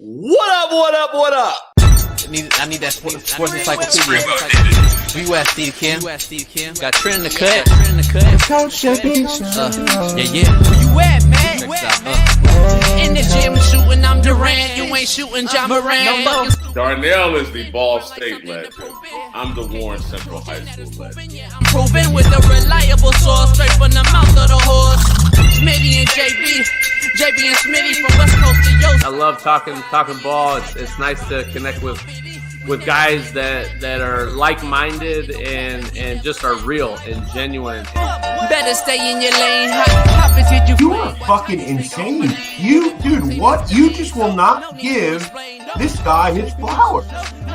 What up, what up, what up? I need that sports encyclopedia. USC Kim. Got Trent in the cut. Coach Championship. Yeah. Where you at, man? In the gym shooting, I'm Durant. You ain't shooting John Moran. Darnell is the Ball State legend. I'm the Warren Central High School legend. I'm proving with a reliable source straight from the mouth of the horse. Smitty and JB and Smitty from West Coast to Yost. I love talking ball. It's nice to connect with guys that are like-minded and just are real and genuine. Better stay in your lane. How did you? You are fucking insane. Dude, what? You just will not give this guy his flowers.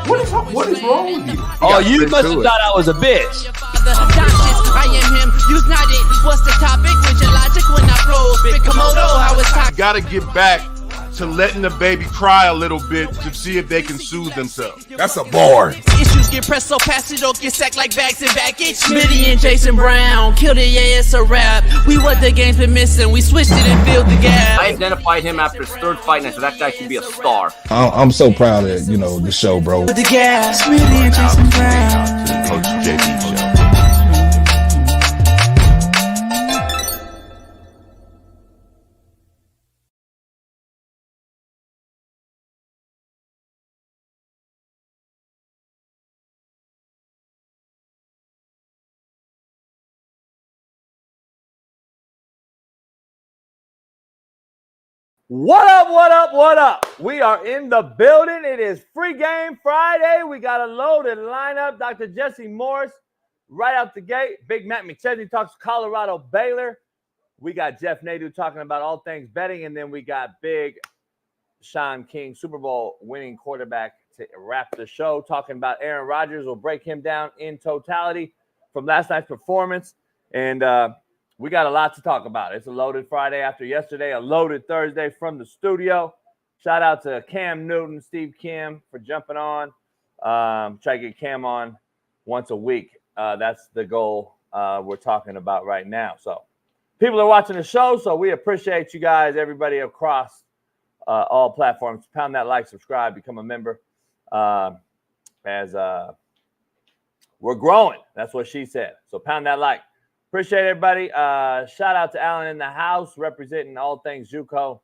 What is wrong with you? Oh, you must have thought I was a bitch. I am him. Use not it. What's the topic? With your logic when I flow. Big Komodo, how it's talking. Got to get back to letting the baby cry a little bit to see if they can soothe themselves. That's a bar. Issues get pressed so past it, don't get sacked like bags and baggage. Smitty and Jason Brown killed it, yeah, it's a rap. We what the game's been missing, we switched it and filled the gap. I identified him after his third fight, and I said that guy should be a star. I'm so proud of the show, bro. With the gap, Smitty and Jason Brown. To the Coach JB show. What up, what up, what up? We are in the building. It is Free Game Friday. We got a loaded lineup. Dr. Jesse Morse right out the gate. Big Matt Machesney talks Colorado-Baylor. We got Jeff Nadu talking about all things betting. And then we got big Shaun King, Super Bowl winning quarterback, to wrap the show, talking about Aaron Rodgers. We'll break him down in totality from last night's performance. And we got a lot to talk about. It's a loaded Friday after yesterday, a loaded Thursday from the studio. Shout out to Cam Newton, Steve Kim for jumping on. Try to get Cam on once a week. That's the goal we're talking about right now. So people are watching the show, so we appreciate you guys, everybody across all platforms. Pound that like, subscribe, become a member as we're growing. That's what she said. So pound that like. Appreciate everybody. Shout out to Alan in the house, representing all things JUCO.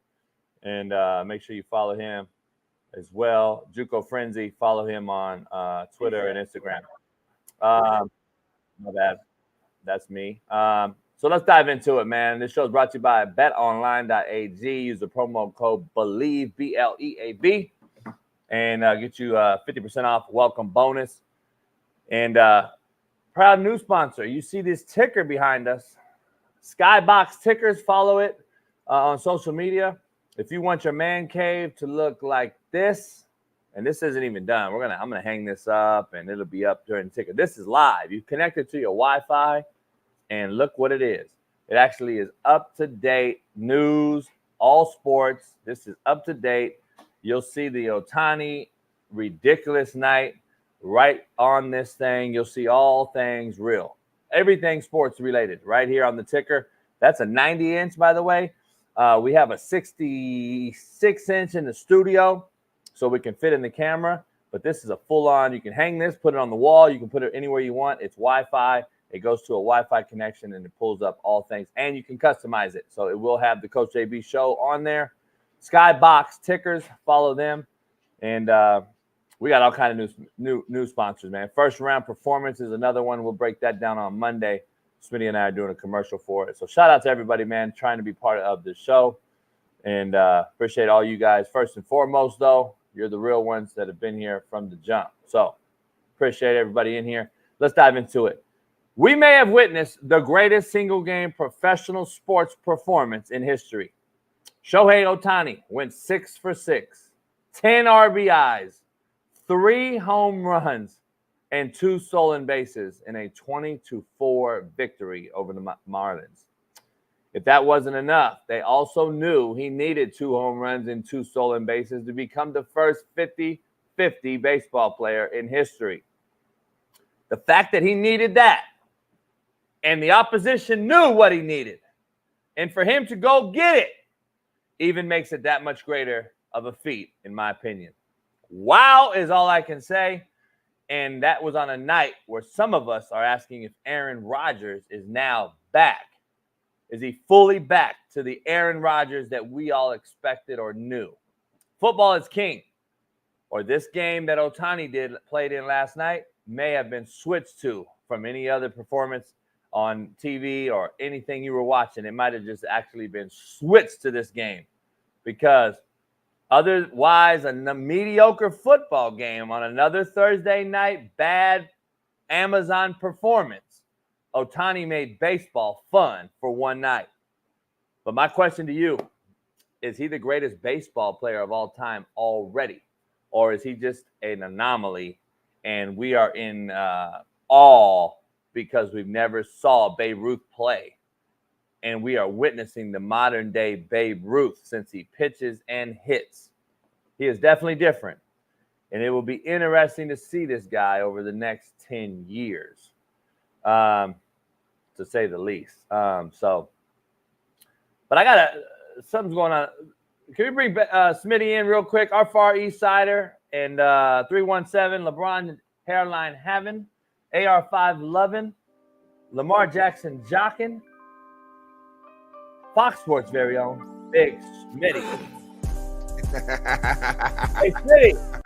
And make sure you follow him as well. JUCO Frenzy. Follow him on Twitter and Instagram. My bad. That's me. So let's dive into it, man. This show is brought to you by betonline.ag. Use the promo code BELIEVE, BLEAV, and get you 50% off welcome bonus. And proud new sponsor. You see this ticker behind us. Skybox Tickers. Follow it on social media. If you want your man cave to look like this, and this isn't even done. I'm gonna hang this up and it'll be up during the ticker. This is live. You connect it to your Wi-Fi and look what it is. It actually is up-to-date news, all sports. This is up-to-date. You'll see the Ohtani ridiculous night. Right on this thing, you'll see all things real. Everything sports related right here on the ticker. That's a 90-inch, by the way. We have a 66-inch in the studio, so we can fit in the camera. But this is a full-on. You can hang this, put it on the wall. You can put it anywhere you want. It's Wi-Fi. It goes to a Wi-Fi connection, and it pulls up all things. And you can customize it. So it will have the Coach JB show on there. Skybox Tickers. Follow them. And we got all kind of new sponsors, man. First Round Performance is another one. We'll break that down on Monday. Smitty and I are doing a commercial for it. So shout out to everybody, man, trying to be part of this show. And appreciate all you guys. First and foremost, though, you're the real ones that have been here from the jump. So appreciate everybody in here. Let's dive into it. We may have witnessed the greatest single-game professional sports performance in history. Shohei Ohtani went 6 for 6, 10 RBIs, 3 home runs, and 2 stolen bases in a 20-4 victory over the Marlins. If that wasn't enough, they also knew he needed 2 home runs and 2 stolen bases to become the first 50-50 baseball player in history. The fact that he needed that, and the opposition knew what he needed, and for him to go get it, even makes it that much greater of a feat, in my opinion. Wow is all I can say. And that was on a night where some of us are asking if Aaron Rodgers is now back. Is he fully back to the Aaron Rodgers that we all expected or knew? Football is king. Or this game that Ohtani played in last night may have been switched to from any other performance on TV or anything you were watching. It might have just actually been switched to this game because otherwise a mediocre football game on another Thursday night, bad Amazon performance. Ohtani made baseball fun for one night. But my question to you, is he the greatest baseball player of all time already? Or is he just an anomaly and we are in awe because we've never saw Babe Ruth play? And we are witnessing the modern day Babe Ruth since he pitches and hits. He is definitely different. And it will be interesting to see this guy over the next 10 years, to say the least. But I something's going on. Can we bring Smitty in real quick? Our Far East Sider and 317 LeBron Hairline Having, AR5 Lovin', Lamar Jackson Jockin', Fox Sports' very own Big Smitty. Hey, Smitty.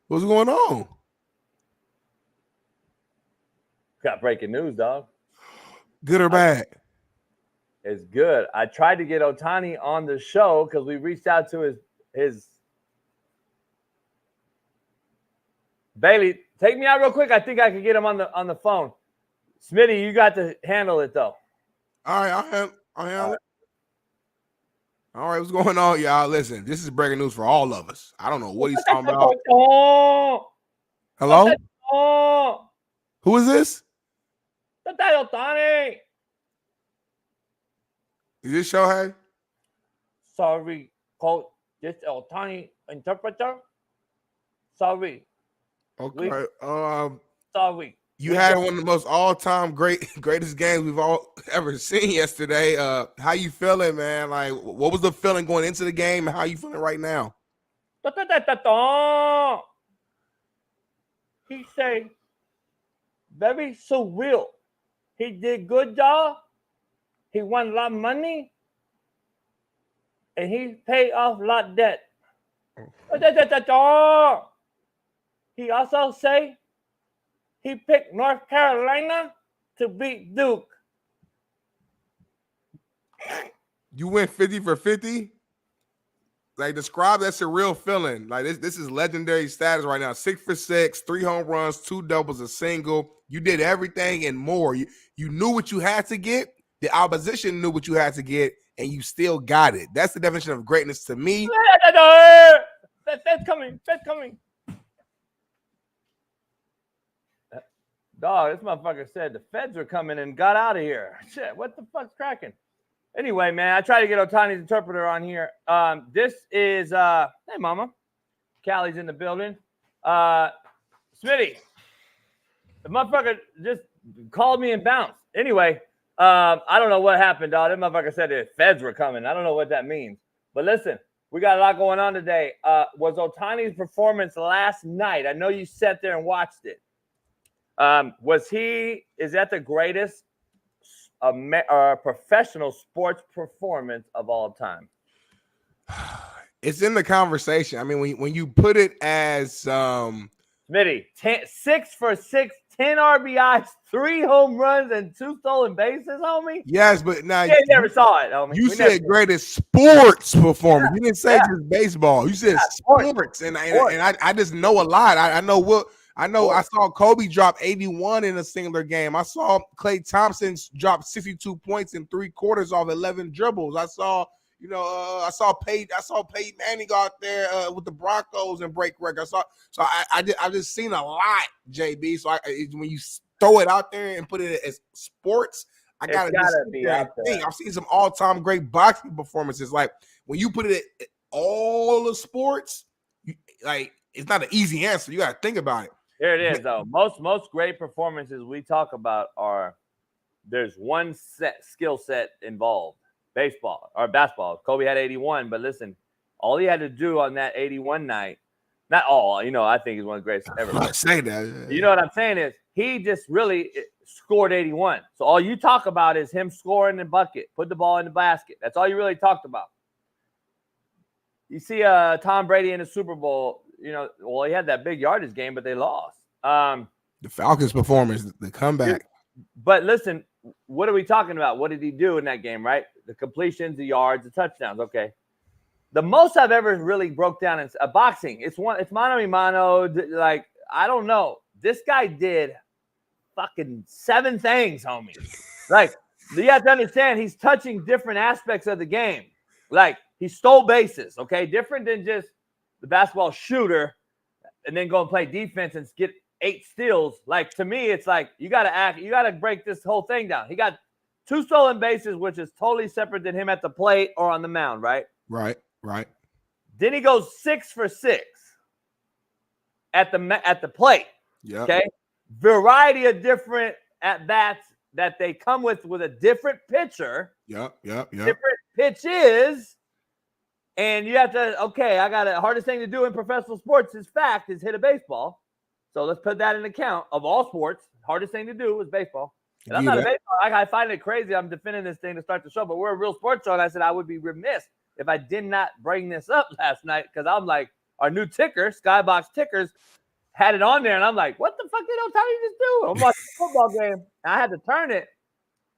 What's going on? Got breaking news, dog. Good or bad? It's good. I tried to get Ohtani on the show because we reached out to his Bailey. Take me out real quick. I think I could get him on the phone. Smitty, you got to handle it though. All right, I'll handle it. All right, what's going on, y'all? Listen, this is breaking news for all of us. I don't know what he's talking about. Hello? Who is this? Ohtani. Is this Shohei? Sorry, coach. This Ohtani interpreter. Sorry. Okay. Sorry. You had one of the most all-time greatest games we've all ever seen yesterday. How you feeling, man? Like, what was the feeling going into the game, and how you feeling right now? He say, very surreal. He did good job. He won a lot of money. And he paid off a lot of debt. He also say he picked North Carolina to beat Duke. You went 50 for 50? Like, describe that surreal feeling. Like, this is legendary status right now. 6 for 6, 3 home runs, 2 doubles, a single. You did everything and more. You knew what you had to get. The opposition knew what you had to get, and you still got it. That's the definition of greatness to me. That's coming. That's coming. Dog, this motherfucker said the feds were coming and got out of here. Shit, what the fuck's cracking? Anyway, man, I tried to get Ohtani's interpreter on here. This is, hey, mama. Callie's in the building. Smitty, the motherfucker just called me and bounced. Anyway, I don't know what happened, dog. That motherfucker said the feds were coming. I don't know what that means. But listen, we got a lot going on today. Was Ohtani's performance last night? I know you sat there and watched it. Is that the greatest professional sports performance of all time? It's in the conversation. I mean, when you put it as Smitty, 6 for 6, 10 RBIs, 3 home runs, and 2 stolen bases, homie. Yes, but now you never saw it, homie. You said greatest sports performance. You didn't say just baseball. You said sports, and I just know a lot. I know what. I know. I saw Kobe drop 81 in a singular game. I saw Klay Thompson drop 62 points in 3 quarters off 11 dribbles. I saw, I saw Peyton Manning go out there with the Broncos and break records. I've just seen a lot, JB. So when you throw it out there and put it as sports, I gotta be out there. I've seen some all-time great boxing performances. Like when you put it at all the sports, it's not an easy answer. You gotta think about it. Here it is, though. Most great performances we talk about there's one skill set involved. Baseball or basketball. Kobe had 81, but listen, All he had to do on that 81 night, not all, I think he's one of the greatest ever. I say that. You know what I'm saying is he just really scored 81. So all you talk about is him scoring the bucket, put the ball in the basket. That's all you really talked about. You see Tom Brady in the Super Bowl, he had that big yardage game, but they lost. The Falcons' performance, the comeback. But listen, what are we talking about? What did he do in that game, right? The completions, the yards, the touchdowns. Okay. The most I've ever really broke down in boxing, it's mano a mano. Like, I don't know. This guy did fucking 7 things, homie. Like, you have to understand, he's touching different aspects of the game. Like, he stole bases, okay? Different than just the basketball shooter and then go and play defense and get 8 steals. Like, to me, it's like you got to break this whole thing down. He got 2 stolen bases, which is totally separate than him at the plate or on the mound, right? Right. Then he goes 6 for 6 at the plate. Yeah. Okay. Variety of different at bats that they come with a different pitcher. Yep. Different pitches. And you have to, hardest thing to do in professional sports is hit a baseball. So let's put that in account of all sports. Hardest thing to do is baseball. And I'm not a baseball. I find it crazy. I'm defending this thing to start the show, but we're a real sports show. And I said I would be remiss if I did not bring this up last night because I'm like, our new ticker, Skybox Tickers, had it on there. And I'm like, what the fuck did Ohtani just do? I'm watching a football game. And I had to turn it.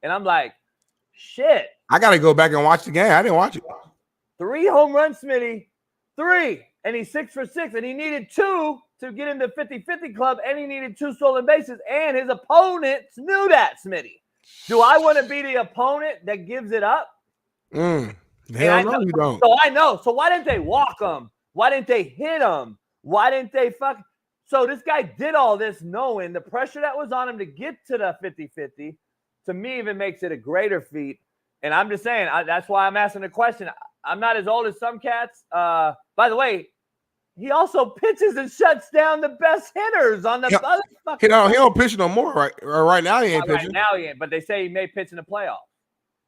And I'm like, shit. I got to go back and watch the game. I didn't watch it. 3 home runs, Smitty. 3. And he's 6 for 6. And he needed 2 to get in the 50-50 club. And he needed 2 stolen bases. And his opponents knew that, Smitty. Do I want to be the opponent that gives it up? Hell no, you don't. So I know. So why didn't they walk him? Why didn't they hit him? Why didn't they fuck? So this guy did all this knowing the pressure that was on him to get to the 50-50. To me, even makes it a greater feat. And I'm just saying, that's why I'm asking the question. I'm not as old as some cats. By the way, he also pitches and shuts down the best hitters on the other fucking. He don't pitch no more, right? Right now, he ain't pitching. Right now, he ain't. But they say he may pitch in the playoffs.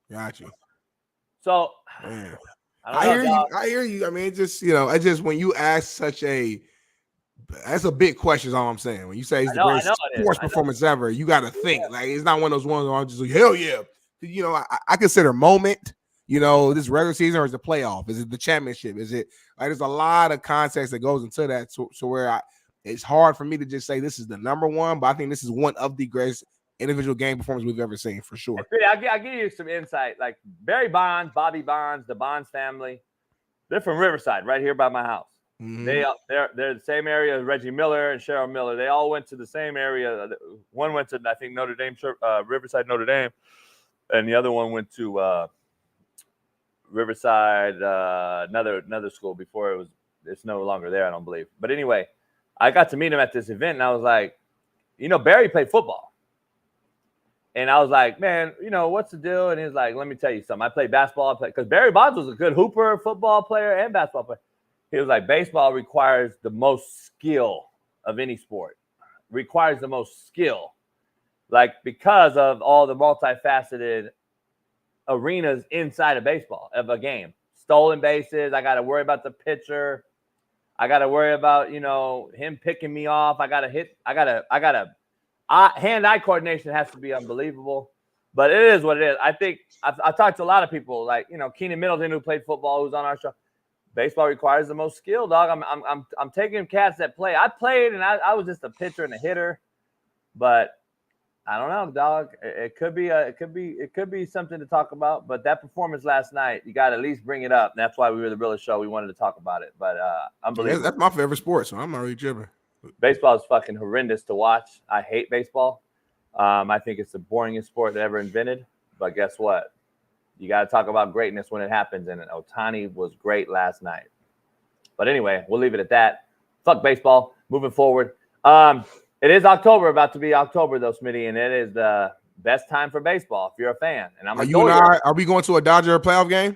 Got you. So, man. I hear you. I mean, it's just when you ask that's a big question. Is all I'm saying. When you say it's the greatest sports performance ever, you got to think. Like, it's not one of those ones where I'm just like, hell yeah. I consider moment. This regular season or is it playoff? Is it the championship? Is it like there's a lot of context that goes into that, so where it's hard for me to just say this is the number one, but I think this is one of the greatest individual game performance we've ever seen for sure. I'll give you some insight. Like Barry Bonds, Bobby Bonds, the Bonds family, they're from Riverside, right here by my house. Mm-hmm. They're the same area as Reggie Miller and Cheryl Miller. They all went to the same area. One went to, I think, Notre Dame, Riverside, Notre Dame, and the other one went to Riverside, another school before it's no longer there, I don't believe. But anyway, I got to meet him at this event, and I was like, Barry played football. And I was like, man, what's the deal? And he was like, let me tell you something. I played basketball. Because Barry Bonds was a good hooper, football player, and basketball player. He was like, baseball requires the most skill of any sport. Requires the most skill. Like, because of all the multifaceted arenas inside of baseball, of a game. Stolen bases. I got to worry about the pitcher. I got to worry about, him picking me off. I got to hit. Hand-eye coordination has to be unbelievable, but it is what it is. I think I've talked to a lot of people, like Keenan Middleton, who played football, who's on our show. Baseball requires the most skill, dog. I'm taking cats that play. I played, and I was just a pitcher and a hitter, but I don't know, dog. It could be something to talk about. But that performance last night, you got to at least bring it up. And that's why we were the realest show. We wanted to talk about it, but unbelievable. That's my favorite sport, so I'm not really tripping. Baseball is fucking horrendous to watch. I hate baseball. I think it's the boringest sport ever invented. But guess what? You got to talk about greatness when it happens. And Ohtani was great last night. But anyway, we'll leave it at that. Fuck baseball. Moving forward. It is October, about to be October, though, Smitty. And it is the best time for baseball if you're a fan. And I'm are we going to a Dodger playoff game?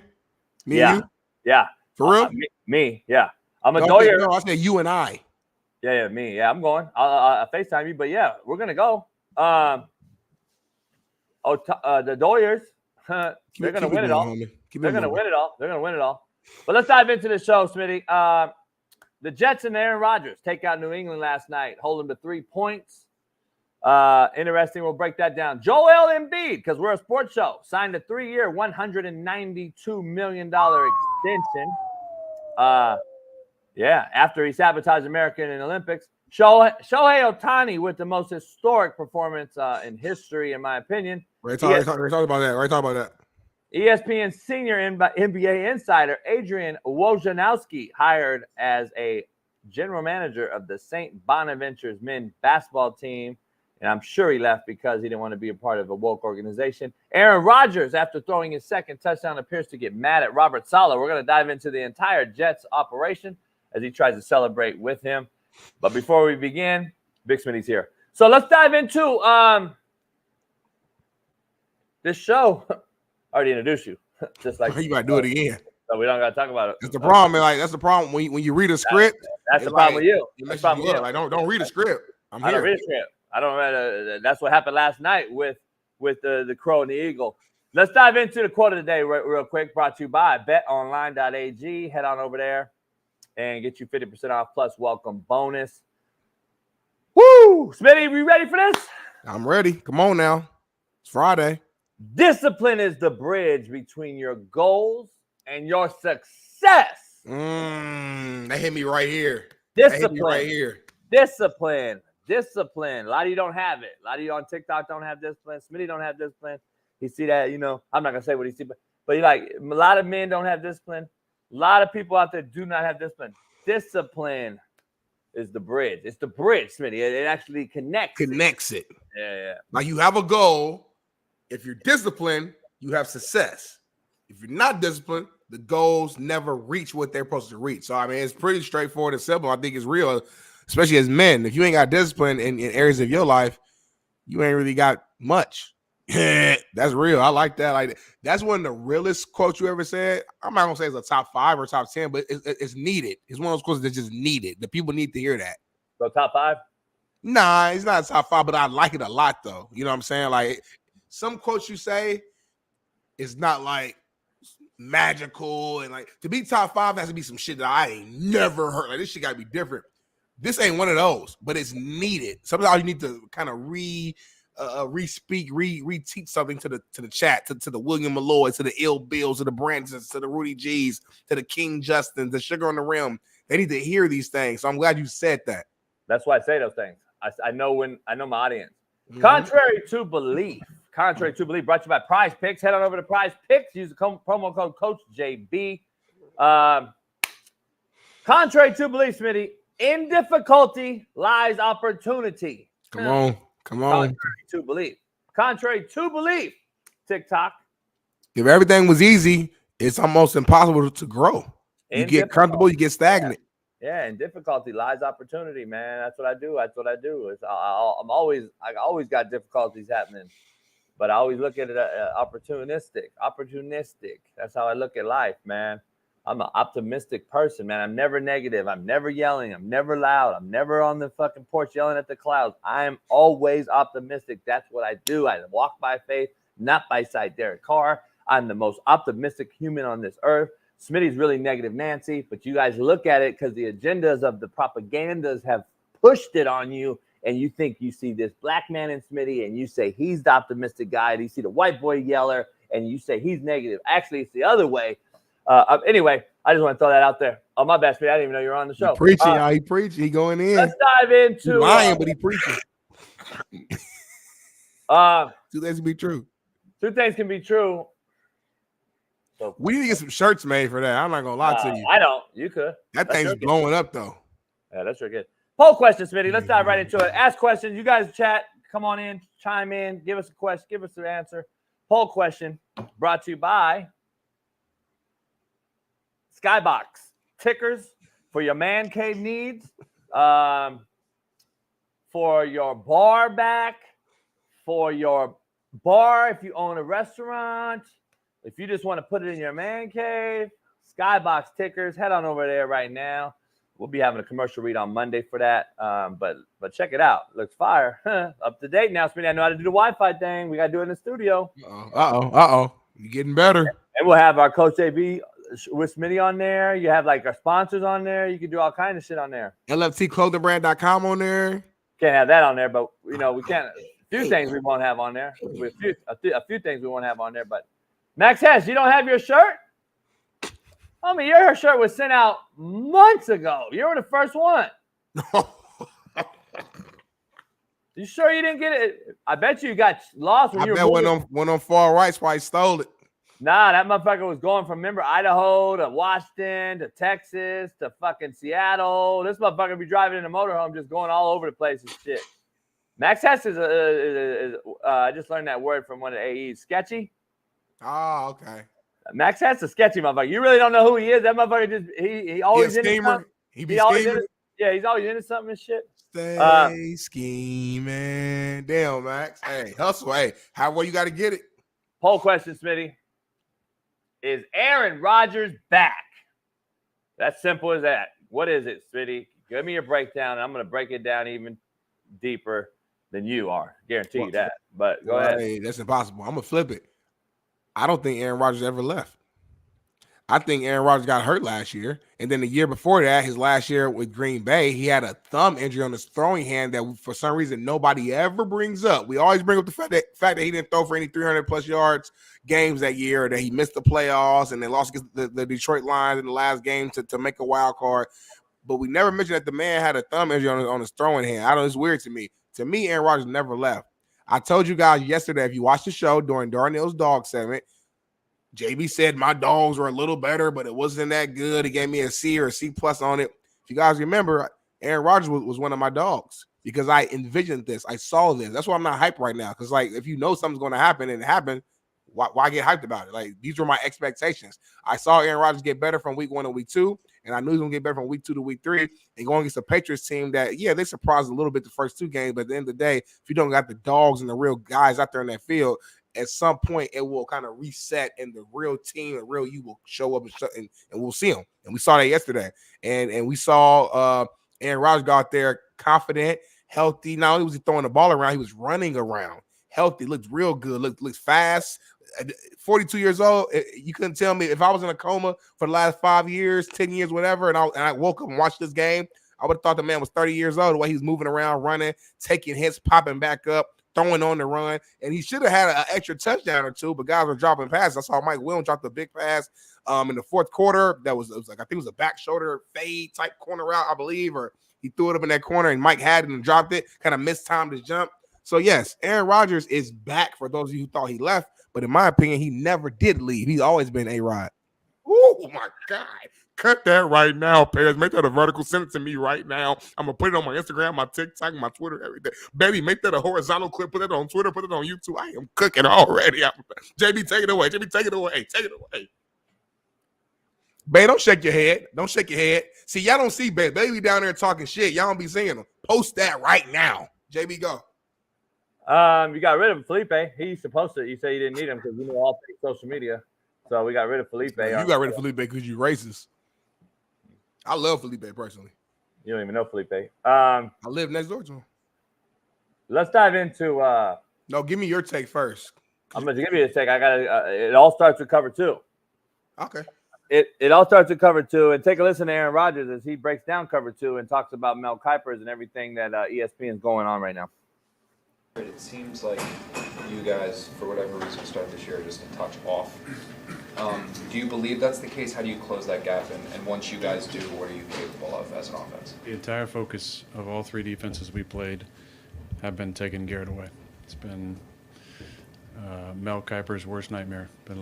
Me and you? Yeah. For real? Me, yeah. I'm a Doyer. No, I said you and I. Yeah, me. Yeah, I'm going. I'll FaceTime you, but yeah, we're gonna go. The Doyers, they're gonna win it all. They're gonna win it all. But let's dive into the show, Smitty. The Jets and Aaron Rodgers take out New England last night, hold them to 3 points. Interesting. We'll break that down. Joel Embiid, because we're a sports show, signed a 3-year, $192 million extension. After he sabotaged America in the Olympics. Shohei Ohtani with the most historic performance in history, in my opinion. We're talking about that. ESPN senior NBA insider Adrian Wojnarowski hired as a general manager of the St. Bonaventure's men's basketball team. And I'm sure he left because he didn't want to be a part of a woke organization. Aaron Rodgers, after throwing his second touchdown, appears to get mad at Robert Saleh. We're going to dive into the entire Jets operation as he tries to celebrate with him. But before we begin, Big Smitty's here. So let's dive into this show. I already introduced you. Just like you got to do it again. So we don't got to talk about it. That's the problem, man. Like, that's the problem when you read a script. That's the problem with you. That's the problem with you. Like, don't read a script. I don't read a script. I don't. That's what happened last night with the Crow and the Eagle. Let's dive into the quote of the day real quick. Brought to you by betonline.ag. Head on over there and get you 50% off plus welcome bonus. Woo! Smitty, we ready for this? I'm ready. Come on now. It's Friday. Discipline is the bridge between your goals and your success. They hit me right here. Discipline. Discipline. A lot of you don't have it. A lot of you on TikTok don't have discipline. Smitty don't have discipline. He see that, I'm not gonna say what he see, but you like a lot of men don't have discipline. A lot of people out there do not have discipline. Discipline is the bridge. It's the bridge, Smitty. It actually connects it. Yeah. Like you have a goal. If you're disciplined, you have success. If you're not disciplined, the goals never reach what they're supposed to reach. So, I mean, it's pretty straightforward and simple. I think it's real, especially as men. If you ain't got discipline in areas of your life, you ain't really got much. That's real. I like that. Like that's one of the realest quotes you ever said. I'm not going to say it's a top 5 or top 10, but it's needed. It's one of those quotes that's just needed. The people need to hear that. So top 5? Nah, it's not a top 5, but I like it a lot, though. You know what I'm saying? Like, some quotes you say is not like magical and like to be top 5 has to be some shit that I ain't never heard. Like this shit gotta be different. This ain't one of those, but it's needed. Sometimes you need to kind of re-speak, re-teach something to the chat, to the William Malloy, to the Ill Bills, to the Bransons, to the Rudy G's, to the King Justins, the Sugar on the Rim. They need to hear these things. So I'm glad you said that. That's why I say those things. I know my audience. Mm-hmm. Contrary to belief, brought to you by Prize Picks. Head on over to Prize Picks. Use the promo code Coach JB. Contrary to belief, Smitty, in difficulty lies opportunity. Come on. Contrary to belief, TikTok. If everything was easy, it's almost impossible to grow. You get comfortable, you get stagnant. Yeah, in difficulty lies opportunity, man. That's what I do. I always got difficulties happening. But I always look at it opportunistic. That's how I look at life, man. I'm an optimistic person, man. I'm never negative. I'm never yelling. I'm never loud. I'm never on the fucking porch yelling at the clouds. I am always optimistic. That's what I do. I walk by faith, not by sight. Derek Carr. I'm the most optimistic human on this earth. Smitty's really negative Nancy, but you guys look at it because the agendas of the propagandas have pushed it on you. And you think you see this black man in Smitty and you say he's the optimistic guy. And you see the white boy yeller and you say he's negative. Actually, it's the other way. Anyway, I just want to throw that out there. Oh, my bad, Smitty. I didn't even know you were on the show. He preaching. He preaching. He going in. Let's dive into. He's lying, but he preaching. 2 things can be true. 2 things can be true. So, we need to get some shirts made for that. I'm not going to lie to you. I don't. You could. That thing's blowing up, though. Yeah, that's real good. Poll question, Smitty. Let's dive right into it. Ask questions. You guys chat. Come on in. Chime in. Give us a question. Give us an answer. Poll question brought to you by Skybox. Tickers for your man cave needs. For your bar back. For your bar if you own a restaurant. If you just want to put it in your man cave. Skybox tickers. Head on over there right now. We'll be having a commercial read on Monday for that. But check it out. Looks fire. Up to date now, Smitty. I know how to do the Wi-Fi thing. We got to do it in the studio. Uh-oh. You're getting better. And we'll have our Coach AB with Smitty on there. You have like our sponsors on there. You can do all kinds of shit on there. LFTclothingbrand.com on there. Can't have that on there, but we can't. A few things we won't have on there. A few things we won't have on there. But Max Hess, you don't have your shirt? I mean, your shirt was sent out months ago. You were the first one. You sure you didn't get it? I bet you got lost when you were went on far right, so I stole it. Nah, that motherfucker was going from Idaho to Washington to Texas to fucking Seattle. This motherfucker be driving in a motorhome just going all over the place and shit. Max Hess is I just learned that word from one of the AEs. Sketchy? Oh, okay. Max Hess is sketchy motherfucker. You really don't know who he is. That motherfucker he always into something. He always he's always into something and shit. Stay scheming. Damn, Max. Hey, hustle. Hey, how well you got to get it? Poll question, Smitty. Is Aaron Rodgers back? That's simple as that. What is it, Smitty? Give me your breakdown, and I'm going to break it down even deeper than you are. Guarantee you that. But go ahead. Hey, that's impossible. I'm going to flip it. I don't think Aaron Rodgers ever left. I think Aaron Rodgers got hurt last year. And then the year before that, his last year with Green Bay, he had a thumb injury on his throwing hand that for some reason nobody ever brings up. We always bring up the fact that he didn't throw for any 300-plus yards games that year, or that he missed the playoffs and they lost against the Detroit Lions in the last game to make a wild card. But we never mentioned that the man had a thumb injury on his throwing hand. I don't know. It's weird to me. To me, Aaron Rodgers never left. I told you guys yesterday, if you watched the show during Darnell's dog segment, JB said my dogs were a little better, but it wasn't that good. He gave me a C or a C plus on it. If you guys remember, Aaron Rodgers was one of my dogs because I envisioned this. I saw this. That's why I'm not hyped right now. Because, like, if you know something's going to happen and it happened, why get hyped about it? Like, these were my expectations. I saw Aaron Rodgers get better from week 1 to week 2, and I knew he was going to get better from week 2 to week 3. And going against a Patriots team that, yeah, they surprised a little bit the first 2 games, but at the end of the day, if you don't got the dogs and the real guys out there in that field, at some point it will kind of reset and the real team, the real you will show up and we'll see them. And we saw that yesterday. And we saw Aaron Rodgers go out there confident, healthy. Not only was he throwing the ball around, he was running around. Healthy, looked real good, looks fast. 42 years old. You couldn't tell me if I was in a coma for the last 5 years, 10 years, whatever, and I woke up and watched this game, I would have thought the man was 30 years old, the way he's moving around, running, taking hits, popping back up, throwing on the run, and he should have had an extra touchdown or 2, but guys were dropping passes. I saw Mike Williams drop the big pass in the fourth quarter. It was like, I think it was a back shoulder fade type corner route, I believe, or he threw it up in that corner and Mike had it and dropped it, kind of mistimed his jump. So, yes, Aaron Rodgers is back for those of you who thought he left, but in my opinion, he never did leave. He's always been A-Rod. Oh, my God. Cut that right now, Paris. Make that a vertical. Send it to me right now. I'm going to put it on my Instagram, my TikTok, my Twitter, everything. Baby, make that a horizontal clip. Put it on Twitter. Put it on YouTube. I am cooking already. JB, take it away. JB, take it away. Take it away. Babe, don't shake your head. Don't shake your head. See, y'all don't see Babe. Baby down there talking shit. Y'all don't be seeing him. Post that right now. JB, go. You got rid of Felipe. He's supposed to. You say you didn't need him because you know all social media. So we got rid of Felipe. You got rid of Felipe because you racist. I love Felipe personally. You don't even know Felipe. I live next door to him. Let's dive into. No, give me your take first. I'm going to give you a take. I got it all starts with cover 2. Okay. It all starts with cover 2, and take a listen to Aaron Rodgers as he breaks down cover 2 and talks about Mel Kiper's and everything that ESPN is going on right now. It seems like you guys, for whatever reason, start this year just a touch off. Do you believe that's the case? How do you close that gap? And once you guys do, what are you capable of as an offense? The entire focus of all 3 defenses we played have been taking Garrett away. It's been Mel Kiper's worst nightmare. Been a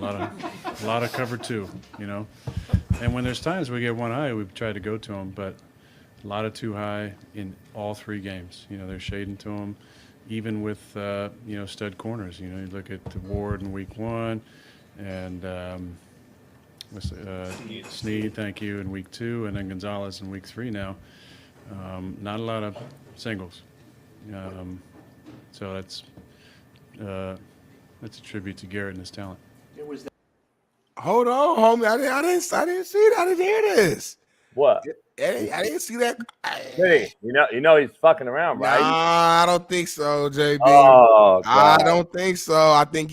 lot of cover 2, you know. And when there's times we get 1 high, we've tried to go to him, but a lot of 2 high in all 3 games. You know, they're shading to him. Even with, stud corners. You know, you look at the Ward in week 1 and Snead, thank you, in week 2, and then Gonzalez in week 3 now. Not a lot of singles. So that's a tribute to Garrett and his talent. Hold on, homie. I didn't see it. I didn't hear this. What? I didn't see that. Hey, you know he's fucking around, right? Nah, I don't think so, JB. Oh, God. I don't think so. I think.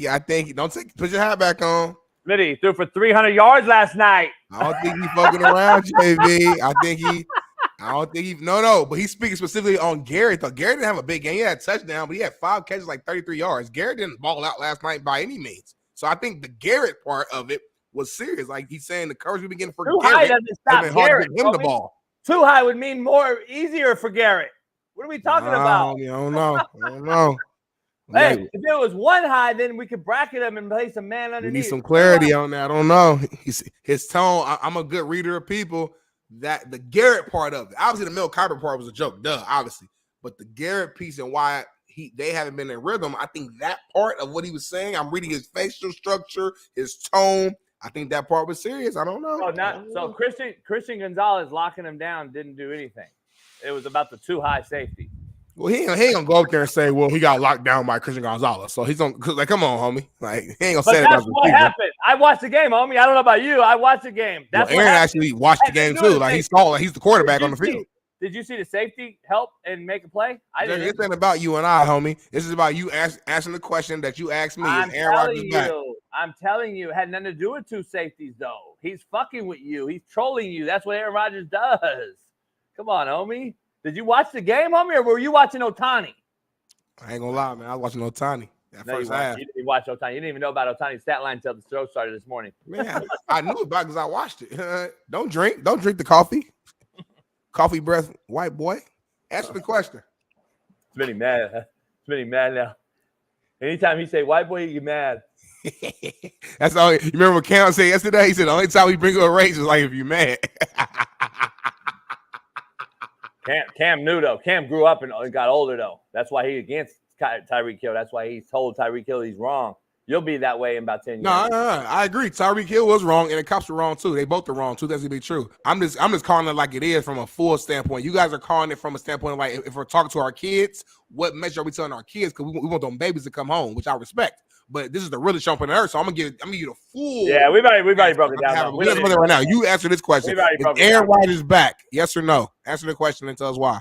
Don't put your hat back on. Smitty threw for 300 yards last night. I don't think he fucking around, JV. But he's speaking specifically on Garrett. Though Garrett didn't have a big game. He had a touchdown, but he had 5 catches, like 33 yards. Garrett didn't ball out last night by any means. So I think the Garrett part of it was serious. Like he's saying the coverage we've been getting for Too Garrett high doesn't stop has been hard Garrett. to get him the ball. Too high would mean easier for Garrett. What are we talking about? I don't know. Hey, if it was 1 high, then we could bracket him and place a man underneath. We need some clarity on that. I don't know. His tone. I'm a good reader of people. That the Garrett part of it. Obviously, the Mel Kiper part was a joke, obviously. But the Garrett piece and why they haven't been in rhythm, I think that part of what he was saying, I'm reading his facial structure, his tone. I think that part was serious. I don't know. So Christian Gonzalez locking him down didn't do anything. It was about the too high safety. Well, he ain't gonna go up there and say, "Well, he got locked down by Christian Gonzalez." So he's on. Like, come on, homie. Like, he ain't gonna say that. That's what happened. I watched the game, homie. I don't know about you. I watched the game. That's Aaron actually watched the game too. Like, he saw. Like, he's the quarterback on the field. Did you see the safety help and make a play? I didn't. This ain't about you and I, homie. This is about you answering the question that you asked me. Is Aaron Rodgers back? I'm telling you, it had nothing to do with 2 safeties, though. He's fucking with you. He's trolling you. That's what Aaron Rodgers does. Come on, homie. Did you watch the game, homie, or were you watching Ohtani? I ain't gonna lie, man. I was watching Ohtani. First half. You didn't watch Ohtani. You didn't even know about Ohtani's stat line until the show started this morning. Man, I knew about it because I watched it. Don't drink the coffee. Coffee breath, white boy. Answer the question. Smitty mad. Smitty mad now. Anytime he say white boy, you get mad. That's all. You remember what Cam said yesterday? He said the only time we bring up a race is like if you're mad. Cam knew though. Cam grew up and got older though. That's why he against Tyreek Hill. That's why he told Tyreek Hill he's wrong. You'll be that way in about 10 years. No, I agree. Tyreek Hill was wrong, and the cops were wrong too. They both are wrong too. That's gonna be true. I'm just calling it like it is from a full standpoint. You guys are calling it from a standpoint of like if we're talking to our kids, what message are we telling our kids? Because we want them babies to come home, which I respect. But this is the really showing on the earth, so I'm gonna give you the full. Yeah, we've already broke it down. We're right now. You answer this question: Is Aaron Rodgers back? Yes or no? Answer the question and tell us why.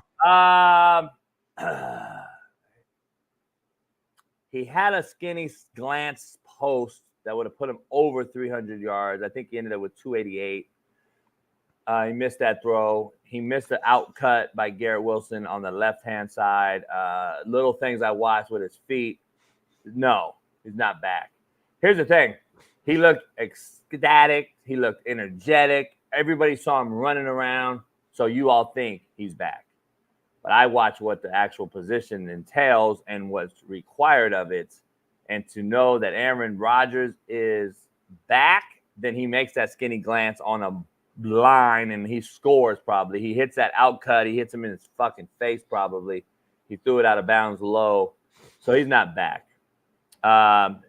He had a skinny glance post that would have put him over 300 yards. I think he ended up with 288. He missed that throw. He missed the out cut by Garrett Wilson on the left-hand side. Little things I watched with his feet. No, he's not back. Here's the thing. He looked ecstatic. He looked energetic. Everybody saw him running around. So you all think he's back. But I watch what the actual position entails and what's required of it. And to know that Aaron Rodgers is back, then he makes that skinny glance on a line and he scores probably. He hits that out cut. He hits him in his fucking face probably. He threw it out of bounds low. So he's not back.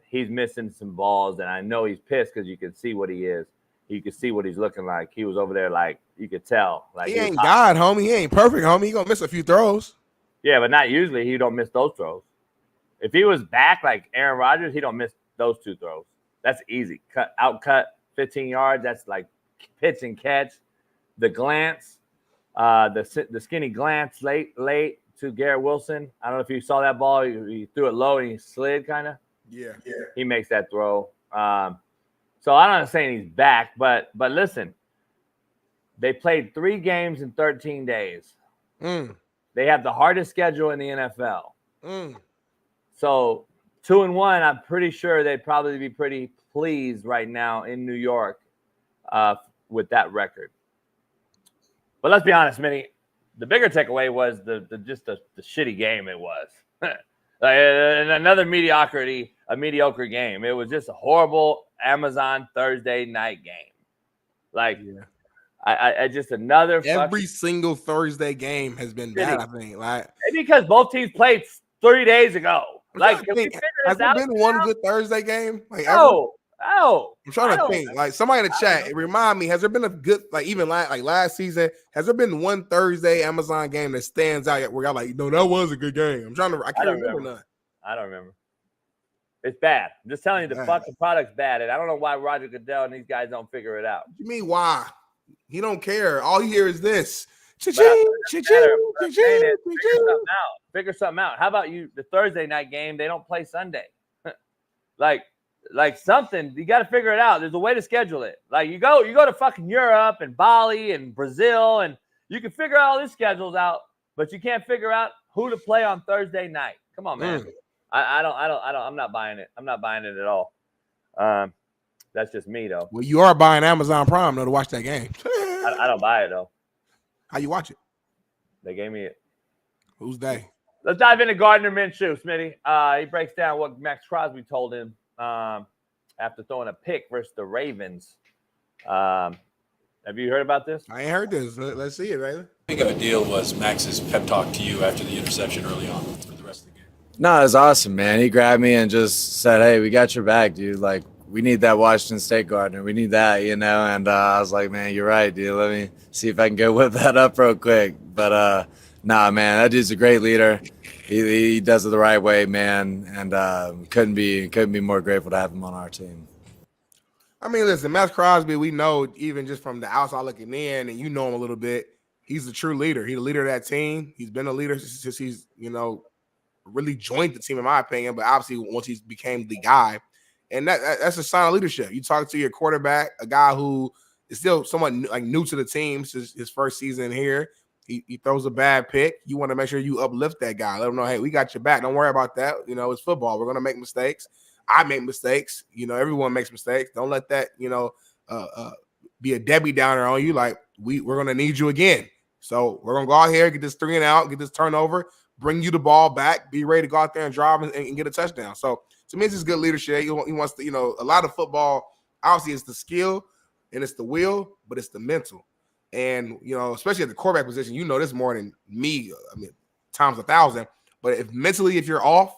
He's missing some balls, and I know he's pissed because you can see what he is. You can see what he's looking like. He was over there like you could tell. Like he ain't God, homie. He ain't perfect, homie. He gonna miss a few throws. Yeah, but not usually. He don't miss those throws. If he was back like Aaron Rodgers, he don't miss those 2 throws. That's easy. Cut 15 yards. That's like pitch and catch. The glance, the skinny glance late to Garrett Wilson. I don't know if you saw that ball. He threw it low and he slid kind of. Yeah. He makes that throw. So I'm not saying he's back, but listen, they played 3 games in 13 days. They have the hardest schedule in the NFL. So 2-1, I'm pretty sure they'd probably be pretty pleased right now in New York with that record. But let's be honest, Minnie, the bigger takeaway was the shitty game it was. Another a mediocre game. It was just a horrible Amazon Thursday night game. I just another every single Thursday game has been bad. I think maybe because both teams played 3 days ago. Has there been one good Thursday game? I'm trying to think. Like somebody in the chat, remind me. Has there been a good even last season? Has there been one Thursday Amazon game that stands out where y'all like, no, that was a good game? I can't remember none. I don't remember. It's bad. I'm just telling you, the fucking product's bad, and I don't know why Roger Goodell and these guys don't figure it out. What do you mean why? He don't care. All you hear is this. Figure something out. How about the Thursday night game? They don't play Sunday. Like something, you got to figure it out. There's a way to schedule it. Like you go to fucking Europe and Bali and Brazil, and you can figure all these schedules out, but you can't figure out who to play on Thursday night. Come on, man. I'm not buying it. I'm not buying it at all. That's just me though. Well, you are buying Amazon Prime though to watch that game. I don't buy it though. How you watch it? They gave me it. Who's they? Let's dive into Gardner Minshew, Smitty. He breaks down what Max Crosby told him after throwing a pick versus the Ravens. Have you heard about this? I ain't heard this. Let's see it, Raylan. How big of a deal was Max's pep talk to you after the interception early on for the rest of the game? No, it was awesome, man. He grabbed me and just said, "Hey, we got your back, dude. Like, we need that Washington State Gardner. We need that, you know." And I was like, "Man, you're right, dude. Let me see if I can go whip that up real quick." But nah, man, that dude's a great leader. He does it the right way, man. And couldn't be more grateful to have him on our team. I mean, listen, Max Crosby, we know even just from the outside looking in, and you know him a little bit, he's a true leader. He's the leader of that team. He's been a leader since he's, really joined the team, in my opinion, but obviously once he became the guy. And that's a sign of leadership. You talk to your quarterback, a guy who is still somewhat new to the team since his first season here. He throws a bad pick. You want to make sure you uplift that guy. Let him know, hey, we got your back. Don't worry about that. It's football. We're going to make mistakes. I make mistakes. Everyone makes mistakes. Don't let that, be a Debbie Downer on you. Like, we're going to need you again. So we're going to go out here, get this 3 and out, get this turnover, bring you the ball back, be ready to go out there and drive and get a touchdown. So to me, it's just good leadership. He wants to, a lot of football, obviously it's the skill and it's the will, but it's the mental. And, especially at the quarterback position, this more than me, times 1,000. But if you're off,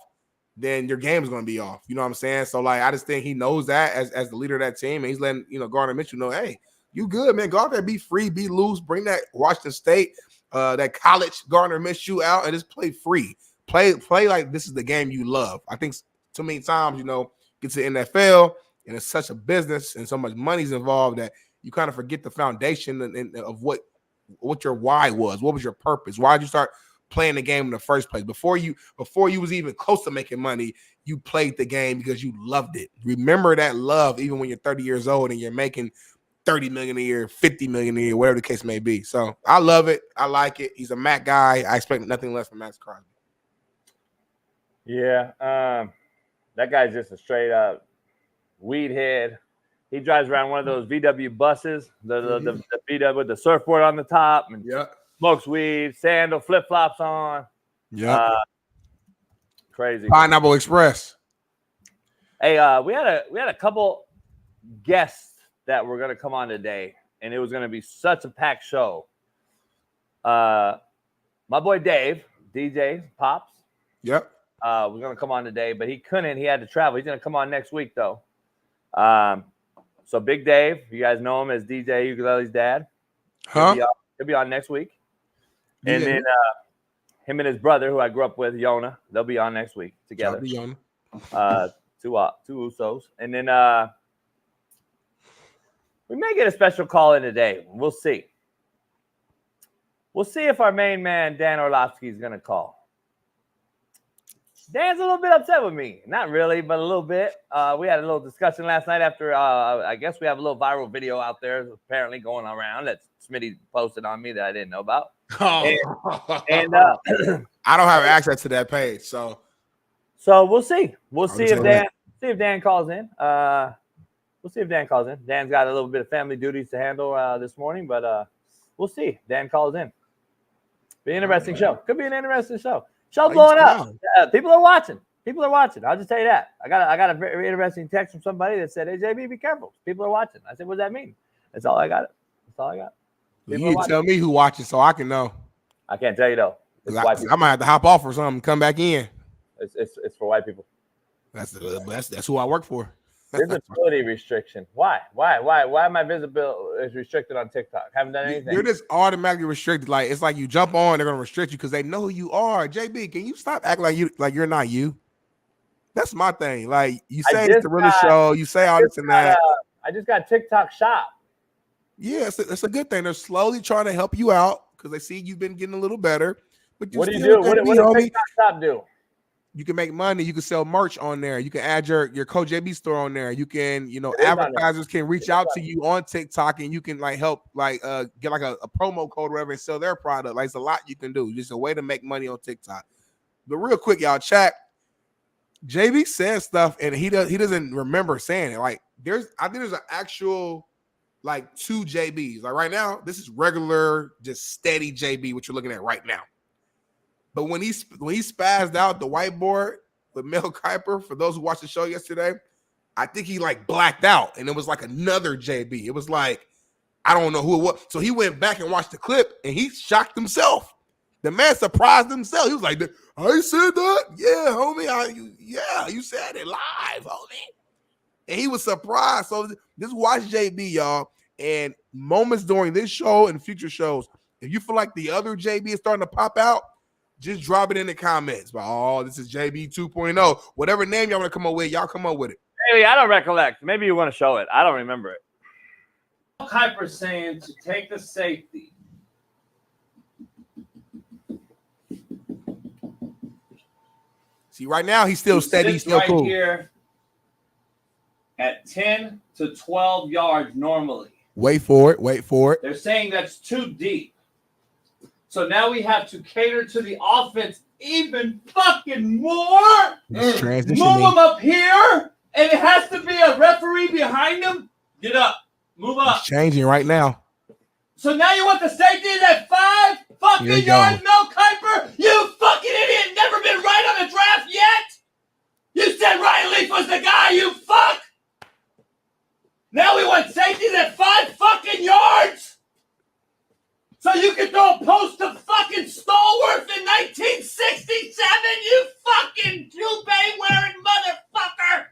then your game is going to be off. You know what I'm saying? So, I just think he knows that as the leader of that team. And he's letting, Gardner Minshew know, hey, you good, man. Go out there, be free, be loose. Bring that Washington State, that college Gardner Minshew out and just play free. Play like this is the game you love. I think too many times, get to the NFL, and it's such a business and so much money's involved that you kind of forget the foundation of what your why was. What was your purpose? Why did you start playing the game in the first place? Before you was even close to making money, you played the game because you loved it. Remember that love even when you're 30 years old and you're making $30 million a year, $50 million a year, whatever the case may be. So I love it. I like it. He's a Mac guy. I expect nothing less from Max Crosby. Yeah, that guy's just a straight up weed head. He drives around one of those VW buses, the VW with the surfboard on the top, and smokes weed, sandal, flip flops on. Yeah, crazy. Pineapple Express. Hey, we had a couple guests that were going to come on today, and it was going to be such a packed show. My boy Dave, DJ Pops. Yep. Was going to come on today, but he couldn't. He had to travel. He's going to come on next week, though. So Big Dave, you guys know him as DJ Ukulele's dad. Huh? He'll be on next week. And then him and his brother, who I grew up with, Yona, they'll be on next week together. Two Usos. And then we may get a special call in today. We'll see. We'll see if our main man, Dan Orlovsky, is going to call. Dan's a little bit upset with me. Not really, but a little bit. We had a little discussion last night after, I guess we have a little viral video out there apparently going around that Smitty posted on me that I didn't know about. And I don't have access to that page, so we'll see. We'll see if Dan calls in. We'll see if Dan calls in. Dan's got a little bit of family duties to handle this morning, but we'll see. Dan calls in. Be an interesting show. Could be an interesting show. Show's blowing up. People are watching. I'll just tell you that. I got a very interesting text from somebody that said, "Hey, JB, be careful. People are watching." I said, "What does that mean?" That's all I got. You need to tell me who watching so I can know. I can't tell you though. I might have to hop off or something, come back in. It's for white people. That's who I work for. Visibility restriction. Why my visibility is restricted on TikTok? Haven't done anything. You're just automatically restricted. Like it's like you jump on, they're gonna restrict you because they know who you are. JB, can you stop acting like you're not you? That's my thing. Like you say it's the really show. You say all this and that. I just got TikTok Shop. Yeah, it's a good thing. They're slowly trying to help you out because they see you've been getting a little better. But what do you do? What does TikTok Shop do? You can make money. You can sell merch on there. You can add your Coach JB store on there. You can, advertisers can reach out to you on TikTok and you can help get a promo code or whatever and sell their product. Like, it's a lot you can do. Just a way to make money on TikTok. But real quick, y'all, chat. JB says stuff and he doesn't remember saying it. Like, I think there's an actual two JBs. Like right now, this is regular, just steady JB, what you're looking at right now. But when he spazzed out the whiteboard with Mel Kiper, for those who watched the show yesterday, I think he blacked out and it was another JB. It was I don't know who it was. So he went back and watched the clip and he shocked himself. The man surprised himself. He was like, I said that? Yeah, homie. You said it live, homie. And he was surprised. So just watch JB, y'all. And moments during this show and future shows, if you feel like the other JB is starting to pop out, just drop it in the comments. This is JB 2.0. Whatever name y'all want to come up with, y'all come up with it. Hey, I don't recollect. Maybe you want to show it. I don't remember it. Kiper saying to take the safety. See, right now he's still steady, he's still cool. Here at 10 to 12 yards normally. Wait for it. They're saying that's too deep. So now we have to cater to the offense even fucking more. Move them up here, and it has to be a referee behind them. Get up. Move up. It's changing right now. So now you want the safety at 5 fucking yards, Mel Kiper? You fucking idiot. Never been right on the draft yet? You said Ryan Leaf was the guy, you fuck. Now we want safeties at 5 fucking yards? So you can throw a post to fucking Stallworth in 1967, you fucking toupee-wearing motherfucker!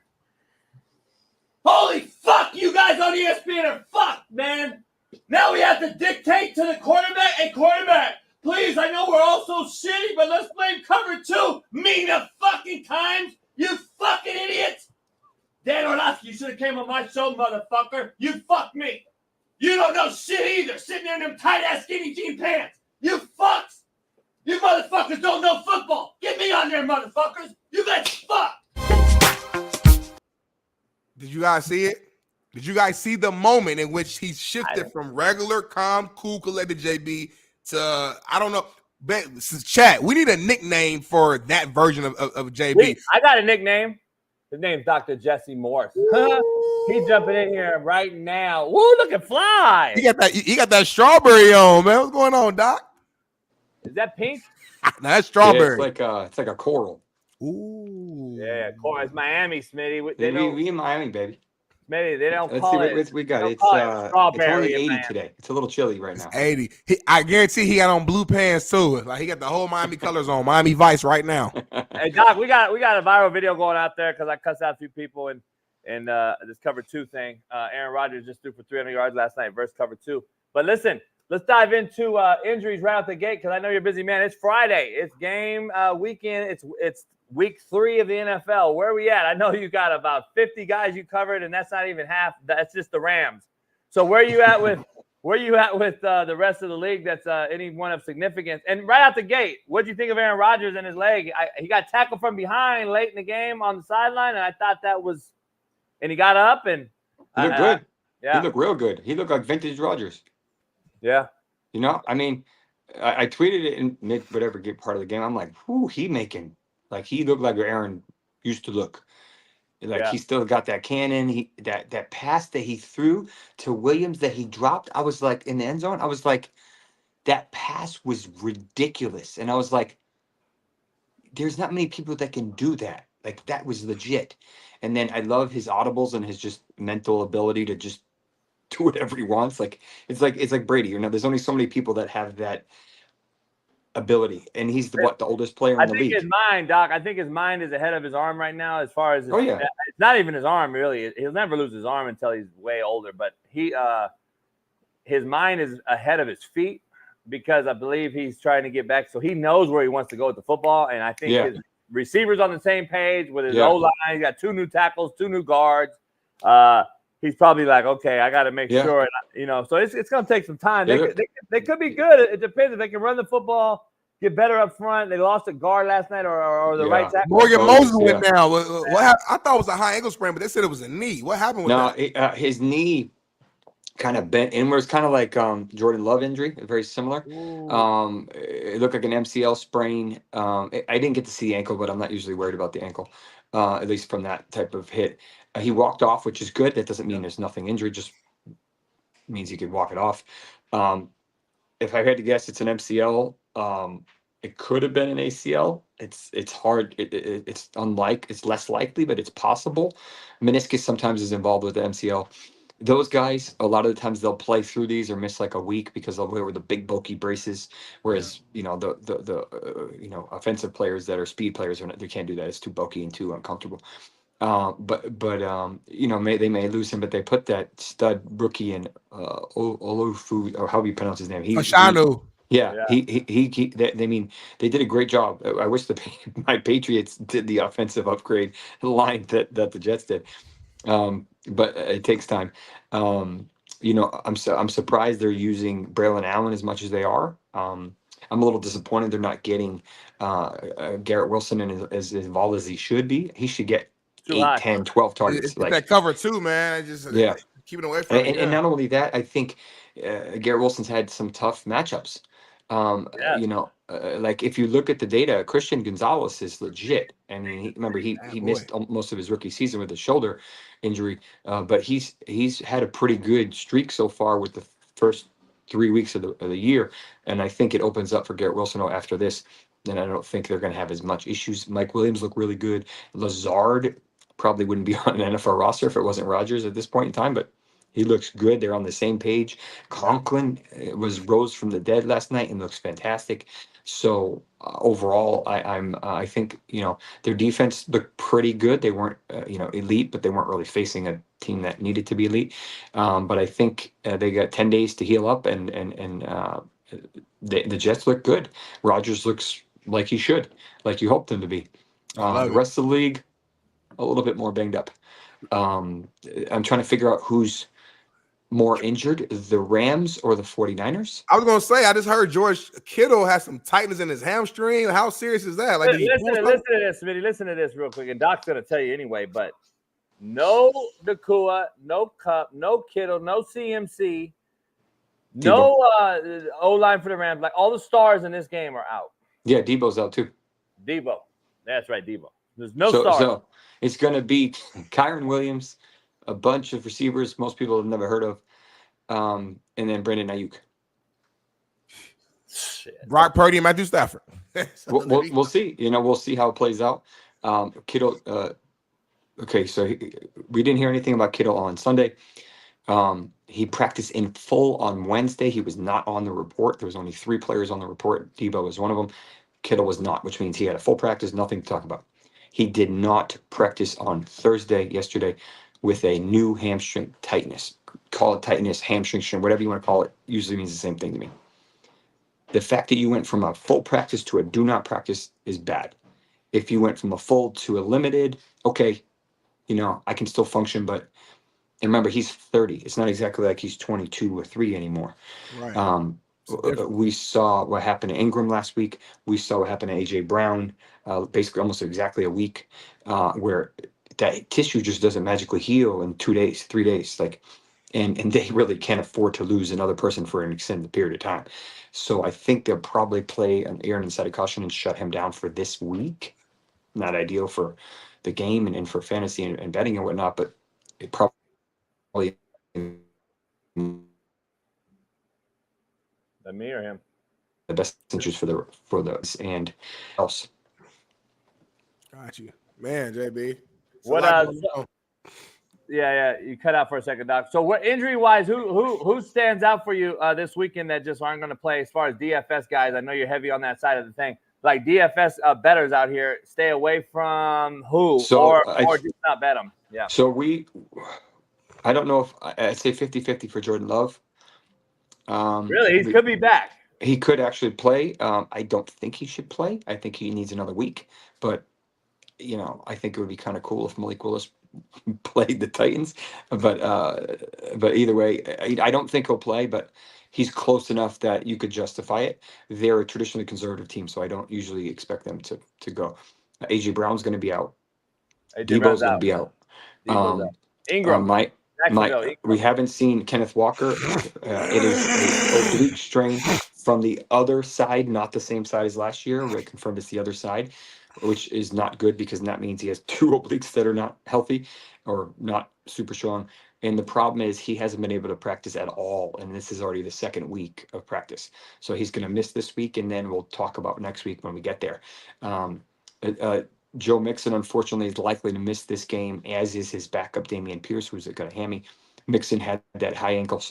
Holy fuck, you guys on ESPN are fucked, man! Now we have to dictate to the quarterback. Hey, quarterback, please, I know we're all so shitty, but let's blame cover 2 enough fucking times, you fucking idiots! Dan Orlovsky, you should have came on my show, motherfucker. You fucked me. You don't know shit either, sitting there in them tight-ass skinny jean pants. You fucks. You motherfuckers don't know football. Get me on there, motherfuckers. You guys fuck. Did you guys see it? Did you guys see the moment in which he shifted from regular, calm, cool, collected JB to, I don't know, this is chat. We need a nickname for that version of JB. I got a nickname. His name's Dr. Jesse Morse. He's jumping in here right now. Woo, look at fly. He got that strawberry on, man. What's going on, Doc? Is that pink? No, that's strawberry. Yeah, it's like a coral. Ooh. Yeah, coral. It's Miami, Smitty. We in Miami, baby. Smitty, they don't Let's call see it. what we got. It's strawberry. It's only 80 today. It's a little chilly right now. It's 80. I guarantee he got on blue pants too. Like he got the whole Miami colors on. Miami Vice right now. Hey Doc, we got a viral video going out there because I cussed out a few people and this cover 2 thing. Aaron Rodgers just threw for 300 yards last night versus cover 2. But listen, let's dive into injuries right out the gate because I know you're a busy man. It's Friday. It's game weekend. It's week 3 of the NFL. Where are we at? I know you got about 50 guys you covered, and that's not even half. That's just the Rams. So where are you at with the rest of the league? That's any one of significance. And right out the gate, what do you think of Aaron Rodgers and his leg? He got tackled from behind late in the game on the sideline, and I thought that was. And he got up and he looked good. Yeah, he looked real good. He looked like vintage Rodgers. Yeah, you know, I mean, I tweeted it in mid whatever part of the game. I'm like, whoo, he looked like Aaron used to look. Like he still got that cannon. That pass that he threw to Williams that he dropped. I was like in the end zone. I was like, that pass was ridiculous. And I was like, there's not many people that can do that. Like that was legit. And then I love his audibles and his just mental ability to just do whatever he wants. It's like Brady. You know, there's only so many people that have that ability, and he's the oldest player in the league. I think his mind, Doc. I think his mind is ahead of his arm right now. As far as it's not even his arm really. He'll never lose his arm until he's way older. But his mind is ahead of his feet because I believe he's trying to get back. So he knows where he wants to go with the football, and I think his receivers on the same page with his O-line. He's got 2 new tackles, 2 new guards. He's probably like, okay, I got to make sure. And, so it's going to take some time. They could be good. It depends if they can run the football, get better up front. They lost a guard last night, or the right tackle. Morgan Moses went down. What happened? I thought it was a high ankle sprain, but they said it was a knee. What happened with that? His knee kind of bent inwards, kind of like Jordan Love injury, very similar. It looked like an MCL sprain. I didn't get to see the ankle, but I'm not usually worried about the ankle, at least from that type of hit. He walked off, which is good. That doesn't mean there's nothing injured, just means he could walk it off. If I had to guess, it's an MCL. It could have been an ACL. It's hard. It's less likely, but it's possible. Meniscus sometimes is involved with the MCL. Those guys, a lot of the times they'll play through these or miss like a week because they'll wear the big bulky braces. Whereas the offensive players that are speed players they can't do that. It's too bulky and too uncomfortable. They may lose him, but they put that stud rookie in Olufu, or however you pronounce his name. Ashanu. They did a great job. I wish my Patriots did the offensive upgrade line that the Jets did. But it takes time. I'm surprised they're using Braylon Allen as much as they are. I'm a little disappointed they're not getting Garrett Wilson as involved as he should be. He should get 8, 10, 12 targets. It's that cover too, man. Keep it away from him. And not only that, I think Garrett Wilson's had some tough matchups. Like if you look at the data, Christian Gonzalez is legit. I mean, he missed most of his rookie season with a shoulder injury, but he's had a pretty good streak so far with the first 3 weeks of the year, and I think it opens up for Garrett Wilson after this. Then I don't think they're going to have as much issues. Mike Williams looked really good. Lazard probably wouldn't be on an NFL roster if it wasn't Rodgers at this point in time, but he looks good. They're on the same page. Conklin rose from the dead last night and looks fantastic. So overall, I think their defense looked pretty good. They weren't elite, but they weren't really facing a team that needed to be elite. But I think they got 10 days to heal up, and the Jets look good. Rodgers looks like he should, like you hoped him to be. The rest of the league, a little bit more banged up. I'm trying to figure out who's more injured, the Rams or the 49ers? I was going to say, I just heard George Kittle has some tightness in his hamstring. How serious is that? Listen to this, Smitty. Listen to this real quick. And Doc's going to tell you anyway, but no Nakua, no Cup, no Kittle, no CMC, no O-line for the Rams. Like all the stars in this game are out. Yeah, Debo's out too. Debo. That's right, Debo. There's no stars. So it's going to be Kyron Williams, a bunch of receivers most people have never heard of, and then Brandon Ayuk. Brock Purdy and Matthew Stafford. we'll see. We'll see how it plays out. Kittle. Okay, so we didn't hear anything about Kittle on Sunday. He practiced in full on Wednesday. He was not on the report. There was only 3 players on the report. Debo was one of them. Kittle was not, which means he had a full practice, nothing to talk about. He did not practice on Thursday, yesterday, with a new hamstring tightness. Call it tightness, hamstring strain, whatever you want to call it, usually means the same thing to me. The fact that you went from a full practice to a do not practice is bad. If you went from a full to a limited, okay, I can still function, but remember, he's 30. It's not exactly like he's 22 or 3 anymore. Right. We saw what happened to Ingram last week. We saw what happened to A.J. Brown, basically almost exactly a week, where that tissue just doesn't magically heal in 2 days, 3 days. And they really can't afford to lose another person for an extended period of time. So I think they'll probably play an error inside of caution and shut him down for this week. Not ideal for the game and for fantasy and betting and whatnot, but it probably. That me or him? The best interest for those and else. Got you, man, JB. Yeah, you cut out for a second, Doc. So, what injury-wise, who stands out for you this weekend that just aren't going to play as far as DFS guys? I know you're heavy on that side of the thing. Like DFS bettors out here, stay away from who, or just not bet them. Yeah. So I don't know if I'd say 50-50 for Jordan Love. Really, he could be back. He could actually play. I don't think he should play. I think he needs another week. But I think it would be kind of cool if Malik Willis played the Titans. But either way, I don't think he'll play. But he's close enough that you could justify it. They're a traditionally conservative team, so I don't usually expect them to go. AJ Brown's going to be out. Debo's going to be out. Ingram. We haven't seen Kenneth Walker. It is a oblique strain from the other side, not the same side as last year. We confirmed it's the other side, which is not good because that means he has 2 obliques that are not healthy or not super strong. And the problem is he hasn't been able to practice at all. And this is already the 2nd week of practice. So he's going to miss this week, and then we'll talk about next week when we get there. Joe Mixon, unfortunately, is likely to miss this game, as is his backup, Dameon Pierce, who's got a hammy. Mixon had that high ankle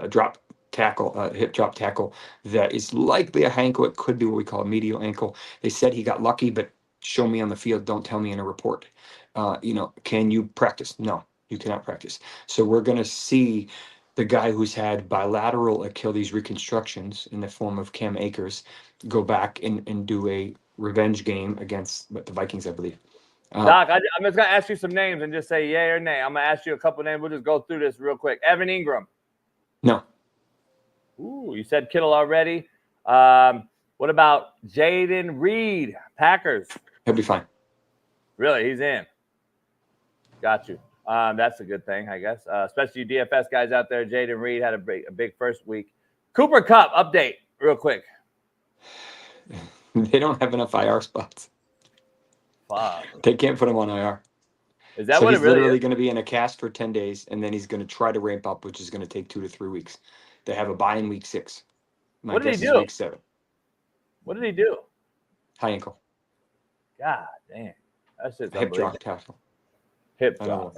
drop tackle, hip drop tackle that is likely a high ankle. It could be what we call a medial ankle. They said he got lucky, but show me on the field. Don't tell me in a report. Can you practice? No, you cannot practice. So we're going to see the guy who's had bilateral Achilles reconstructions in the form of Cam Akers go back and do a revenge game against the Vikings, I believe. Doc, I'm just going to ask you some names and just say yay or nay. I'm going to ask you a couple names. We'll just go through this real quick. Evan Ingram. No. Ooh, you said Kittle already. What about Jaden Reed, Packers? He'll be fine. Really? He's in. Got you. That's a good thing, I guess. Especially you DFS guys out there. Jaden Reed had a big first week. Cooper Kupp, update real quick. They don't have enough IR spots. Fuck. They can't put him on IR. Is that what it really is? He's literally going to be in a cast for 10 days, and then he's going to try to ramp up, which is going to take 2 to 3 weeks. They have a bye in week 6. What did he do? Week 7. What did he do? High ankle. God damn. That's just hip drop tackle. Hip drop.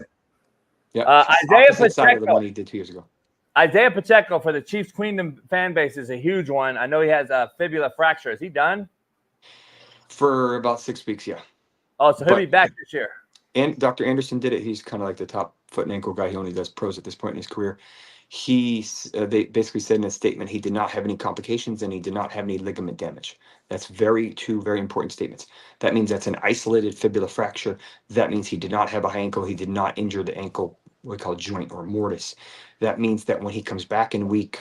Yeah. Isaiah Pacheco. The one he did 2 years ago. Isaiah Pacheco for the Chiefs Queendom fan base is a huge one. I know he has a fibula fracture. Is he done? For about 6 weeks, yeah. Oh, so he'll be back this year. And Dr. Anderson did it. He's kind of like the top foot and ankle guy. He only does pros at this point in his career. They basically said in a statement he did not have any complications and he did not have any ligament damage. That's two very important statements. That means that's an isolated fibula fracture. That means he did not have a high ankle. He did not injure the ankle, what we call joint or mortise. That means that when he comes back in week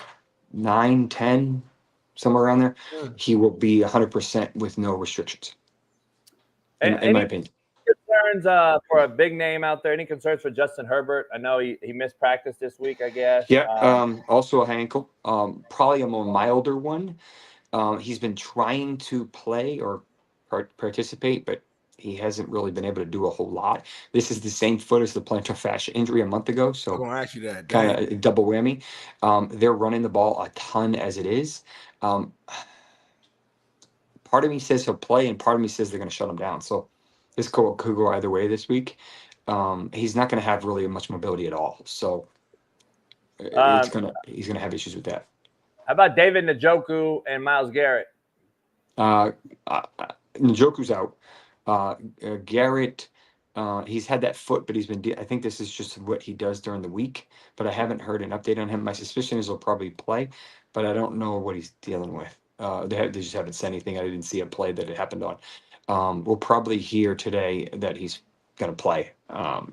9, 10, somewhere around there, he will be 100% with no restrictions. In my opinion. Concerns for a big name out there? Any concerns for Justin Herbert? I know he missed practice this week, I guess. Yeah, also a high ankle. Probably a more milder one. He's been trying to play or participate, but he hasn't really been able to do a whole lot. This is the same foot as the plantar fascia injury a month ago, so I'm gonna ask you that. Kind of a double whammy. They're running the ball a ton as it is. Part of me says he'll play, and part of me says they're going to shut him down. So this could go either way this week. He's not going to have really much mobility at all. So he's going to have issues with that. How about David Njoku and Myles Garrett? Njoku's out. Garrett, he's had that foot, but I think this is just what he does during the week, but I haven't heard an update on him. My suspicion is he'll probably play, but I don't know what he's dealing with. They just haven't said anything. I didn't see a play that it happened on. We'll probably hear today that he's going to play.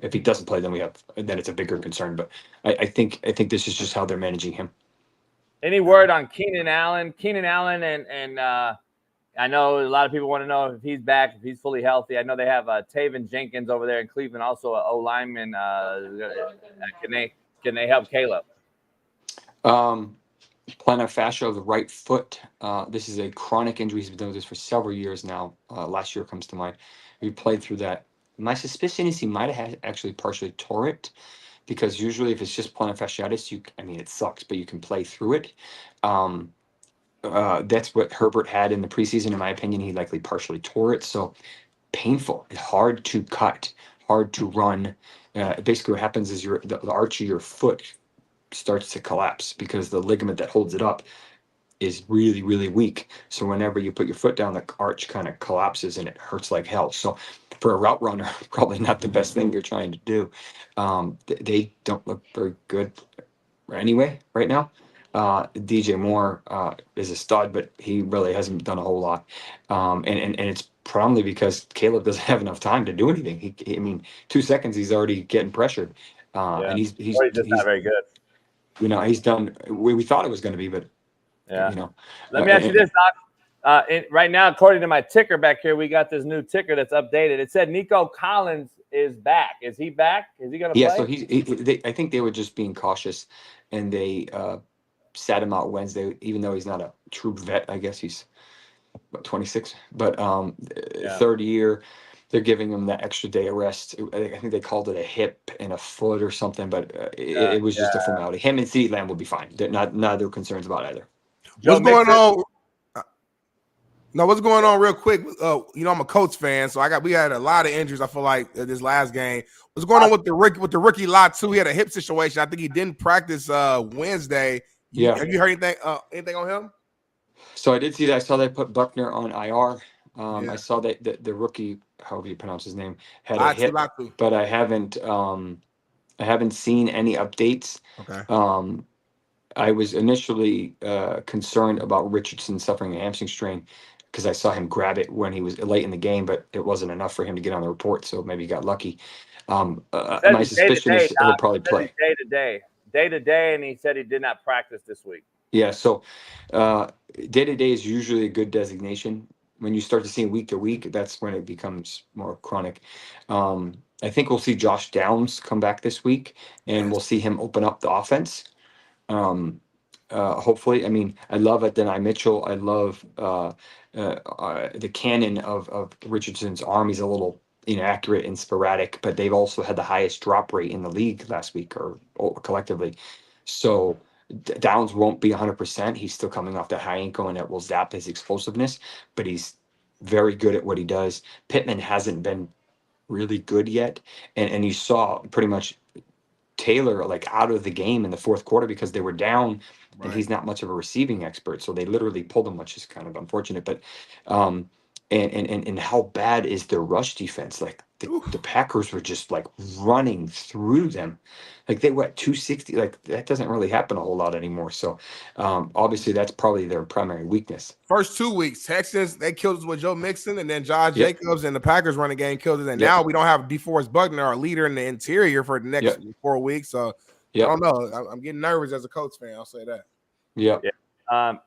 If he doesn't play, then it's a bigger concern, but I think this is just how they're managing him. Any word on Keenan Allen? Keenan Allen and I know a lot of people want to know if he's back, if he's fully healthy. I know they have Taven Jenkins over there in Cleveland, also an O lineman. Can they help Caleb? Plantar fascia of the right foot. This is a chronic injury. He's been doing this for several years now. Last year comes to mind. He played through that. My suspicion is he might have actually partially tore it, because usually if it's just plantar fasciitis, it sucks, but you can play through it. That's what Herbert had in the preseason. In my opinion, he likely partially tore it. So painful, hard to cut, hard to run. Basically what happens is the arch of your foot starts to collapse because the ligament that holds it up is really, really weak. So whenever you put your foot down, the arch kind of collapses and it hurts like hell. So for a route runner, probably not the best thing you're trying to do. They don't look very good anyway right now. DJ Moore is a stud, but he really hasn't done a whole lot. And it's probably because Caleb doesn't have enough time to do anything. 2 seconds, he's already getting pressured. And he's just not very good. he's done. We thought it was going to be, but yeah. you know. Let me ask you this, Doc. Right now, according to my ticker back here, we got this new ticker that's updated. It said Nico Collins is back. Is he back? Is he going to play? Yeah, so I think they were just being cautious, and they sat him out Wednesday, even though he's not a true vet. I guess he's 26, but third year. They're giving him that extra day of rest. I think they called it a hip and a foot or something, but it was just a formality. Him and CeeDee Lamb will be fine. They're neither concerns about either. What's going on? No, what's going on real quick? I'm a Colts fan, so we had a lot of injuries. I feel like this last game. What's going on with the rookie Latu? He had a hip situation. I think he didn't practice Wednesday. Have you heard anything on him? So I did see that. I saw they put Buckner on IR. I saw that the rookie, however you pronounce his name, had a hip, but I haven't seen any updates. Okay. I was initially concerned about Richardson suffering a hamstring strain because I saw him grab it when he was late in the game, but it wasn't enough for him to get on the report. So maybe he got lucky. My suspicion is he'll probably play day to day, and he said he did not practice this week. Yeah. So day to day is usually a good designation. When you start to see week to week, that's when it becomes more chronic. I think we'll see Josh Downs come back this week, and we'll see him open up the offense. Hopefully, I mean, I love Adonai Mitchell. I love the cannon of Richardson's arm. He's a little inaccurate and sporadic, but they've also had the highest drop rate in the league last week or collectively. So Downs won't be 100%. He's still coming off that high ankle, and it will zap his explosiveness, but he's very good at what he does. Pittman hasn't been really good yet. And you saw pretty much Taylor out of the game in the fourth quarter because they were down, and he's not much of a receiving expert. So they literally pulled him, which is kind of unfortunate. But and how bad is their rush defense? The Packers were just running through them. They were at 260. That doesn't really happen a whole lot anymore. So obviously that's probably their primary weakness. First 2 weeks, Texans, they killed us with Joe Mixon, and then Josh Jacobs and the Packers running game killed us. And now we don't have DeForest Buckner, our leader in the interior, for the next 4 weeks. So I don't know. I'm getting nervous as a Colts fan. I'll say that. Yeah.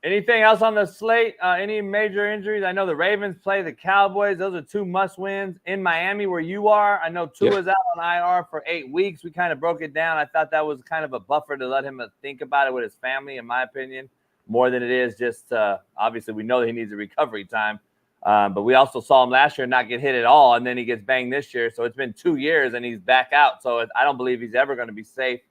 Anything else on the slate? Any major injuries? I know the Ravens play the Cowboys. Those are 2 must-wins. In Miami, where you are, I know Tua's out on IR for 8 weeks. We kind of broke it down. I thought that was kind of a buffer to let him think about it with his family, in my opinion, more than it is just obviously we know that he needs a recovery time. But we also saw him last year not get hit at all, and then he gets banged this year. So it's been 2 years, and he's back out. So I don't believe he's ever going to be safe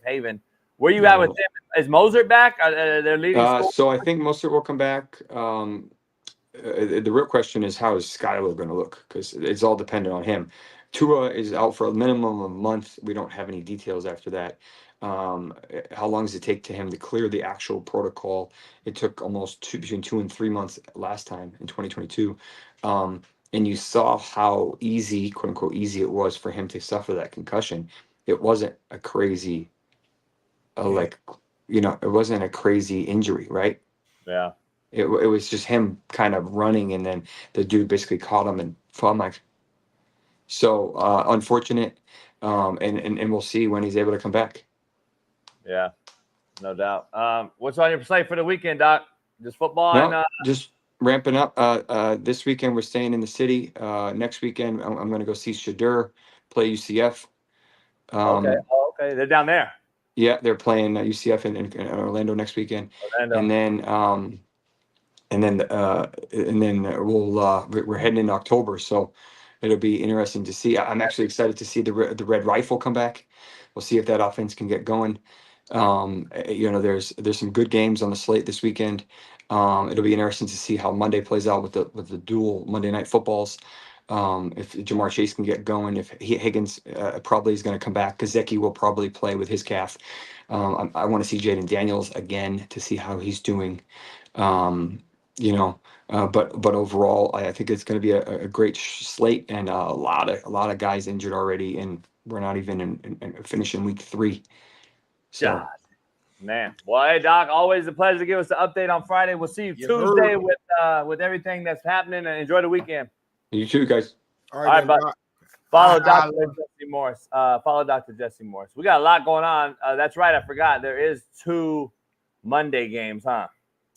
haven. Where you at with him? Is Mostert back? They're leading. So I think Mostert will come back. The real question is, how is Skyler going to look? Because it's all dependent on him. Tua is out for a minimum of a month. We don't have any details after that. How long does it take to him to clear the actual protocol? It took almost between 2 and 3 months last time in 2022. And you saw how easy, quote unquote, easy it was for him to suffer that concussion. It wasn't a crazy it wasn't a crazy injury, right? Yeah. It was just him kind of running, and then the dude basically caught him and fell. So unfortunate, and we'll see when he's able to come back. Yeah, no doubt. What's on your slate for the weekend, Doc? Just football? No, just ramping up. This weekend we're staying in the city. Next weekend I'm going to go see Shadur play UCF. Okay. They're down there. Yeah, they're playing UCF in Orlando next weekend, and then we're heading in October, so it'll be interesting to see. I'm actually excited to see the Red Rifle come back. We'll see if that offense can get going. There's some good games on the slate this weekend. It'll be interesting to see how Monday plays out with the dual Monday night footballs. If Jamar Chase can get going, if Higgins probably is going to come back, Kazeki will probably play with his calf. I want to see Jaden Daniels again to see how he's doing. But overall, I think it's going to be a great slate, and a lot of guys injured already, and we're not even in finishing week 3. So. God, man. Well, hey, Doc, always a pleasure to give us the update on Friday. We'll see you Tuesday with everything that's happening, and enjoy the weekend. You too, guys. All right, bud. Follow Dr. Jesse Morse. Follow Dr. Jesse Morse. We got a lot going on. That's right. I forgot. There is 2 Monday games, huh?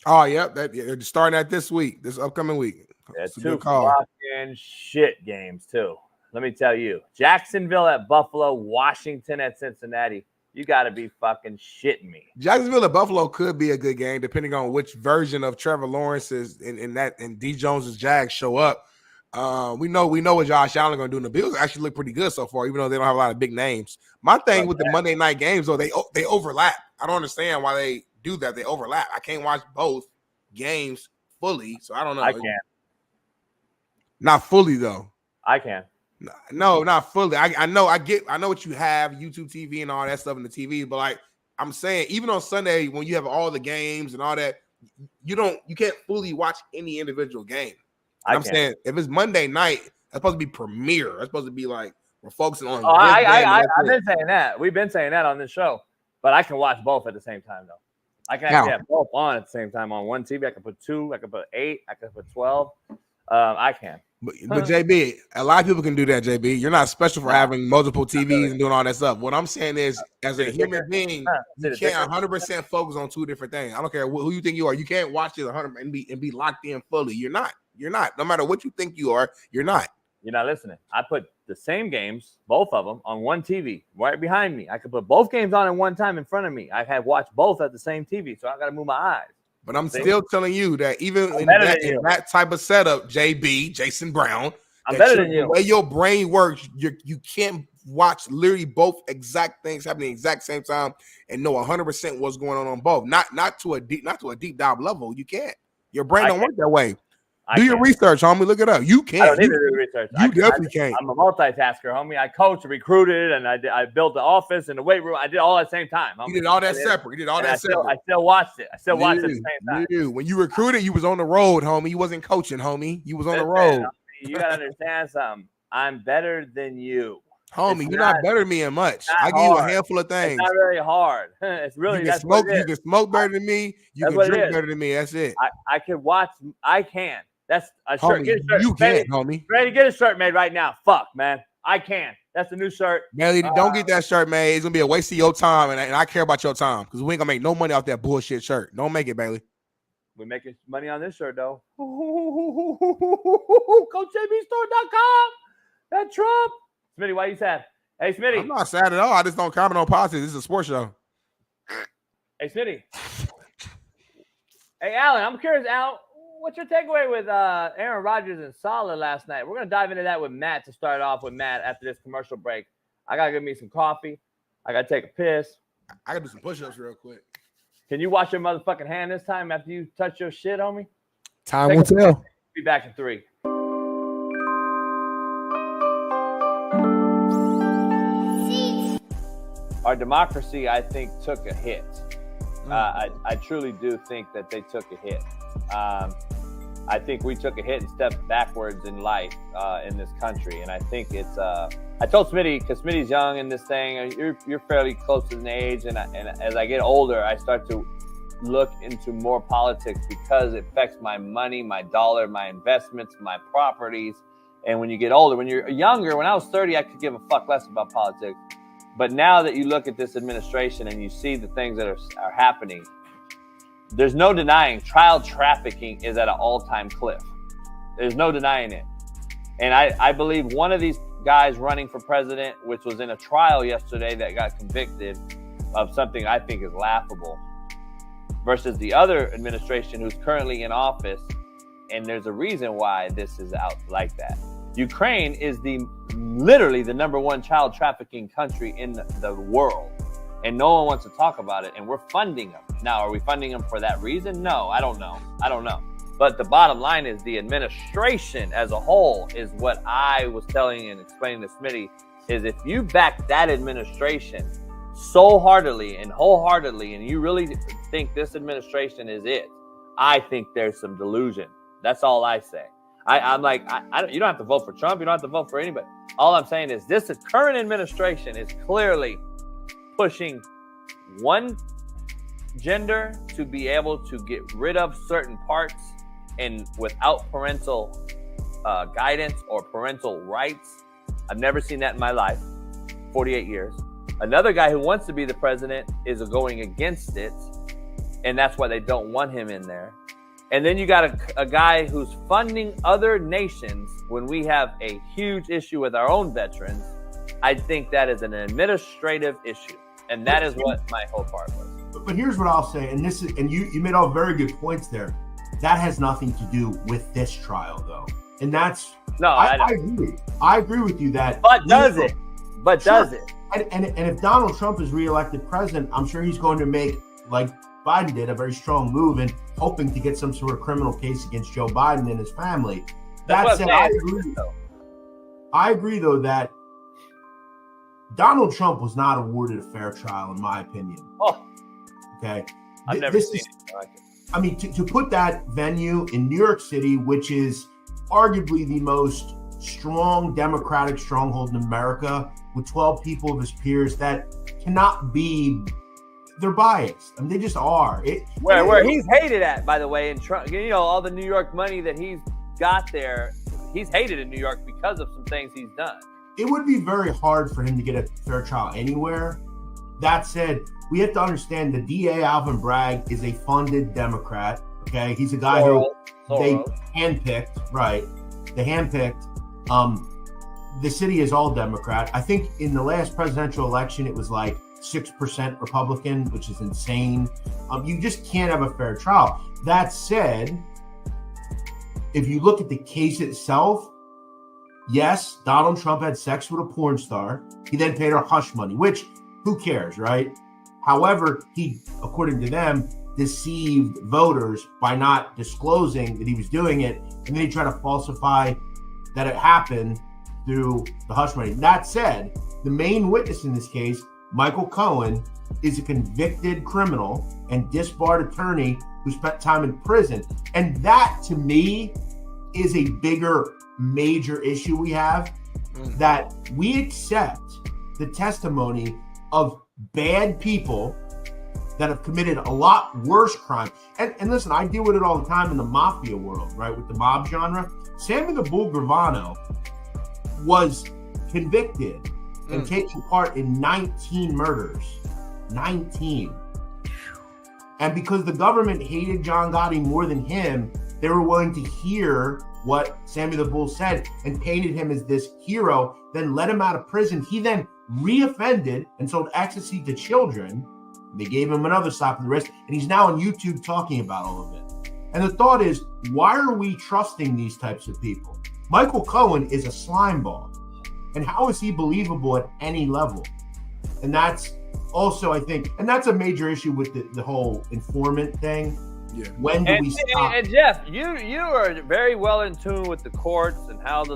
Oh, yep. They're starting at this upcoming week. Yeah, It's a 2 good call. fucking shit games, too. Let me tell you. Jacksonville at Buffalo, Washington at Cincinnati. You got to be fucking shitting me. Jacksonville at Buffalo could be a good game, depending on which version of Trevor Lawrence is and D. Jones's Jags show up. We know what Josh Allen going to do. And the Bills actually look pretty good so far, even though they don't have a lot of big names. My thing with the Monday night games, though, they overlap. I don't understand why they do that. They overlap. I can't watch both games fully, so I don't know. I can. Not fully though. I can. No, not fully. I know what you have, YouTube TV and all that stuff in the TV, but like I'm saying, even on Sunday when you have all the games and all that, you can't fully watch any individual game. I'm saying if it's Monday night, that's supposed to be premiere. That's supposed to be like we're focusing on. I've been saying that. We've been saying that on this show, but I can watch both at the same time though. I can actually have both on at the same time on one TV. I can put 2. I can put 8. I can put 12. I can. But JB, a lot of people can do that, JB. You're not special for having multiple TVs and doing all that stuff. What I'm saying is, as a human being, you can't 100% focus on 2 different things. I don't care who you think you are. You can't watch it 100 and be locked in fully. You're not. No matter what you think you are, you're not. You're not listening. I put the same games, both of them, on one TV right behind me. I could put both games on at one time in front of me. I have watched both at the same TV, so I got to move my eyes. But I'm still telling you that even in that type of setup, JB, Jason Brown, I'm better than you. The way your brain works, you can't watch literally both exact things happening at the exact same time and know 100% what's going on both. Not to a deep dive level. You can't. Your brain don't work that way. Do your research, homie. Look it up. You can't. I don't need to do research. You definitely can't. I'm a multitasker, homie. I coached, recruited, and I built the office and the weight room. I did all at the same time. Homie. You did all that separate. You did all that separate. I still watched it. I still watched it at the same time. When you recruited, you was on the road, homie. You wasn't coaching, homie. You was on the road. You got to understand something. I'm better than you. Homie, you're not better than me in much. I give you a handful of things. It's not very hard. It's really you can smoke better than me. You can drink better than me. That's it. I can watch. I can. That's a shirt. Homie, get a shirt. You can't, homie. Ready to get a shirt made right now. Fuck, man. I can. That's the new shirt. Bailey, don't get that shirt made. It's gonna be a waste of your time, and I care about your time because we ain't gonna make no money off that bullshit shirt. Don't make it, Bailey. We're making money on this shirt though. CoachJBStore.com. That Trump. Smitty, why you sad? Hey, Smitty. I'm not sad at all. I just don't comment on politics. This is a sports show. Hey, Smitty. Hey, Alan. I'm curious, Al. What's your takeaway with Aaron Rodgers and Saleh last night? We're going to dive into that with Matt to start off with Matt after this commercial break. I got to get me some coffee. I got to take a piss. I got to do some push-ups real quick. Can you wash your motherfucking hand this time after you touch your shit, homie? Time will tell. Be back in 3. Our democracy, I think, took a hit. I truly do think that they took a hit. I think we took a hit and stepped backwards in life in this country. And I think it's I told Smitty, because Smitty's young in this thing, you're fairly close in age. And as I get older, I start to look into more politics because it affects my money, my dollar, my investments, my properties. And when you get older, when you're younger, when I was 30, I could give a fuck less about politics. But now that you look at this administration and you see the things that are happening, there's no denying child trafficking is at an all-time cliff. There's no denying it. And I believe one of these guys running for president, which was in a trial yesterday that got convicted of something I think is laughable, versus the other administration who's currently in office. And there's a reason why this is out like that. Ukraine is literally the #1 child trafficking country in the world. And no one wants to talk about it. And we're funding them. Now, are we funding them for that reason? No, I don't know. But the bottom line is the administration as a whole is what I was telling and explaining to Smitty is if you back that administration so heartily and wholeheartedly, and you really think this administration is it, I think there's some delusion. That's all I say. I'm like, you don't have to vote for Trump. You don't have to vote for anybody. All I'm saying is this current administration is clearly pushing one gender to be able to get rid of certain parts and without parental guidance or parental rights. I've never seen that in my life. 48 years. Another guy who wants to be the president is going against it, and that's why they don't want him in there. And then you got a guy who's funding other nations when we have a huge issue with our own veterans. I think that is an administrative issue, and that is what my whole part was. But here's what I'll say, and this is, and you made all very good points there. That has nothing to do with this trial, though, and that's I agree. I agree with you that. But does it? But does it? And if Donald Trump is reelected president, I'm sure he's going to make, like Biden did, a very strong move and hoping to get some sort of criminal case against Joe Biden and his family. That said, I agree, though, that Donald Trump was not awarded a fair trial, in my opinion. Oh, okay. I've never seen it like it. I mean, to put that venue in New York City, which is arguably the most strong Democratic stronghold in America, with 12 people of his peers that cannot be, they're biased. I mean, they just are. Where he's hated at, by the way, and Trump, you know, all the New York money that he's got there, he's hated in New York because of some things he's done. It would be very hard for him to get a fair trial anywhere. That said, we have to understand the DA, Alvin Bragg, is a funded Democrat. Okay, he's a guy who they handpicked. Right, they handpicked. The city is all Democrat. I think in the last presidential election, it was like 6% Republican, which is insane. You just can't have a fair trial. That said, if you look at the case itself, yes, Donald Trump had sex with a porn star. He then paid her hush money, which, who cares, right? However, he, according to them, deceived voters by not disclosing that he was doing it, and then he tried to falsify that it happened through the hush money. That said, the main witness in this case, Michael Cohen, is a convicted criminal and disbarred attorney who spent time in prison. And that, to me, is a bigger, major issue we have, that we accept the testimony of bad people that have committed a lot worse crime. And listen, I deal with it all the time in the mafia world, right, with the mob genre. Sammy the Bull Gravano was convicted and taking part in 19 murders. 19. And because the government hated John Gotti more than him, they were willing to hear what Sammy the Bull said and painted him as this hero, then let him out of prison. He then reoffended and sold ecstasy to children. They gave him another slap in the wrist, and he's now on YouTube talking about all of it. And the thought is, why are we trusting these types of people? Michael Cohen is a slime ball. And how is he believable at any level? And that's also, I think, and that's a major issue with the whole informant thing. Yeah. When do we stop? And Jeff, you are very well in tune with the courts and how the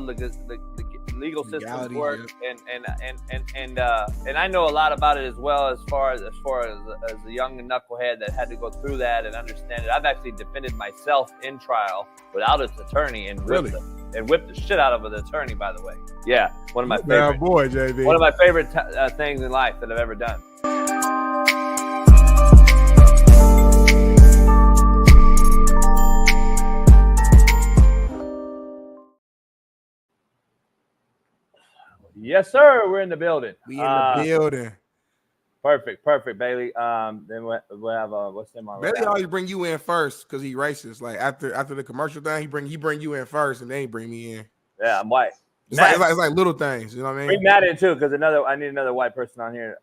legal system works, and I know a lot about it as well, as far as a young knucklehead that had to go through that and understand it. I've actually defended myself in trial without its attorney and whipped the shit out of an attorney, by the way. Yeah, one of my favorite. Boy, JV. One of my favorite things in life that I've ever done. Yes, sir. We're in the building. We in the building. Perfect, Bailey. Then we'll have what's in my Bailey always bring you in first because he racist. Like after the commercial thing, he bring you in first, and then he bring me in. Yeah, I'm white. It's like little things. You know what I mean? Bring Matt in too, because I need another white person on here.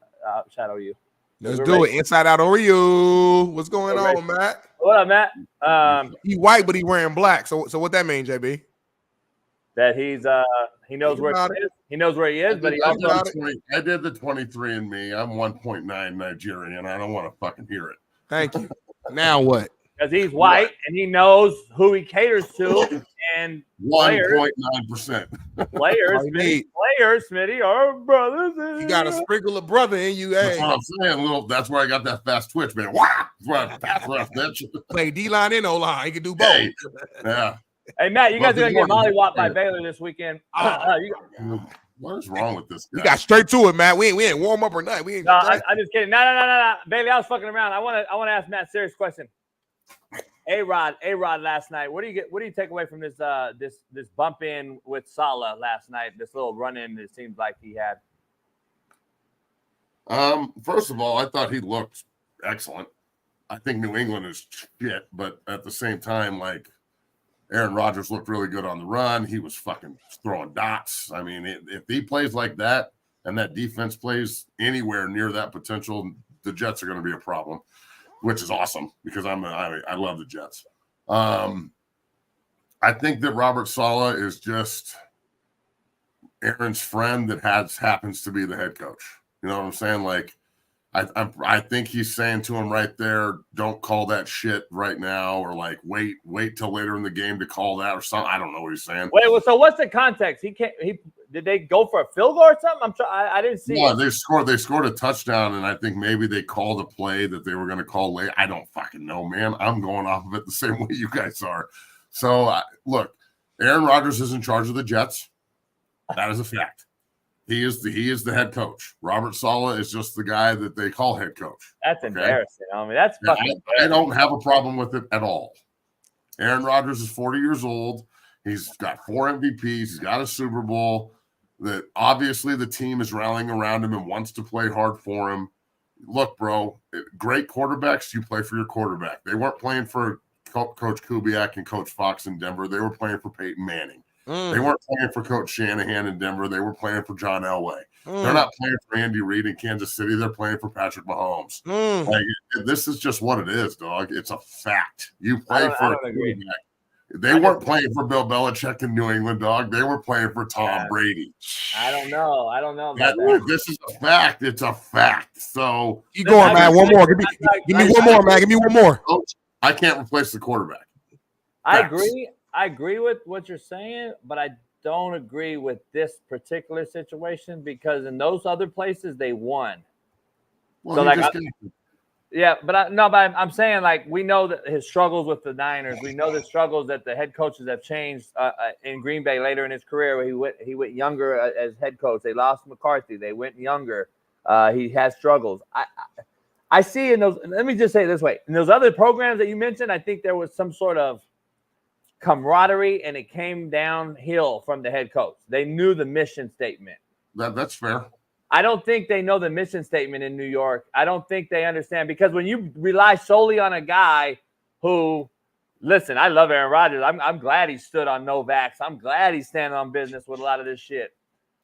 Shadow you. Let's do it. Inside out Oreo. What's going on, Matt? What up, Matt? He white, but he wearing black. So what that mean, JB? That he's he knows where he is. He knows where he is, but he also I did the 23andMe. I'm 1.9 Nigerian. I don't want to fucking hear it. Thank you. Now what? Because he's white and he knows who he caters to, and 1.9%. Players, Smitty, are brothers. You got a sprinkle of brother in you. That's hey. what I'm saying. That's where I got that fast twitch, man. Wow. Play D-line and O-line. He can do both. Hey. Yeah. Hey, Matt, you guys are going to get mollywopped by Baylor this weekend. What is wrong with this guy? We got straight to it, Matt. We ain't warm up or nothing. We ain't. No, I'm just kidding. No. Bailey, I was fucking around. I want to ask Matt a serious question. A-Rod last night. What do you take away from this bump in with Saleh last night? This little run in it seems like he had. First of all, I thought he looked excellent. I think New England is shit, but at the same time, like Aaron Rodgers looked really good on the run. He was fucking throwing dots. I mean, if he plays like that and that defense plays anywhere near that potential, the Jets are going to be a problem, which is awesome because I love the Jets. I think that Robert Saleh is just Aaron's friend that happens to be the head coach. You know what I'm saying? Like, I think he's saying to him right there, don't call that shit right now, or like wait till later in the game to call that or something. I don't know what he's saying. Wait, so what's the context? Did they go for a field goal or something? I didn't see. No, they scored a touchdown, and I think maybe they called a play that they were going to call late. I don't fucking know, man. I'm going off of it the same way you guys are. So look, Aaron Rodgers is in charge of the Jets. That is a fact. He is the head coach. Robert Saleh is just the guy that they call head coach. That's embarrassing. I mean, that's fucking. I don't have a problem with it at all. Aaron Rodgers is 40 years old. He's got 4 MVPs. He's got a Super Bowl. That obviously the team is rallying around him and wants to play hard for him. Look, bro, great quarterbacks. You play for your quarterback. They weren't playing for Coach Kubiak and Coach Fox in Denver. They were playing for Peyton Manning. They weren't playing for Coach Shanahan in Denver. They were playing for John Elway. They're not playing for Andy Reid in Kansas City. They're playing for Patrick Mahomes. Like, this is just what it is, dog. It's a fact. You play for a quarterback. They weren't playing for Bill Belichick in New England, dog. They were playing for Tom Brady. I don't know about that. This is a fact. It's a fact. So keep going, man. One more. Give me one more, man. Give me one more. I can't replace the quarterback. I agree with what you're saying, but I don't agree with this particular situation because in those other places they won. Well, so like, I'm saying like we know that his struggles with the Niners. We know the struggles that the head coaches have changed in Green Bay later in his career. Where he went younger as head coach. They lost McCarthy. They went younger. He has struggles. I see in those. Let me just say it this way: in those other programs that you mentioned, I think there was some sort of camaraderie, and it came downhill from the head coach. They knew the mission statement. That's fair. I don't think they know the mission statement in New York. I don't think they understand because when you rely solely on a guy who, listen, I love Aaron Rodgers. I'm glad he stood on no vax. I'm glad he's standing on business with a lot of this shit.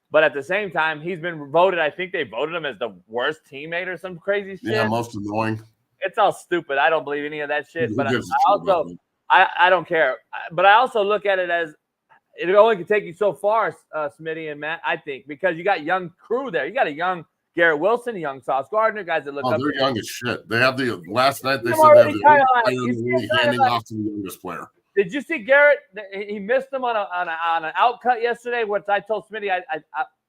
But at the same time, he's been voted. I think they voted him as the worst teammate or some crazy shit. Yeah, most annoying. It's all stupid. I don't believe any of that shit. But I don't care. But I also look at it as it only can take you so far, Smitty and Matt, I think, because you got young crew there. You got a young Garrett Wilson, a young Sauce Gardner, guys that look up. They're young as shit. They have last night they said they have handing off to the youngest player. Did you see Garrett? He missed him on an outcut yesterday, which I told Smitty I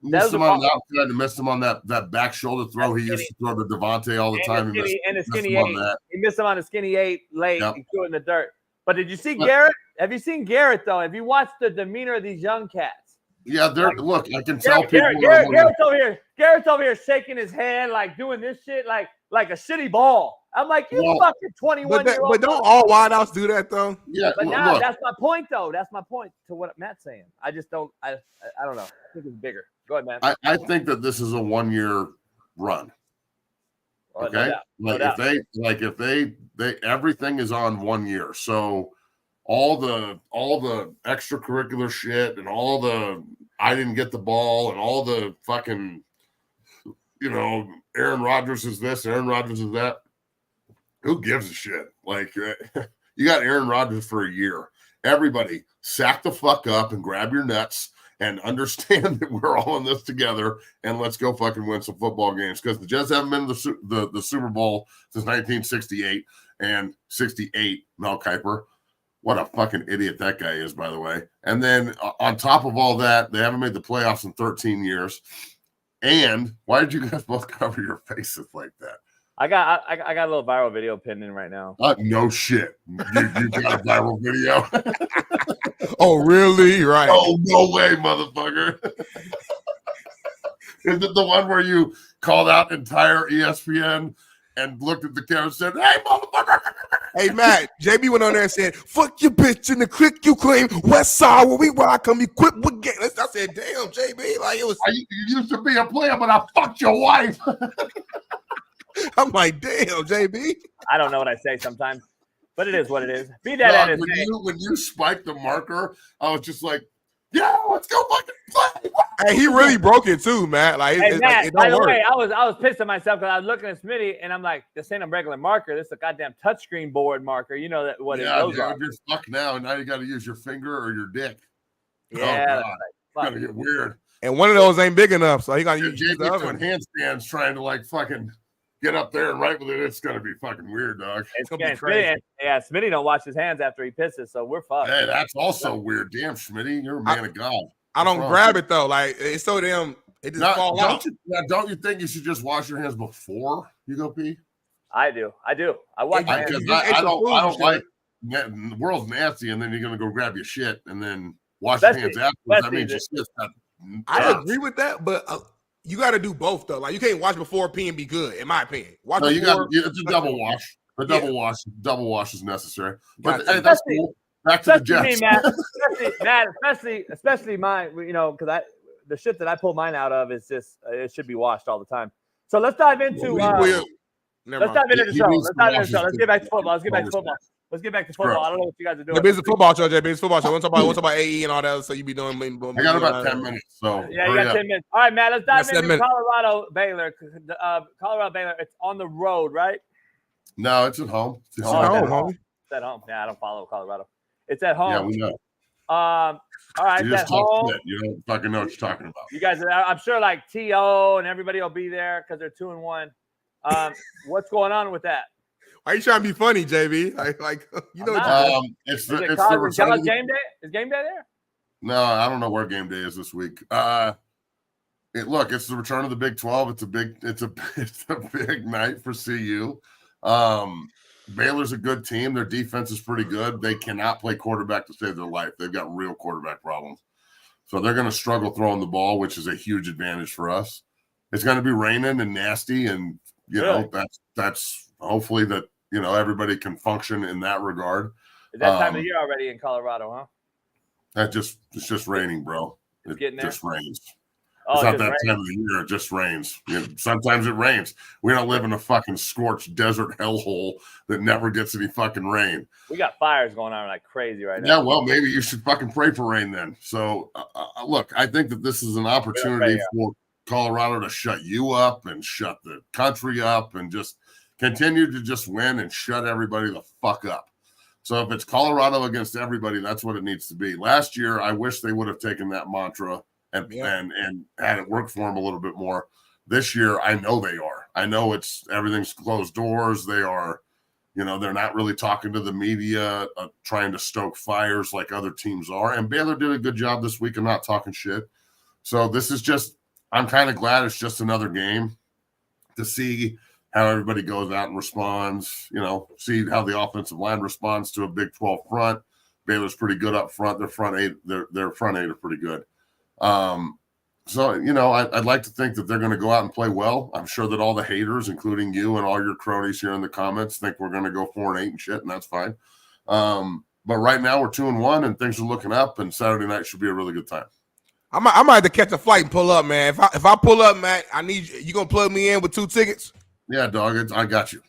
missed him on the outside and missed him on that back shoulder throw he used to throw to Devontae all the time. And the skinny 8. He missed him on the skinny 8 late and threw it in the dirt. But did you see Garrett? Have you seen Garrett, though? Have you watched the demeanor of these young cats? Yeah, look, I can tell people. Garrett's over here shaking his head, like doing this shit like a shitty ball. I'm like, fucking 21-year-old. But don't all wideouts do that, though? Yeah, but now that's my point, though. That's my point to what Matt's saying. I just don't. I don't know. I think it's bigger. Go ahead, man. I think that this is a 1-year run. Okay, if they everything is on 1 year. So all the extracurricular shit and all the I didn't get the ball and all the fucking, Aaron Rodgers is this, Aaron Rodgers is that. Who gives a shit? Like, you got Aaron Rodgers for a year. Everybody sack the fuck up and grab your nuts and understand that we're all in this together, and let's go fucking win some football games, because the Jets haven't been in the Super Bowl since 1968 and 68. Mel Kiper, what a fucking idiot that guy is, by the way. And then on top of all that, they haven't made the playoffs in 13 years. And why did you guys both cover your faces like that? I got a little viral video pinned in right now. No shit. You got a viral video? Oh, really? Right. Oh, no way, motherfucker. Is it the one where you called out entire ESPN and looked at the camera and said, "Hey, motherfucker"? Hey, Matt, JB went on there and said, fuck your bitch in the click you claim. West Side, where we rock them, equipped with game. I said, damn, JB. Like, it was. You used to be a player, but I fucked your wife. I'm like, damn, JB. I don't know what I say sometimes, but it is what it is. Be that as when you spiked the marker, I was just like, yeah, let's go fucking play. Hey, he really broke it too, man. Like, hey, Matt, it by don't the work. way, I was pissed at myself because I was looking at Smitty and I'm like, this ain't a regular marker. This is a goddamn touchscreen board marker. You know that what yeah, it goes dude, on. you're fucked now. Now you got to use your finger or your dick. Yeah, oh, God. It's gonna get weird. And one of those ain't big enough, so he got to use the JB's other doing one. handstands trying to like fucking get up there and write with it. It's gonna be fucking weird, dog. It's gonna be crazy. Smitty don't wash his hands after he pisses, so we're fucked. Hey, that's also weird. Damn, Schmitty, you're a man of God. I don't grab it though. Like it's so damn. It just fall out. Don't you think you should just wash your hands before you go pee? I do. I wash my hands. I don't like the world's nasty, and then you're gonna go grab your shit and then wash your hands afterwards. That means your shit's not. I agree with that, but you got to do both though. Like you can't wash before pee and be good, in my opinion. Wash no, before, it's a double wash. The double wash is necessary. But Gotcha. hey, that's cool. Back to the Jets. Me, especially mine. You know, because the shit that I pull mine out of is just it should be washed all the time. So let's dive into. Let's dive into the show. Let's get back to football. Let's get back to football. I don't know what you guys are doing. It's a football show, JB. It's a football show. We'll talk about AE and all that. So you be doing. I got about 10 minutes. So yeah, you got 10 minutes. All right, Matt. Let's dive into Colorado-Baylor. Colorado-Baylor. It's on the road, right? No, it's at home. It's at home. It's at home. Yeah, I don't follow Colorado. It's at home. Yeah, we know. All right, you it's at home. Shit. You don't fucking know what you're talking about. You guys, I'm sure like T.O. and everybody will be there because they're 2-1. What's going on with that? Why are you trying to be funny, JB? Like you know. It's the game day. Is game day there? No, I don't know where game day is this week. It's the return of the Big 12. It's a big night for CU. Baylor's a good team. Their defense is pretty good. They cannot play quarterback to save their life. They've got real quarterback problems. So they're going to struggle throwing the ball, which is a huge advantage for us. It's going to be raining and nasty, and that's hopefully that everybody can function in that regard. Is that time of year already in Colorado, huh? It's just raining, bro. It just rains. Oh, it's not that time of the year. It just rains. Sometimes it rains. We don't live in a fucking scorched desert hellhole that never gets any fucking rain. We got fires going on like crazy right now. Yeah, well, maybe you should fucking pray for rain then. So, look, I think that this is an opportunity for Colorado to shut you up and shut the country up and just continue to just win and shut everybody the fuck up. So if it's Colorado against everybody, that's what it needs to be. Last year, I wish they would have taken that mantra and had it work for them a little bit more. This year, I know they are. I know everything's closed doors. They are, they're not really talking to the media, trying to stoke fires like other teams are. And Baylor did a good job this week of not talking shit. So this is I'm kind of glad it's just another game to see how everybody goes out and responds, see how the offensive line responds to a Big 12 front. Baylor's pretty good up front. Their front eight are pretty good. So, I'd like to think that they're going to go out and play well. I'm sure that all the haters, including you and all your cronies here in the comments, think we're going to go 4-8 and shit, and that's fine. But right now we're 2-1 and things are looking up, and Saturday night should be a really good time. I might have to catch a flight and pull up, man. If I pull up, Matt, I need you gonna plug me in with 2 tickets? Yeah, dog. I got you.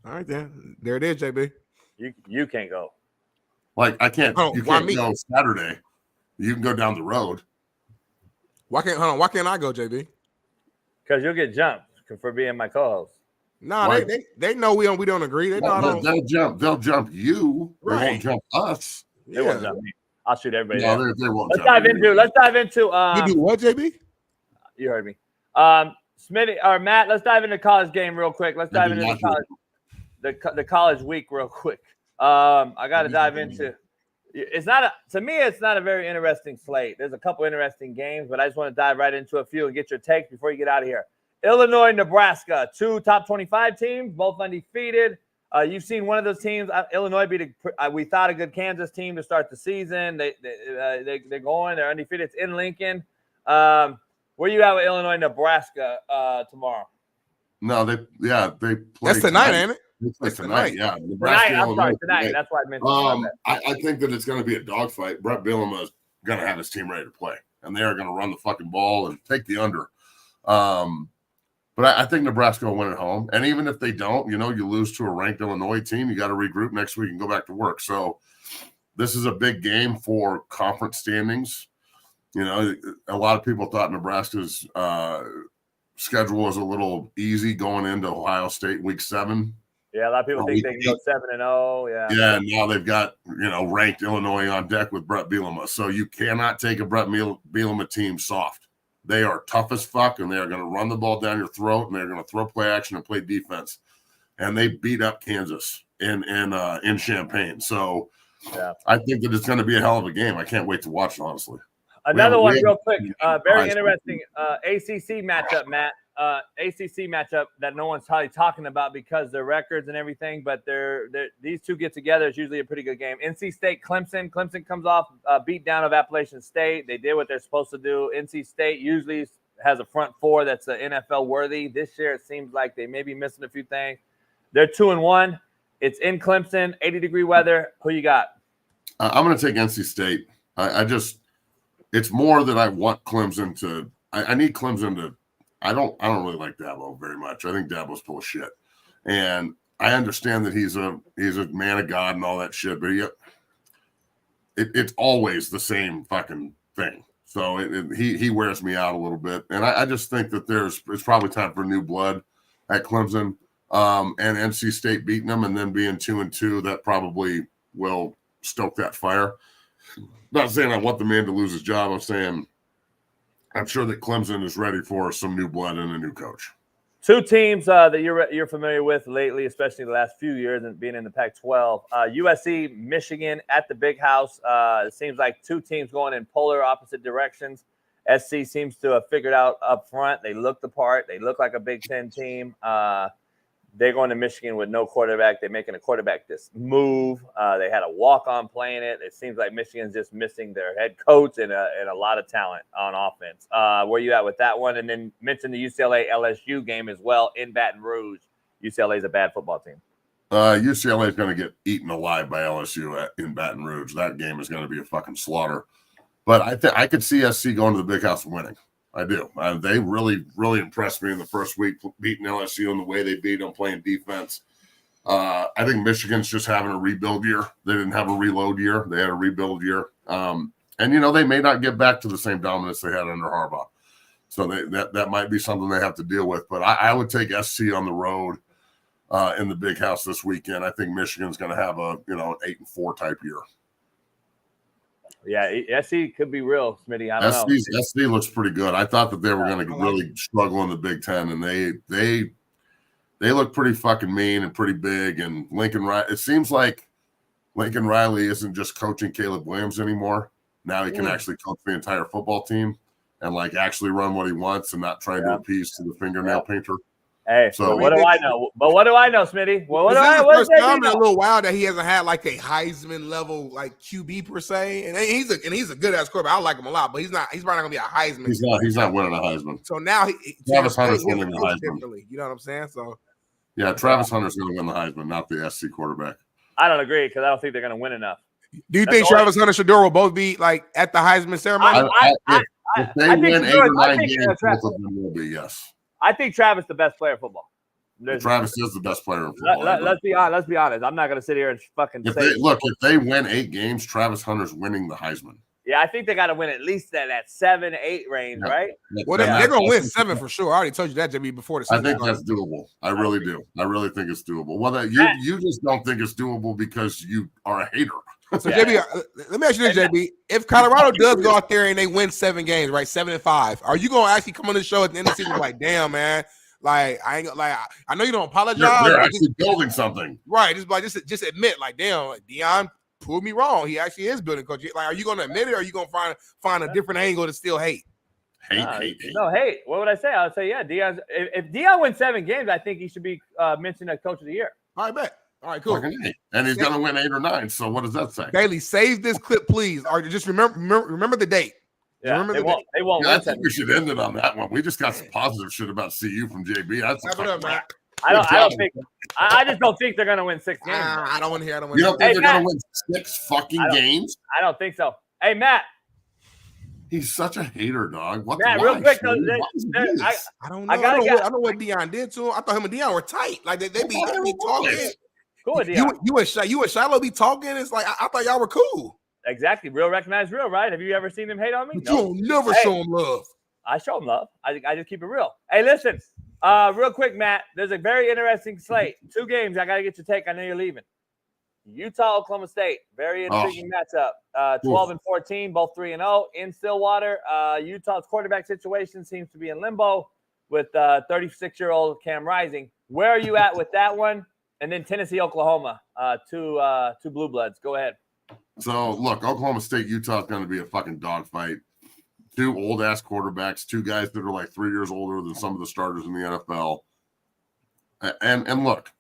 All right, then. There it is, JB. You can't go. Like I can't. You can't go Saturday. You can go down the road. Why can't I go, JB? Because you'll get jumped for being my co-host. No, they know we don't agree. They'll jump you. Right. They won't jump us. They won't jump me. I'll shoot everybody. No, they won't. Let's dive into. You do what, JB? You heard me. Smitty or Matt, let's dive into the college game real quick. Let's dive into the college week real quick. I got to dive into. It's not a very interesting slate. There's a couple interesting games, but I just want to dive right into a few and get your takes before you get out of here. Illinois, Nebraska, 2 top 25 teams, both undefeated. You've seen one of those teams. Illinois beat we thought a good Kansas team to start the season. They're going. They're undefeated. It's in Lincoln. Where you at with Illinois, Nebraska tomorrow? No, they play. That's tonight, ain't it? It's tonight. Yeah, Nebraska. I'm sorry, tonight. That's why I mentioned. I think that it's going to be a dogfight. Brett Bielema is going to have his team ready to play, and they are going to run the fucking ball and take the under. But I think Nebraska will win at home. And even if they don't, you lose to a ranked Illinois team, you got to regroup next week and go back to work. So this is a big game for conference standings. A lot of people thought Nebraska's schedule was a little easy going into Ohio State week 7. Yeah, a lot of people think they can go 7-0. Yeah. Yeah, and now they've got, ranked Illinois on deck with Brett Bielema. So you cannot take a Brett Bielema team soft. They are tough as fuck, and they are going to run the ball down your throat, and they're going to throw play action and play defense. And they beat up Kansas in Champaign. So I think that it's going to be a hell of a game. I can't wait to watch it, honestly. Another one real quick. Very interesting ACC matchup, Matt. ACC matchup that no one's probably talking about because their records and everything, but these two get together. It's usually a pretty good game. NC State, Clemson. Clemson comes off a beat down of Appalachian State. They did what they're supposed to do. NC State usually has a front four that's NFL worthy. This year, it seems like they may be missing a few things. They're 2-1. It's in Clemson, 80-degree weather. Who you got? I'm going to take NC State. It's more that I want Clemson to. I need Clemson to. I don't really like Dabo very much. I think Dabo's full of shit, and I understand that he's a man of God and all that shit. But it's always the same fucking thing. So he wears me out a little bit, and I just think that it's probably time for new blood at Clemson, and NC State beating them and then being 2-2. That probably will stoke that fire. Not saying I want the man to lose his job. I'm saying I'm sure that Clemson is ready for some new blood and a new coach. Two teams that you're familiar with lately, especially the last few years and being in the Pac-12. USC-Michigan at the Big House. It seems like two teams going in polar opposite directions. SC seems to have figured out up front. They look the part. They look like a Big Ten team. They're going to Michigan with no quarterback. They're making a quarterback this move. They had a walk-on playing it. It seems like Michigan's just missing their head coach and a lot of talent on offense. Where you at with that one? And then mention the UCLA-LSU game as well in Baton Rouge. UCLA is a bad football team. UCLA is going to get eaten alive by LSU in Baton Rouge. That game is going to be a fucking slaughter. But I could see SC going to the Big House and winning. I do. They really, really impressed me in the first week, beating LSU in the way they beat them, playing defense. I think Michigan's just having a rebuild year. They didn't have a reload year. They had a rebuild year. And, they may not get back to the same dominance they had under Harbaugh. So that might be something they have to deal with. But I would take SC on the road in the Big House this weekend. I think Michigan's going to have a, 8-4 type year. Yeah, SC could be real, Smitty. I don't know. SC looks pretty good. I thought that they were going to really struggle in the Big Ten, and they look pretty fucking mean and pretty big. And Lincoln Riley, it seems like Lincoln Riley isn't just coaching Caleb Williams anymore. Now he can actually coach the entire football team and actually run what he wants and not try and do a piece to the fingernail painter. Hey, so what do I know? But what do I know, Smitty? Well, first time in a little while that he hasn't had a Heisman level QB per se, and he's a good ass quarterback. I like him a lot, but he's probably not gonna be a Heisman. He's not winning a Heisman. So now Travis Hunter's winning the Heisman. You know what I'm saying? So yeah, Travis Hunter's gonna win the Heisman, not the SC quarterback. I don't agree because I don't think they're gonna win enough. Do you think Travis Hunter and Shador will both be at the Heisman ceremony? If they win 8 or 9 games, both of them will be, yes. I think Travis is the best player in football. Travis is the best player in football. Let's be honest. I'm not going to sit here and fucking say. If they win 8 games, Travis Hunter's winning the Heisman. Yeah, I think they got to win at least that 7-8 range, right? Well, they're going to win 7 for sure. I already told you that, JB, before the season. I think that's doable. I really do. I really think it's doable. Well, you just don't think it's doable because you are a hater. So, JB, let me ask you this, JB. If Colorado does go out there and they win 7 games, right, 7-5, are you going to actually come on the show at the end of the season like, damn, man, I ain't I know you don't apologize. They're actually building something, right? Just admit, damn, Deion proved me wrong. He actually is building coach. Are you going to admit it, or are you going to find a different angle to still hate? Hate. No, hate. What would I say? I would say, yeah, Deion. If Deion wins 7 games, I think he should be mentioned as coach of the year. All right, bet. All right, cool. And he's going to win 8 or 9. So what does that say? Bailey, save this clip, please, or just remember the date. Yeah, they won't. I think we should end it on that one. We just got some positive shit about CU from JB. Wrap it up, man. I just don't think they're going to win 6 games. I don't want to hear. You don't think they're going to win 6 fucking games? I don't think so. Hey, Matt. He's such a hater, dog. Matt, real quick, though, I don't know. I know what Deion did to him. I thought him and Deion were tight. Like they be talking. Cool, Deion. You and Shiloh be talking. It's like I thought y'all were cool. Exactly. Real recognize real, right? Have you ever seen them hate on me? But you don't never show him love. I show him love. I just keep it real. Hey, listen. Real quick, Matt. There's a very interesting slate. 2 games. I got to get your take. I know you're leaving. Utah, Oklahoma State. Very intriguing matchup. 12-14, both 3-0 in Stillwater. Utah's quarterback situation seems to be in limbo with 36-year-old Cam Rising. Where are you at with that one? And then Tennessee, Oklahoma. Two blue bloods. Go ahead. So, look, Oklahoma State, Utah is going to be a fucking dogfight. 2 old-ass quarterbacks, 2 guys that are like 3 years older than some of the starters in the NFL. And look,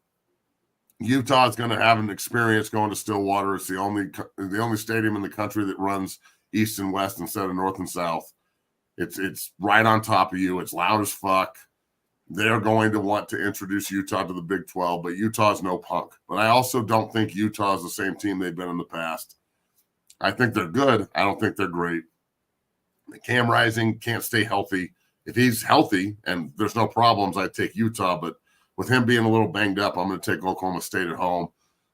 Utah is going to have an experience going to Stillwater. It's the only stadium in the country that runs east and west instead of north and south. It's right on top of you. It's loud as fuck. They're going to want to introduce Utah to the Big 12, but Utah's no punk. But I also don't think Utah is the same team they've been in the past. I think they're good. I don't think they're great. Cam Rising can't stay healthy. If he's healthy and there's no problems, I'd take Utah. But with him being a little banged up, I'm going to take Oklahoma State at home.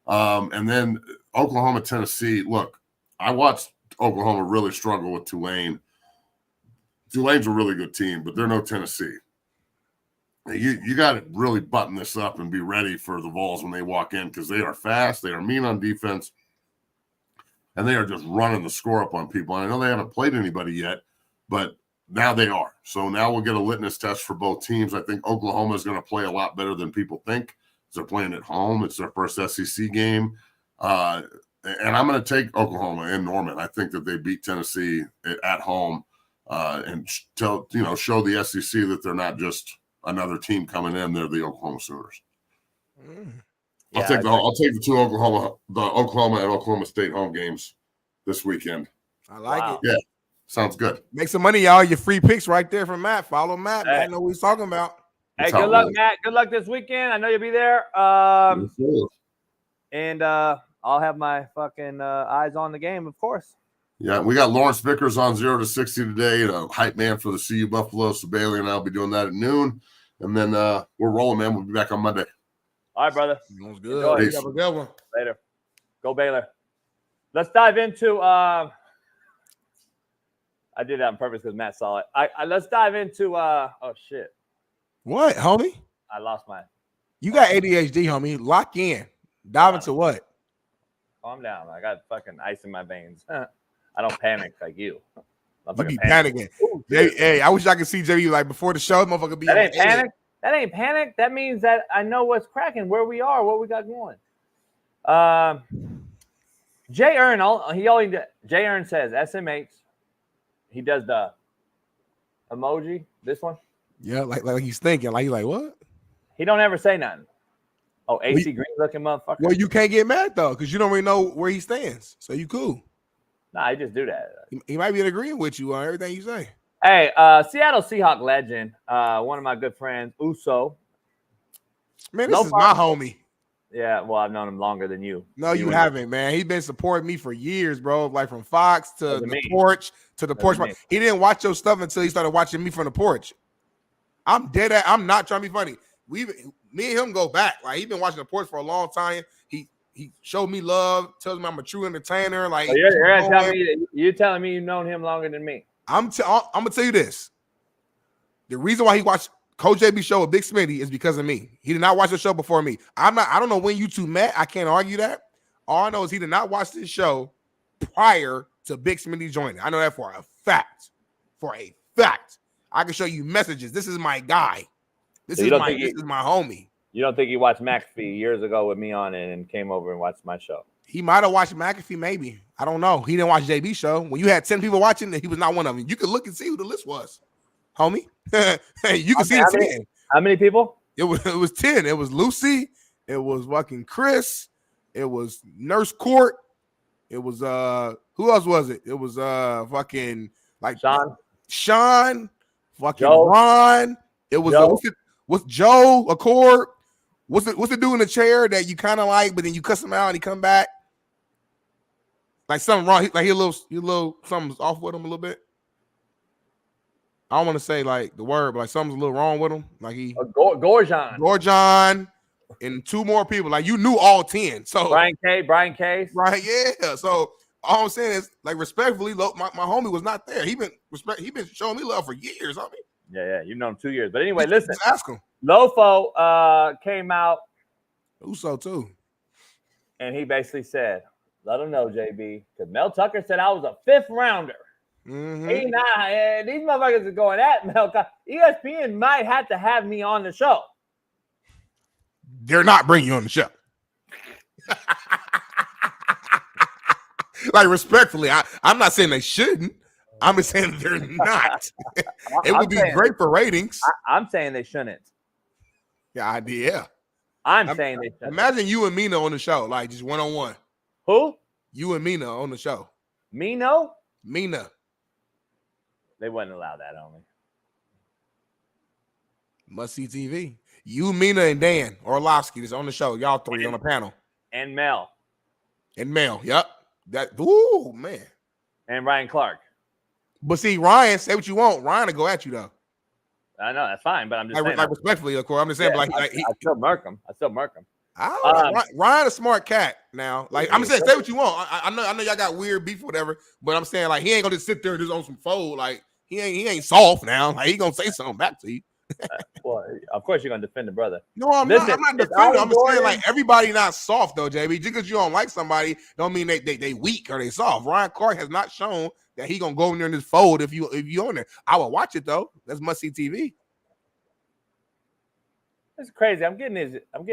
And then Oklahoma, Tennessee. Look, I watched Oklahoma really struggle with Tulane. Tulane's a really good team, but they're no Tennessee. You got to really button this up and be ready for the Vols when they walk in because they are fast, they are mean on defense, and they are just running the score up on people. And I know they haven't played anybody yet, but now they are. So now we'll get a litmus test for both teams. I think Oklahoma is going to play a lot better than people think. They're playing at home. It's their first SEC game. And I'm going to take Oklahoma in Norman. I think that they beat Tennessee at home and show the SEC that they're not just another team coming in. They're the Oklahoma Sooners. I'll take the 2 Oklahoma and Oklahoma State home games this weekend. I like it. Yeah, sounds good. Make some money, y'all. Your free picks right there from Matt. Follow Matt. Hey. Matt know what he's talking about. Hey, good luck, Matt. Good luck this weekend. I know you'll be there. And I'll have my fucking eyes on the game, of course. Yeah, we got Lawrence Vickers on 0 to 60 today, a hype man for the CU Buffalo. So Bailey and I will be doing that at noon. And then we're rolling, man. We'll be back on Monday. All right, brother. Sounds good. You have a good one. Later. Go Baylor. Let's dive into I did that on purpose because Matt saw it. Let's dive into oh shit. What, homie? I lost mine. You got ADHD, homie. Lock in. Dive into what? Calm down. I got fucking ice in my veins. I don't panic like you. You be panicking. Ooh, hey, I wish I could see JB like before the show. Motherfucker be that ain't panic. That ain't panic. That means that I know what's cracking, where we are, what we got going. Jay Earn, Jay Earn says SMH. He does the emoji. This one. Yeah, like he's thinking. Like he's like, what? He don't ever say nothing. Oh, AC Green looking motherfucker. Well, you can't get mad though, because you don't really know where he stands. So you cool. Nah, I just do that. He might be agreeing with you on everything you say. Hey, Seattle Seahawk legend, one of my good friends, Uso. Man, this is my homie. Yeah, well, I've known him longer than you. No, you haven't, man. He's been supporting me for years, bro. Like from Fox to the porch to the porch. He didn't watch your stuff until he started watching me from the porch. I'm dead at. I'm not trying to be funny. Me and him go back. Like he's been watching the porch for a long time. He showed me love. Tells me I'm a true entertainer. Like so you're telling me you've known him longer than me. I'm gonna tell you this. The reason why he watched Coach JB show with Big Smitty is because of me. He did not watch the show before me. I don't know when you two met. I can't argue that. All I know is he did not watch this show prior to Big Smitty joining. I know that for a fact. For a fact. I can show you messages. This is my guy. This is my homie. You don't think he watched McAfee years ago with me on it and came over and watched my show? He might have watched McAfee, maybe. I don't know. He didn't watch JB's show. When you had 10 people watching, he was not one of them. You could look and see who the list was, homie. You can see the 10. How many people? It was 10. It was Lucy. It was fucking Chris. It was Nurse Court. It was who else was it? It was fucking like Shaun, fucking Joe. Ron. It was with Joe Accord. What's the dude in the chair that you kind of like, but then you cuss him out and he come back? Like something wrong. He a little something's off with him a little bit. I don't want to say like the word, but like something's a little wrong with him. Like he Gorgon, and 2 more people. Like you knew all 10. So Brian Case. Right, yeah. So all I'm saying is, like, respectfully, my homie was not there. He been showing me love for years, homie. Yeah. You've known him 2 years. But anyway, listen. Just ask him. Lofo came out. Uso too. And he basically said, let him know, JB, because Mel Tucker said I was a 5th rounder. Mm-hmm. These motherfuckers are going at Mel Tucker. ESPN might have to have me on the show. They're not bringing you on the show. Like, respectfully, I'm not saying they shouldn't. I'm just saying they're not. It would be great for ratings. I'm saying they shouldn't. Yeah. I'm saying they shouldn't. Imagine you and Mina on the show, like just one-on-one. Who? You and Mina on the show. Mina. They wouldn't allow that on me. Must see TV. You, Mina, and Dan Orlovsky is on the show. Y'all 3 on the panel. And Mel. Yep. Ooh, man. And Ryan Clark. But see, Ryan, say what you want. Ryan will go at you, though. I know, that's fine, but I'm just saying. Like, respectfully, of course. I'm just saying, I still murk him. Ryan a smart cat now. Like, I'm just saying, say what you want. I know y'all got weird beef or whatever, but I'm saying, like, he ain't gonna just sit there and just on some fold. Like, he ain't soft now. Like, he gonna say something back to you. Well, of course you're gonna defend the brother. No, I'm not defending. I'm just saying, like, everybody not soft though, JB. Just because you don't like somebody, don't mean they weak or they soft. Ryan Clark has not shown that he gonna go in there in this fold if you on there. I will watch it though. That's must see TV. It's crazy. I'm getting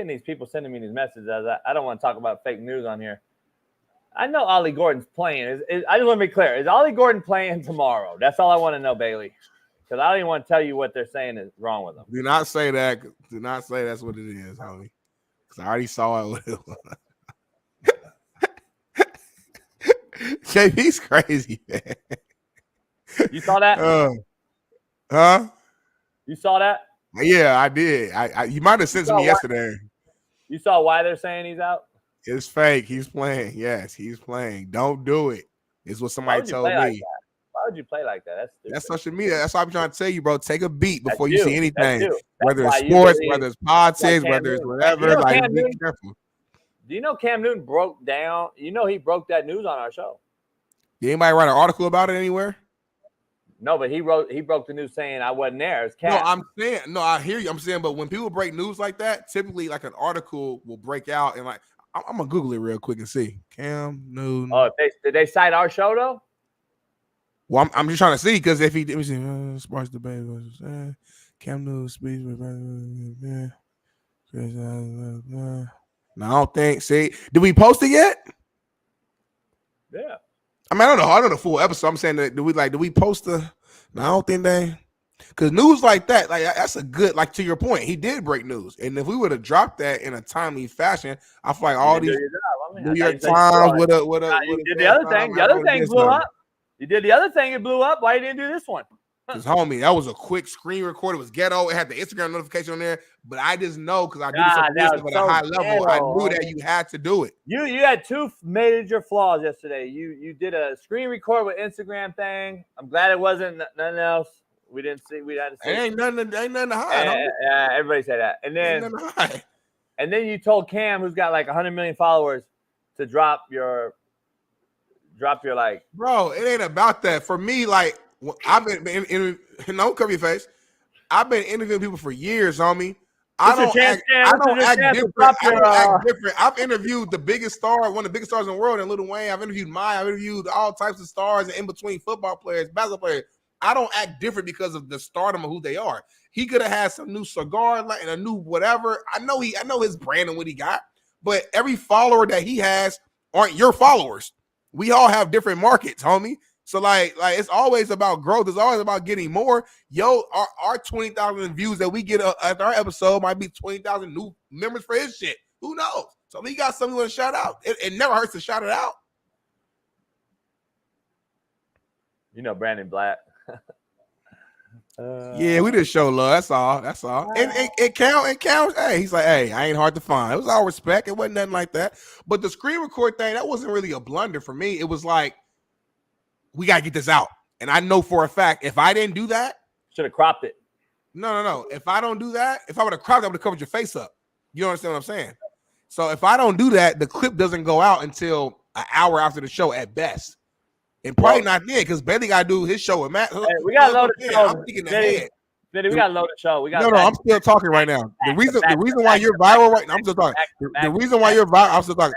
these people sending me these messages. I don't want to talk about fake news on here. I know Ollie Gordon's playing. I just want to be clear. Is Ollie Gordon playing tomorrow? That's all I want to know, Bailey. Because I don't even want to tell you what they're saying is wrong with him. Do not say that. Do not say that's what it is, homie. Because I already saw it. JB's crazy, man. You saw that? Huh? You saw that? Yeah, I did. You might have sent me yesterday. You saw why they're saying he's out? It's fake. He's playing. Yes, he's playing. Don't do it. It's what somebody told me. Like why would you play like that? That's social media. That's why I'm trying to tell you, bro. Take a beat before you see anything. Whether it's why sports, whether it's politics, whether it's whatever. Like, be careful. Do you know Cam Newton broke down? You know he broke that news on our show. Did anybody write an article about it anywhere? No, but he broke the news saying I wasn't there. It's Cam. No, I'm saying, no, I hear you. I'm saying, but when people break news like that, typically like an article will break out and like I'm gonna Google it real quick and see. Cam Newton. Oh, did they cite our show though? Well, I'm just trying to see because if he let me see, sports debate, Cam Newton speech. No, I don't think. See, did we post it yet? Yeah. I mean, I don't know the full episode. I'm saying that do we post the? No, I don't think they. Because news like that, like that's a good, like to your point, he did break news, and if we would have dropped that in a timely fashion, I feel like all these New York Times with a. You did the other thing. The other thing blew up. You did the other thing. It blew up. Why you didn't do this one? Because homie, that was a quick screen record. It was ghetto. It had the Instagram notification on there, but I just know because I do this at a high level. I knew that you had to do it. You had 2 major flaws yesterday. You did a screen record with Instagram thing. I'm glad it wasn't nothing else. We didn't see. We had to see. Ain't nothing to hide. Yeah, everybody said that. And then you told Cam, who's got like 100 million followers, to drop your like. Bro, it ain't about that. For me, like I've been don't cover your face. I've been interviewing people for years, homie. I don't act different. I've interviewed the biggest star, one of the biggest stars in the world, in Lil Wayne. I've interviewed Maya. I've interviewed all types of stars and in between football players, basketball players. I don't act different because of the stardom of who they are. He could have had some new cigar and a new whatever. I know his brand and what he got, but every follower that he has aren't your followers. We all have different markets, homie. So like it's always about growth. It's always about getting more. Our 20,000 views that we get at our episode might be 20,000 new members for his shit. Who knows? So if he got something you want to shout out, it never hurts to shout it out. You know Brandon Black. Yeah, we just show love. That's all. That's all. And it counts. Hey, he's like, hey, I ain't hard to find. It was all respect. It wasn't nothing like that. But the screen record thing, that wasn't really a blunder for me. It was like, we gotta get this out. And I know for a fact, if I didn't do that, should have cropped it. No. If I don't do that, if I would have cropped it, I would have covered your face up. You understand what I'm saying? So if I don't do that, the clip doesn't go out until an hour after the show at best. And probably not then, because Bailey got to do his show with Matt. Hey, we got to load the show. I'm thinking ahead. Smitty, we got to load the show. No, I'm still talking right now. The reason why you're viral right now, I'm still talking. The reason why you're viral, I'm still talking.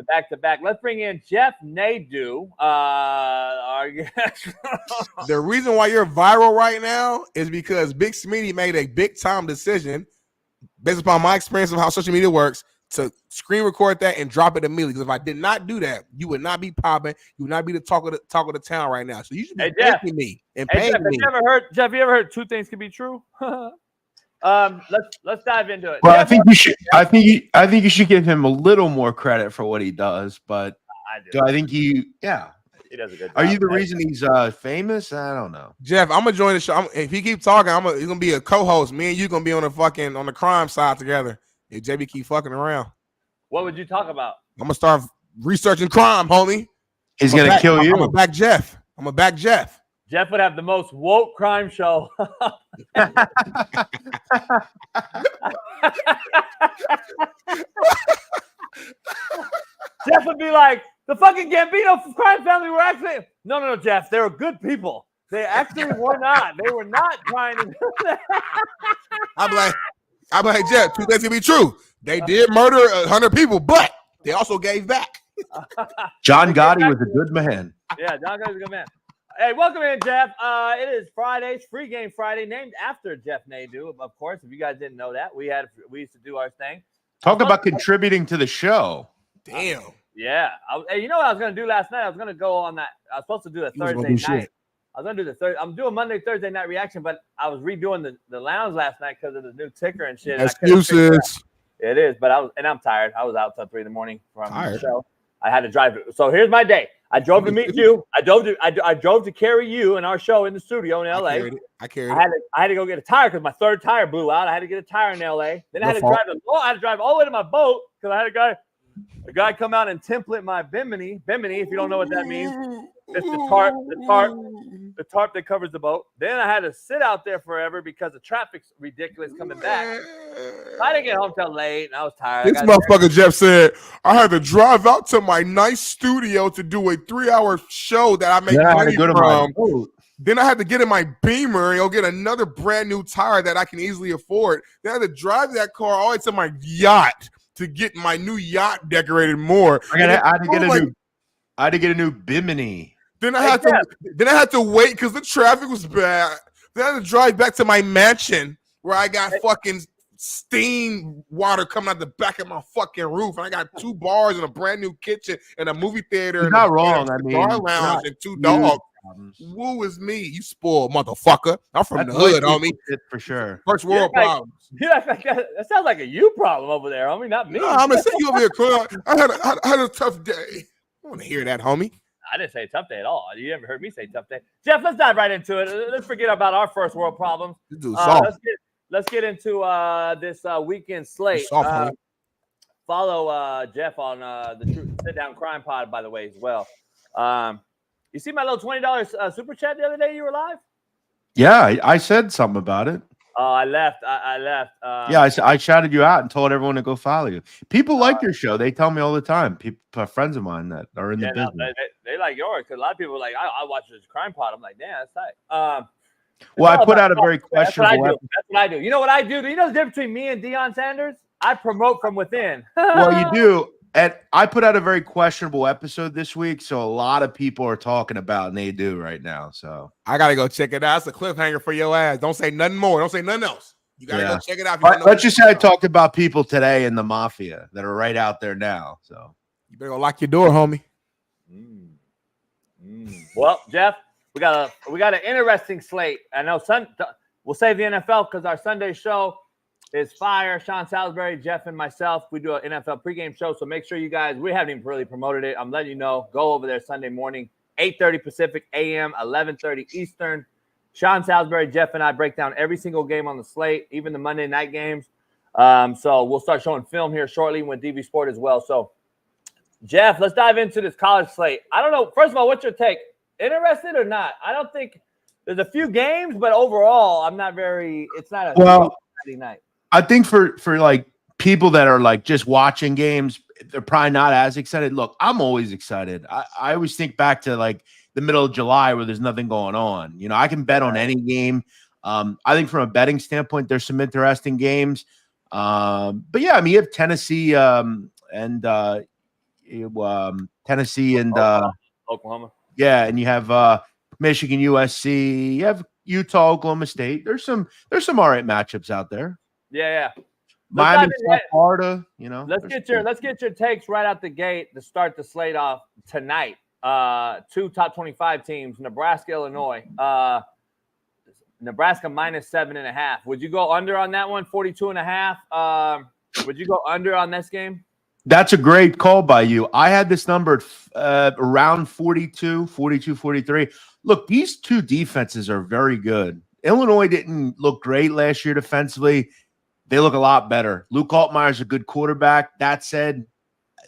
Back to back. Let's bring in Jeff Nadu. Our guest. The reason why you're viral right now is because Big Smitty made a big time decision based upon my experience of how social media works to screen record that and drop it immediately. Because if I did not do that, you would not be popping. You would not be the talk of the town right now. So you should be thanking me and paying me. Jeff, you ever heard two things can be true? Let's dive into it. Well, Jeff, I think you should. I think you should give him a little more credit for what he does. But I think he does a good job. Are you the reason he's famous? I don't know. Jeff, I'm gonna join the show. If he keep talking, he's gonna be a co-host. Me and you gonna be on the crime side together. If JB keep fucking around, what would you talk about? I'm gonna start researching crime, homie. He's gonna kill you. I'm gonna back Jeff. Jeff would have the most woke crime show. Jeff would be like, the fucking Gambino crime family were actually no, Jeff, they were good people. They actually were not. They were not trying to do that. I'm like, Jeff, two things can be true. They did murder 100 people, but they also gave back. John Gotti was a good man. Yeah, John Gotti was a good man. Hey, welcome in, Jeff. It is Friday, Free Game Friday, named after Jeff Nadu, of course. If you guys didn't know that, we used to do our thing. Talk about contributing to the show. Damn. Yeah. Hey, you know what I was going to do last night? I was going to go on that. I was supposed to do a Thursday night. I was going to do I'm doing Monday, Thursday night reaction, but I was redoing the lounge last night because of the new ticker and shit. Excuses. It is, but I'm tired. I was out till 3 a.m. from the show. I had to drive. So here's my day. I drove to meet you. I drove to carry you in our show in the studio in LA. I carried it. I had to go get a tire because my third tire blew out. I had to get a tire in LA. Then I had to drive all the way to my boat because I had a guy come out and template my bimini. Bimini, if you don't know what that means, it's the tarp that covers the boat. Then I had to sit out there forever because the traffic's ridiculous coming back. I didn't get home till late, and I was tired. This motherfucker Jeff said, I had to drive out to my nice studio to do a 3-hour show that I make money from. Then I had to get in my Beamer and go get another brand new tire that I can easily afford. Then I had to drive that car all the way to my yacht to get my new yacht decorated more. I had to get a new bimini. Then I had to wait because the traffic was bad. Then I had to drive back to my mansion where I got fucking steam water coming out the back of my fucking roof, and I got 2 bars and a brand new kitchen and a movie theater. You're and not wrong. I mean, bar lounge and 2 dogs. Woo is me, you spoiled motherfucker. I'm from the hood, homie. For sure. First world problems. That sounds like a you problem over there, homie, not me. No, I'm gonna say you over here crying. I had a tough day. I want to hear that, homie. I didn't say tough day at all. You never heard me say tough day. Jeff, let's dive right into it. Let's forget about our first world problems. Let's get into this weekend slate. Follow Jeff on the Sit Down Crime Pod, by the way, as well. You see my little $20 super chat the other day? You were live. Yeah, I said something about it. Oh, I left. I left. I shouted you out and told everyone to go follow you. People like your show. They tell me all the time. People, friends of mine that are in the business. They like yours because a lot of people are like, I watch this crime pod. I'm like, damn, that's tight. Well, I put out a very questionable. That's what I do. You know what I do? Do you know the difference between me and Deion Sanders? I promote from within. Well, you do. And I put out a very questionable episode this week, so a lot of people are talking about Nadu right now. So I gotta go check it out. It's a cliffhanger for your ass. Don't say nothing more. Don't say nothing else. You gotta go check it out. Let's just say I talked about people today in the mafia that are right out there now. So you better go lock your door, homie. Well, Jeff, we got an interesting slate. I know we'll save the NFL because our Sunday show is fire. Shaun Salisbury, Jeff, and myself. We do an NFL pregame show, so make sure you guys, we haven't even really promoted it. I'm letting you know, go over there Sunday morning, 8:30 Pacific AM, 11:30 Eastern. Shaun Salisbury, Jeff, and I break down every single game on the slate, even the Monday night games. So we'll start showing film here shortly with DB Sport as well. So, Jeff, let's dive into this college slate. I don't know. First of all, what's your take? Interested or not? I don't think there's a few games, but overall, I'm not very – it's not a Saturday night. I think for like people that are like just watching games, they're probably not as excited. Look, I'm always excited. I always think back to like the middle of July where there's nothing going on. You know, I can bet on any game. I think from a betting standpoint, there's some interesting games. But yeah, I mean, you have Tennessee and Oklahoma. Yeah, and you have Michigan, USC. You have Utah, Oklahoma State. There's some all right matchups out there. Yeah. Miami, South Florida. You know, let's get your takes right out the gate to start the slate off tonight. 2 top 25 teams: Nebraska, Illinois. Nebraska minus 7.5. Would you go under on that one? 42.5. Would you go under on this game? That's a great call by you. I had this number around 42, 43. Look, these two defenses are very good. Illinois didn't look great last year defensively. They look a lot better. Luke Altmaier's a good quarterback. That said,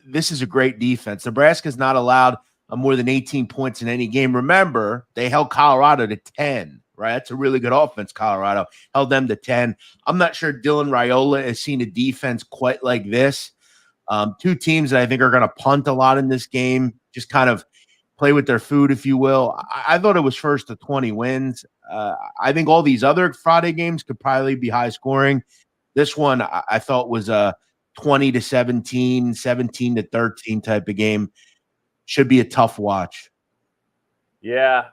this is a great defense. Nebraska's not allowed more than 18 points in any game. Remember, they held Colorado to 10, right? That's a really good offense, Colorado. Held them to 10. I'm not sure Dylan Raiola has seen a defense quite like this. Two teams that I think are going to punt a lot in this game, just kind of play with their food, if you will. I thought it was first to 20 wins. I think all these other Friday games could probably be high scoring. This one I thought was a 20-17, 17-13 type of game. Should be a tough watch. Yeah,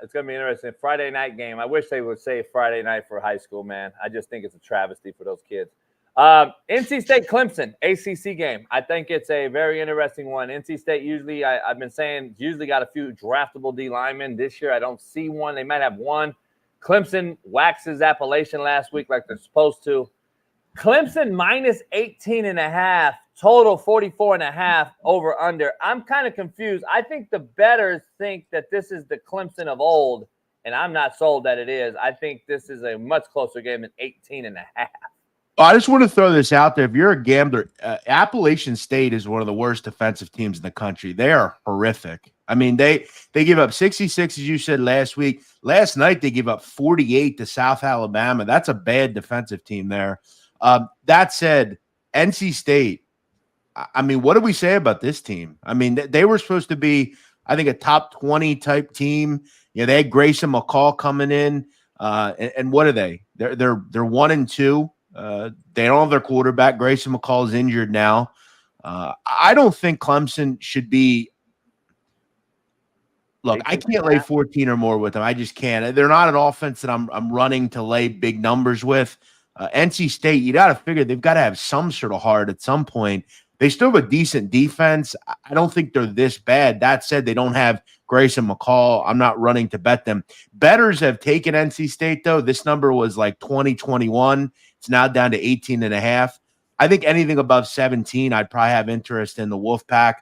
it's going to be interesting. Friday night game. I wish they would say Friday night for high school, man. I just think it's a travesty for those kids. NC State Clemson ACC game. I think it's a very interesting one. NC State usually, I've been saying, usually got a few draftable D linemen. This year, I don't see one. They might have one. Clemson waxes Appalachian last week like they're supposed to. Clemson minus 18.5, total 44.5 over under. I'm kind of confused. I think the bettors think that this is the Clemson of old, and I'm not sold that it is. I think this is a much closer game than 18.5. I just want to throw this out there. If you're a gambler, Appalachian State is one of the worst defensive teams in the country. They are horrific. I mean, they give up 66, as you said last week. Last night, they give up 48 to South Alabama. That's a bad defensive team there. That said, NC State, I mean, what do we say about this team? I mean, they were supposed to be, I think, a top 20 type team. You know, they had Grayson McCall coming in. And what are they? They're 1-2. They don't have their quarterback. Grayson McCall is injured now. I don't think Clemson should be. Look, I can't lay 14 or more with them. I just can't. They're not an offense that I'm running to lay big numbers with. NC State, you got to figure they've got to have some sort of heart at some point. They still have a decent defense. I don't think they're this bad. That said, they don't have Grayson McCall. I'm not running to bet them. Bettors have taken NC State, though. This number was like 20-21. It's now down to 18.5. I think anything above 17, I'd probably have interest in the Wolfpack.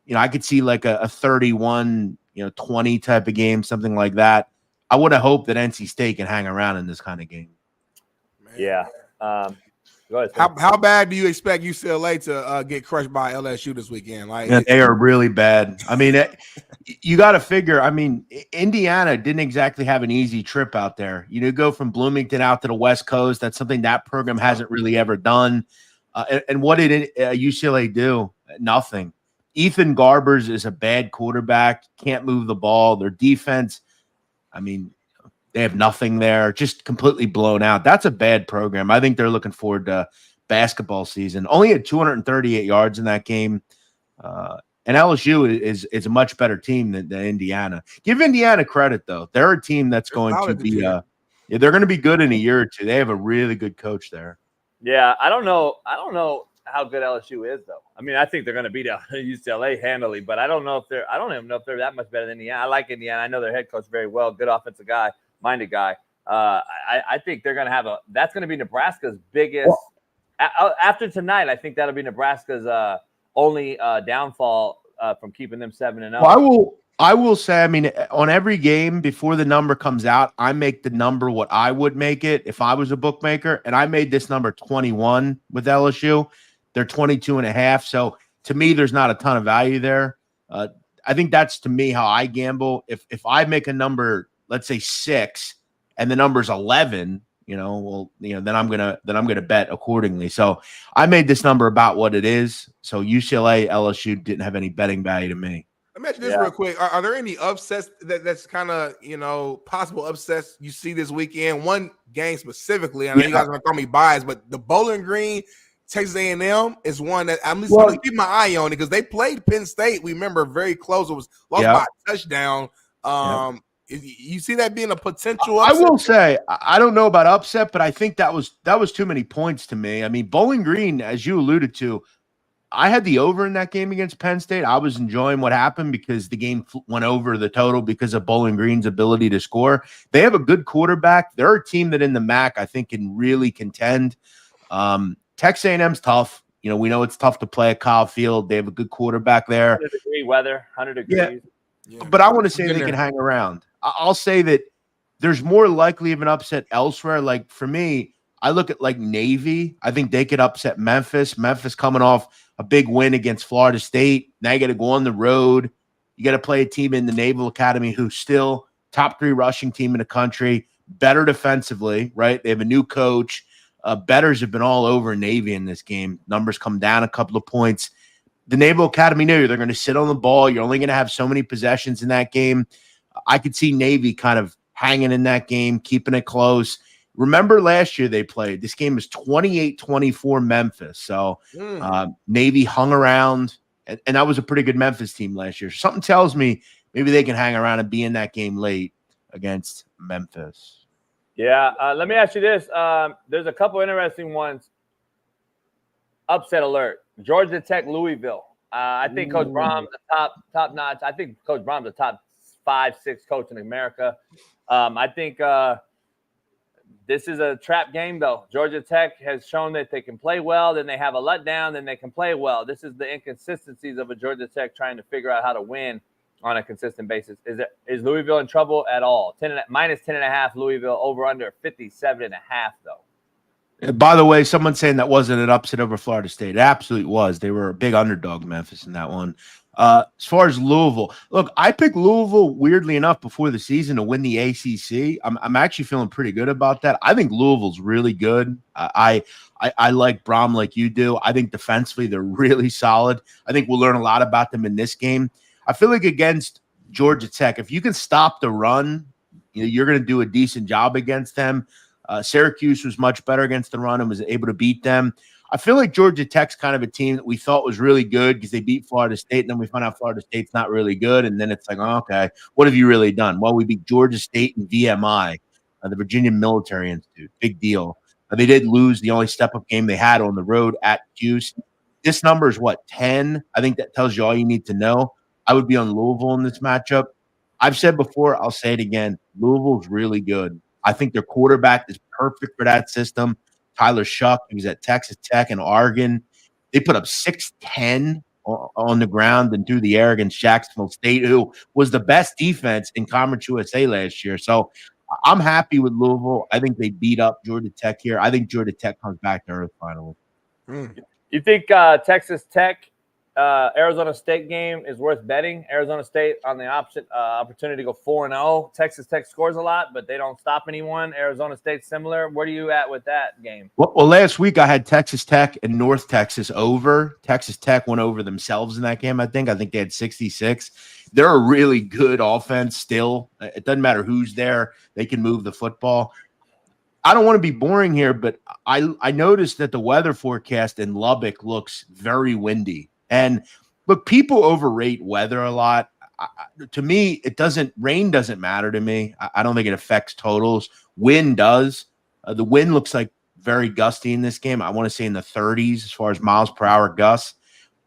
You know, I could see like a 31, 20 type of game, something like that. I would have hoped that NC State can hang around in this kind of game. Yeah. Go ahead. How bad do you expect UCLA to get crushed by LSU this weekend? Like, they are really bad. I mean, you got to figure. I mean, Indiana didn't exactly have an easy trip out there. You go from Bloomington out to the West Coast. That's something that program hasn't really ever done. And what did UCLA do? Nothing. Ethan Garbers is a bad quarterback. Can't move the ball. Their defense, I mean, they have nothing there. Just completely blown out. That's a bad program. I think they're looking forward to basketball season. Only had 238 yards in that game. And LSU is a much better team than Indiana. Give Indiana credit, though. They're a team that's going to be they're going to be good in a year or two. They have a really good coach there. Yeah, I don't know how good LSU is, though. I mean, I think they're going to beat UCLA handily, but I don't even know if they're that much better than Indiana. I like Indiana. I know their head coach very well. Good offensive guy. Minded guy. I think they're going to have that's going to be Nebraska's biggest after tonight. I think that'll be Nebraska's only downfall from keeping them 7-0. Well, I will say, I mean, on every game before the number comes out, I make the number what I would make it if I was a bookmaker. And I made this number 21 with LSU. They're 22.5. So to me, there's not a ton of value there. I think that's to me how I gamble. If I make a number, let's say 6, and the number's 11, then I'm gonna bet accordingly. So I made this number about what it is. So UCLA, LSU didn't have any betting value to me. Let me ask you this real quick. Are there any upsets that's kind of, possible upsets you see this weekend? One game specifically, I know you guys are going to call me biased, but the Bowling Green, Texas A&M is one that I'm just going to keep my eye on it because they played Penn State. We remember very close. It was lost by a touchdown. You see that being a potential upset? I will say, I don't know about upset, but I think that was too many points to me. I mean, Bowling Green, as you alluded to, I had the over in that game against Penn State. I was enjoying what happened because the game went over the total because of Bowling Green's ability to score. They have a good quarterback. They're a team that in the MAC, I think, can really contend. Texas A&M's tough. We know it's tough to play at Kyle Field. They have a good quarterback there. 100-degree weather, 100 degrees. Yeah. But I want to say they can hang around. I'll say that there's more likely of an upset elsewhere. Like for me, I look at like Navy. I think they could upset Memphis. Memphis coming off a big win against Florida State. Now you got to go on the road. You got to play a team in the Naval Academy who's still top 3 rushing team in the country, better defensively, right? They have a new coach. Bettors have been all over Navy in this game. Numbers come down a couple of points. The Naval Academy knew they're going to sit on the ball. You're only going to have so many possessions in that game. I could see Navy kind of hanging in that game, keeping it close. Remember last year they played. This game was 28-24 Memphis. So Navy hung around, and that was a pretty good Memphis team last year. Something tells me maybe they can hang around and be in that game late against Memphis. Yeah. Let me ask you this. There's a couple interesting ones. Upset alert. Georgia Tech, Louisville. I think Coach Brom's the top notch. I think Coach Brom's the top 5-6 coach in America. I think this is a trap game, though. Georgia Tech has shown that they can play well, then they have a letdown, then they can play well. This is the inconsistencies of a Georgia Tech trying to figure out how to win on a consistent basis. Is Louisville in trouble at all? Minus 10.5 Louisville, over under 57.5 though. By the way, someone saying that wasn't an upset over Florida State. It absolutely was. They were a big underdog, Memphis, in that one. As far as Louisville, look, I picked Louisville weirdly enough before the season to win the ACC. I'm actually feeling pretty good about that. I think Louisville's really good. I like Brom like you do. I think defensively they're really solid. I think we'll learn a lot about them in this game. I feel like against Georgia Tech, if you can stop the run, you're going to do a decent job against them. Syracuse was much better against the run and was able to beat them. I feel like Georgia Tech's kind of a team that we thought was really good because they beat Florida State, and then we found out Florida State's not really good, and then it's like, oh, okay, what have you really done? Well, we beat Georgia State and VMI, the Virginia Military Institute. Big deal. They did lose the only step-up game they had on the road at Cuse. This number is, 10? I think that tells you all you need to know. I would be on Louisville in this matchup. I've said before, I'll say it again, Louisville's really good. I think their quarterback is perfect for that system. Tyler Shuck, he was at Texas Tech and Oregon. They put up 610 on the ground and through the air against Jacksonville State, who was the best defense in Conference USA last year. So I'm happy with Louisville. I think they beat up Georgia Tech here. I think Georgia Tech comes back to earth finally. You think Texas Tech, Arizona State game is worth betting? Arizona State on the opportunity to go 4-0. Texas Tech scores a lot, but they don't stop anyone. Arizona State similar. Where are you at with that game? Well, last week I had Texas Tech and North Texas over. Texas Tech went over themselves in that game, I think. I think they had 66. They're a really good offense still. It doesn't matter who's there. They can move the football. I don't want to be boring here, but I noticed that the weather forecast in Lubbock looks very windy. And look, people overrate weather a lot. To me, rain doesn't matter to me. I don't think it affects totals. Wind does. The wind looks like very gusty in this game. I want to say in the 30s as far as miles per hour gusts.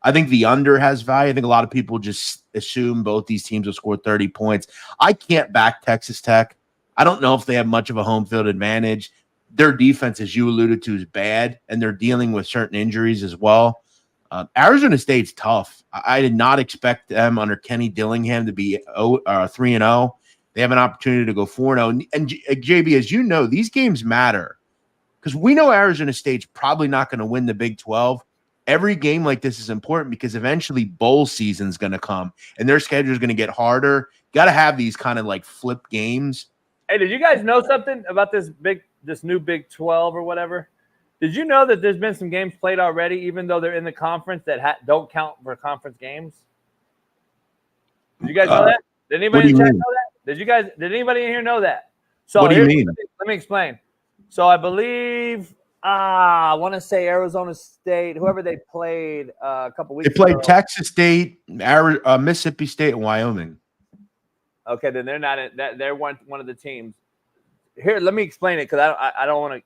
I think the under has value. I think a lot of people just assume both these teams will score 30 points. I can't back Texas Tech. I don't know if they have much of a home field advantage. Their defense, as you alluded to, is bad, and they're dealing with certain injuries as well. Arizona State's tough. I did not expect them under Kenny Dillingham to be 3-0. They have an opportunity to go 4-0. And JB, as you know, these games matter because we know Arizona State's probably not going to win the Big 12. Every game like this is important because eventually bowl season's going to come and their schedule is going to get harder. Got to have these kind of like flip games. Hey, did you guys know something about this new Big 12 or whatever? Did you know that there's been some games played already, even though they're in the conference that don't count for conference games? Did you guys know that? Did anybody in chat know that? Did anybody in here know that? So what do you mean? Let me explain. So I believe I want to say Arizona State, whoever they played a couple weeks ago. They played Texas State, Mississippi State, and Wyoming. Okay, then they're not they're one of the teams. Here, let me explain it because I don't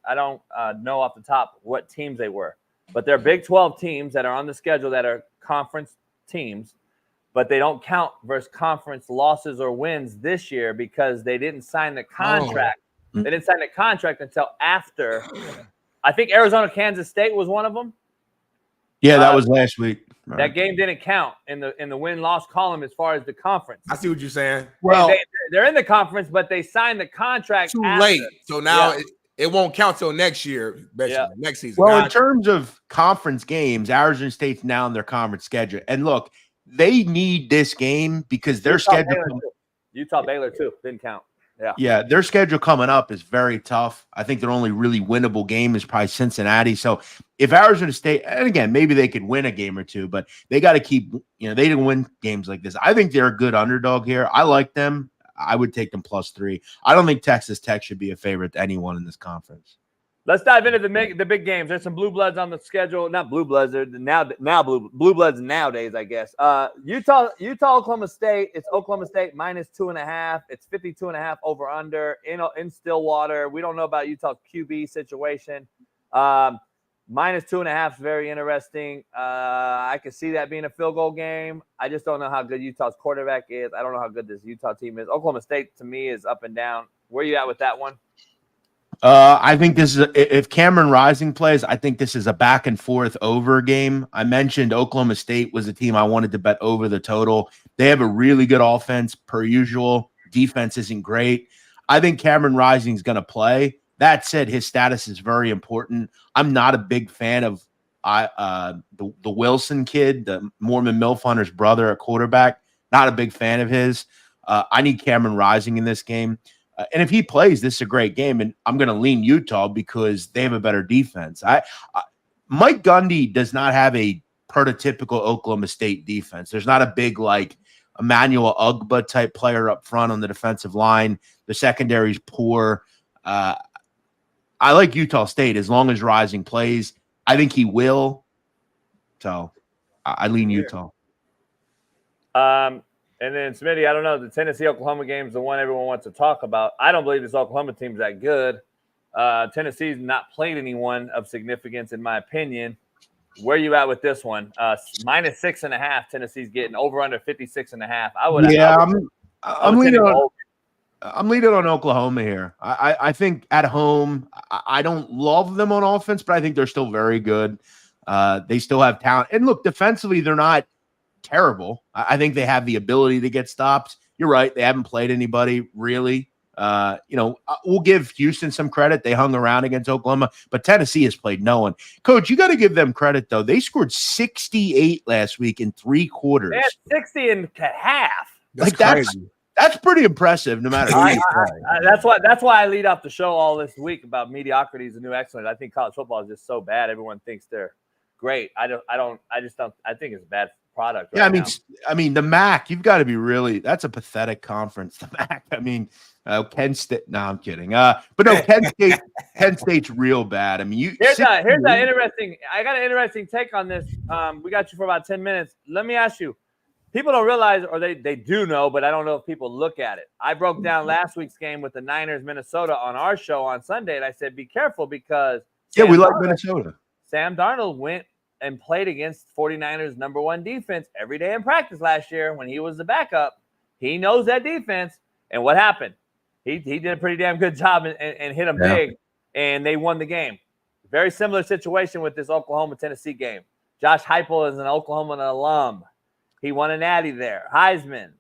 know off the top what teams they were, but they're Big 12 teams that are on the schedule that are conference teams, but they don't count versus conference losses or wins this year because they didn't sign the contract. They didn't sign the contract until after. I think Arizona-Kansas State was one of them. Yeah, that was last week. Right. That game didn't count in the win-loss column as far as the conference. I see what you're saying. Well, they're in the conference, but they signed the contract too after. late. So now it won't count till next year, next season. Well, in terms of conference games, Arizona State's now in their conference schedule. And look, they need this game because their schedule. Utah-Baylor too didn't count. Yeah, their schedule coming up is very tough. I think their only really winnable game is probably Cincinnati. So if Arizona State, and again, maybe they could win a game or two, but they got to keep, they didn't win games like this. I think they're a good underdog here. I like them. I would take them +3. I don't think Texas Tech should be a favorite to anyone in this conference. Let's dive into the big games. There's some blue bloods on the schedule. Not blue bloods. They're now blue bloods nowadays, I guess. Utah, Oklahoma State. It's Oklahoma State -2.5. It's 52.5 over under in Stillwater. We don't know about Utah's QB situation. -2.5 is very interesting. I could see that being a field goal game. I just don't know how good Utah's quarterback is. I don't know how good this Utah team is. Oklahoma State to me is up and down. Where are you at with that one? I think this is if Cameron Rising plays, I think this is a back and forth over game. I mentioned Oklahoma State was a team I wanted to bet over the total. They have a really good offense per usual. Defense isn't great. I think Cameron Rising is going to play. That said, his status is very important. I'm not a big fan of the Wilson kid, the Mormon MILF Hunter's brother at quarterback. Not a big fan of his. I need Cameron Rising in this game. And if he plays, this is a great game. And I'm going to lean Utah because they have a better defense. Mike Gundy does not have a prototypical Oklahoma State defense. There's not a big like Emmanuel Ugba type player up front on the defensive line. The secondary is poor. I like Utah State as long as Rising plays. I think he will. So I lean Utah. And then, Smitty, I don't know. The Tennessee-Oklahoma game is the one everyone wants to talk about. I don't believe this Oklahoma team's that good. Tennessee's not played anyone of significance, in my opinion. Where are you at with this one? -6.5. Tennessee's getting over under 56.5. I'm leaning on Oklahoma here. I think at home, I don't love them on offense, but I think they're still very good. They still have talent. And look, defensively, they're not terrible. I think they have the ability to get stops. You're right. They haven't played anybody really. We'll give Houston some credit. They hung around against Oklahoma, but Tennessee has played no one. Coach, you got to give them credit, though. They scored 68 last week in 3 quarters. They had 60 in half. That's pretty impressive, no matter who you play. That's why I lead off the show all this week about mediocrity is the new excellence. I think college football is just so bad. Everyone thinks they're great. I think it's bad product. I mean, the MAC, you've got to be really, that's a pathetic conference. The MAC, Kent State. No, I'm kidding. But no, Kent State's real bad. I mean, here's that interesting. I got an interesting take on this. We got you for about 10 minutes. Let me ask you. People don't realize, or they do know, but I don't know if people look at it. I broke down last week's game with the Niners, Minnesota on our show on Sunday, and I said, be careful because we like Minnesota. Sam Darnold went and played against 49ers' #1 defense every day in practice last year when he was the backup. He knows that defense. And what happened? He did a pretty damn good job and hit them big, and they won the game. Very similar situation with this Oklahoma-Tennessee game. Josh Heupel is an Oklahoma alum. He won a natty there. Heisman.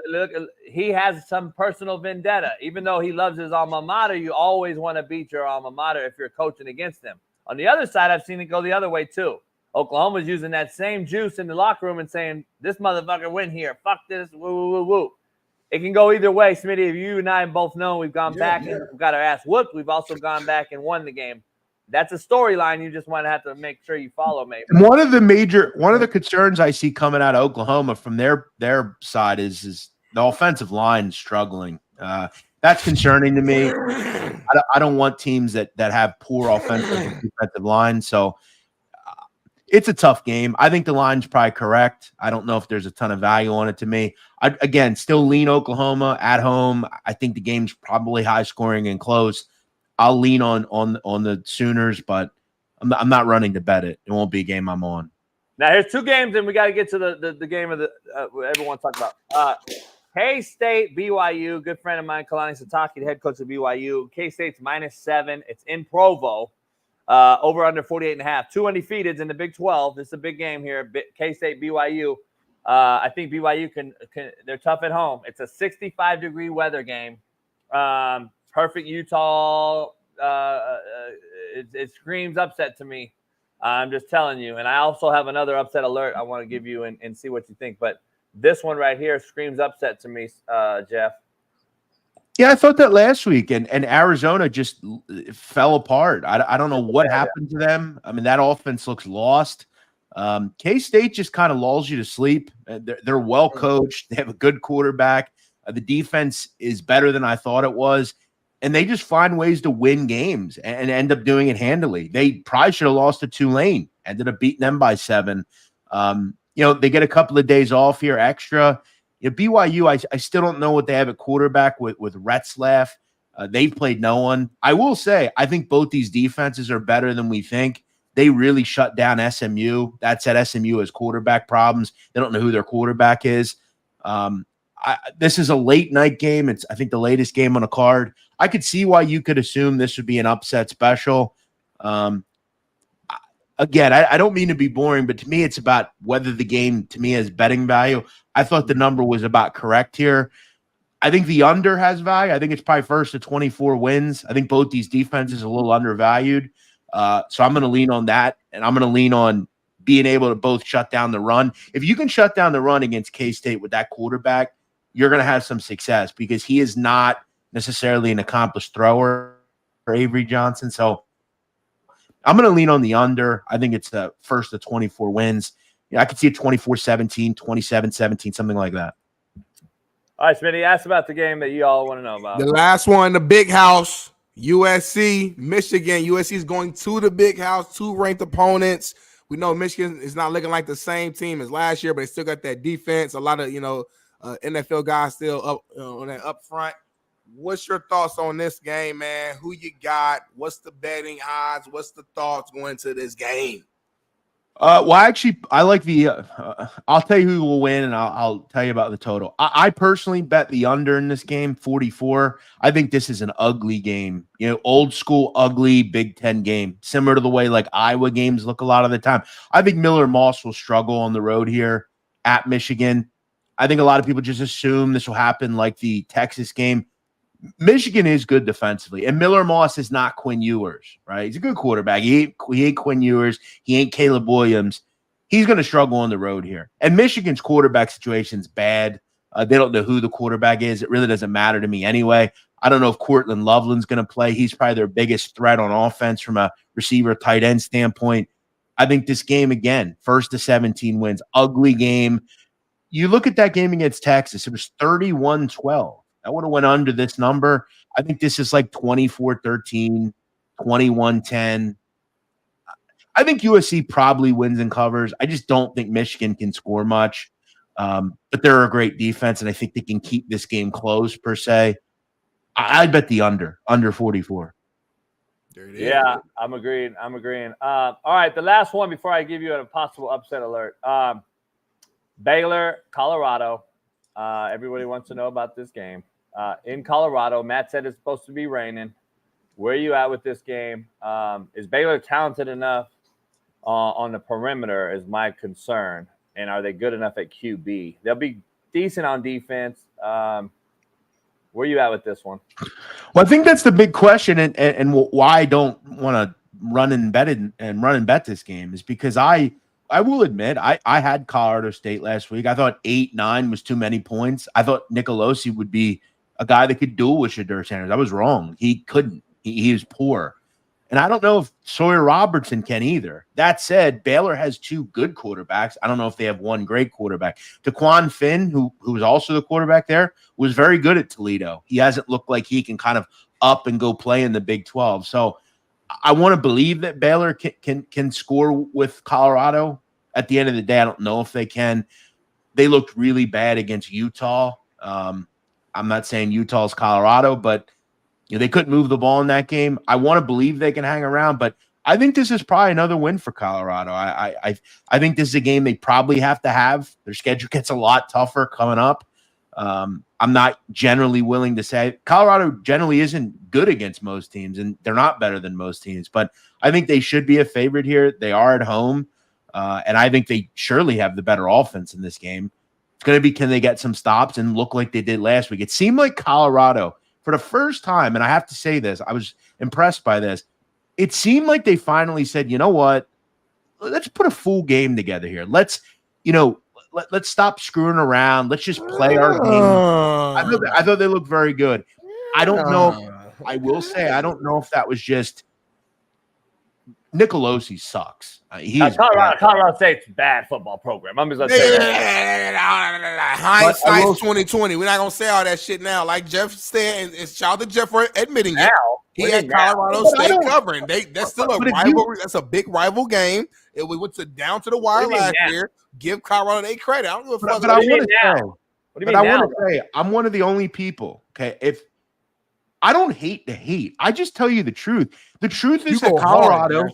Look, he has some personal vendetta. Even though he loves his alma mater, you always want to beat your alma mater if you're coaching against them. On the other side, I've seen it go the other way too. Oklahoma's using that same juice in the locker room and saying, this motherfucker win here. Fuck this. Woo, woo, woo, woo. It can go either way, Smitty. If you and I both know we've gone back and we've got our ass whooped, we've also gone back and won the game. That's a storyline you just want to have to make sure you follow, maybe. One of the concerns I see coming out of Oklahoma from their side is the offensive line struggling. That's concerning to me. I don't want teams that have poor offensive and defensive line. So it's a tough game. I think the line's probably correct. I don't know if there's a ton of value on it to me. Again, still lean Oklahoma at home. I think the game's probably high scoring and close. I'll lean on the Sooners, but I'm not running to bet it. It won't be a game I'm on. Now, here's two games, and we got to get to the game of the everyone talk about. K-State, BYU, good friend of mine, Kalani Sitake, the head coach of BYU. K-State's -7. It's in Provo. Over under 48.5. 2 undefeateds in the Big 12. This is a big game here. K-State, BYU. I think BYU can they're tough at home. It's a 65-degree weather game. Perfect Utah. It screams upset to me. I'm just telling you. And I also have another upset alert I want to give you and see what you think. But this one right here screams upset to me, Jeff. Yeah, I thought that last week, and Arizona just fell apart. I don't know what happened to them. I mean, that offense looks lost. K-State just kind of lulls you to sleep. They're well coached. They have a good quarterback. The defense is better than I thought it was. And they just find ways to win games and end up doing it handily. They probably should have lost to Tulane, ended up beating them by 7. They get a couple of days off here extra. BYU, I still don't know what they have at quarterback with Retzlaff. They've played no one. I will say, I think both these defenses are better than we think. They really shut down SMU. That said, SMU has quarterback problems. They don't know who their quarterback is. This is a late night game. It's, I think, the latest game on a card. I could see why you could assume this would be an upset special. Again, I don't mean to be boring, but to me, it's about whether the game, to me, has betting value. I thought the number was about correct here. I think the under has value. I think it's probably first to 24 wins. I think both these defenses are a little undervalued. So I'm going to lean on that, and I'm going to lean on being able to both shut down the run. If you can shut down the run against K-State with that quarterback, you're going to have some success because he is not necessarily an accomplished thrower for Avery Johnson. So I'm going to lean on the under. I think it's the first of 24 wins. I could see it 24-17, 27-17, something like that. All right, Smitty, ask about the game that you all want to know about. The last one, the big house, USC-Michigan. USC is going to the big house, 2 ranked opponents. We know Michigan is not looking like the same team as last year, but they still got that defense. A lot of, NFL guys still up on that up front. What's your thoughts on this game, man? Who you got? What's the betting odds? What's the thoughts going to this game? I like the I'll tell you who will win, and I'll tell you about the total. I personally bet the under in this game, 44. I think this is an ugly game. Old school, ugly Big Ten game, similar to the way like Iowa games look a lot of the time. I think Miller Moss will struggle on the road here at Michigan. I think a lot of people just assume this will happen like the Texas game. Michigan is good defensively, and Miller Moss is not Quinn Ewers, right? He's a good quarterback. He ain't Quinn Ewers. He ain't Caleb Williams. He's going to struggle on the road here. And Michigan's quarterback situation is bad. They don't know who the quarterback is. It really doesn't matter to me anyway. I don't know if Cortland Loveland's going to play. He's probably their biggest threat on offense from a receiver tight end standpoint. I think this game, again, first to 17 wins, ugly game. You look at that game against Texas, it was 31-12. That would have went under this number. I think this is like 24-13, 21-10. I think USC probably wins and covers. I just don't think Michigan can score much. But they're a great defense, and I think they can keep this game close, per se. I'd bet the under 44. Yeah, I'm agreeing. All right, the last one before I give you a possible upset alert. Baylor, Colorado. Everybody wants to know about this game. In Colorado, Matt said it's supposed to be raining. Where are you at with this game? Is Baylor talented enough on the perimeter is my concern. And are they good enough at QB? They'll be decent on defense. Where you at with this one? Well, I think that's the big question, and why I don't want to run and bet this game is because I will admit I had Colorado State last week. I thought 8-9 was too many points. I thought Nicolosi would be a guy that could duel with Shedeur Sanders. I was wrong. He couldn't. He was poor. And I don't know if Sawyer Robertson can either. That said, Baylor has two good quarterbacks. I don't know if they have one great quarterback. Taquan Finn, who was also the quarterback there, was very good at Toledo. He hasn't looked like he can kind of up and go play in the Big 12. So I want to believe that Baylor can score with Colorado. At the end of the day, I don't know if they can. They looked really bad against Utah. I'm not saying Utah's Colorado, but they couldn't move the ball in that game. I want to believe they can hang around, but I think this is probably another win for Colorado. I think this is a game they probably have to have. Their schedule gets a lot tougher coming up. I'm not generally willing to say Colorado generally isn't good against most teams, and they're not better than most teams, but I think they should be a favorite here. They are at home, and I think they surely have the better offense in this game. It's going to be, can they get some stops and look like they did last week? It seemed like Colorado, for the first time, and I have to say this, I was impressed by this. It seemed like they finally said, you know what? Let's put a full game together here. Let's stop screwing around. Let's just play our game. I thought they looked very good. I don't know. I will say, I don't know if that was just Nicolosi sucks. Colorado State's a bad football program. I'm just going to say that. Hindsight's 2020. We're not going to say all that shit now. Like Jeff said, and shout out to Jeff for admitting it. He had Colorado State covering. That's still a rivalry. That's a big rival game. We went down to the wire last year. Give Colorado their credit. I don't know if but I want to say, I'm one of the only people. Okay, if I don't hate the hate, I just tell you the truth. The truth is that Colorado.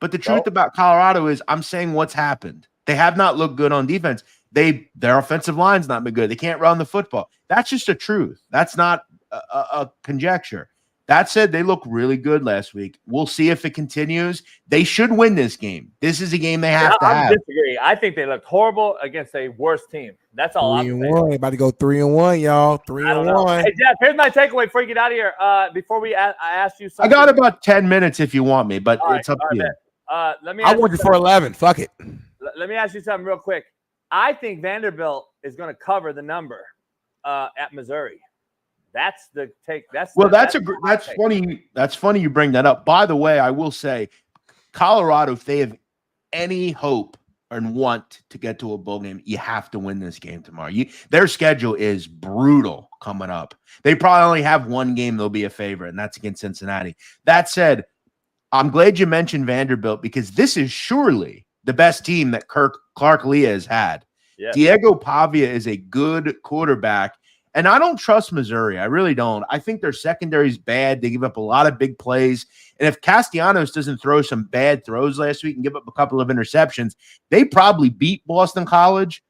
But the truth about Colorado is, I'm saying what's happened. They have not looked good on defense. Their offensive line's not been good. They can't run the football. That's just the truth. That's not a conjecture. That said, they look really good last week. We'll see if it continues. They should win this game. This is a game they have to have. I disagree. I think they looked horrible against a worse team. That's all I'm saying. About to go 3-1, y'all. 3-1. Hey, Jeff, here's my takeaway before you get out of here. Before I ask you something. I got about 10 minutes if you want me, but it's up to you. I want you for 11. Fuck it. Let me ask you something real quick. I think Vanderbilt is going to cover the number at Missouri. That's the take. That's funny. That's funny you bring that up. By the way, I will say, Colorado, if they have any hope and want to get to a bowl game, you have to win this game tomorrow. Their schedule is brutal coming up. They probably only have one game they'll be a favorite, and that's against Cincinnati. That said, I'm glad you mentioned Vanderbilt because this is surely the best team that Clark Lea has had. Yeah. Diego Pavia is a good quarterback. And I don't trust Missouri. I really don't. I think their secondary is bad. They give up a lot of big plays. And if Castellanos doesn't throw some bad throws last week and give up a couple of interceptions, they probably beat Boston College.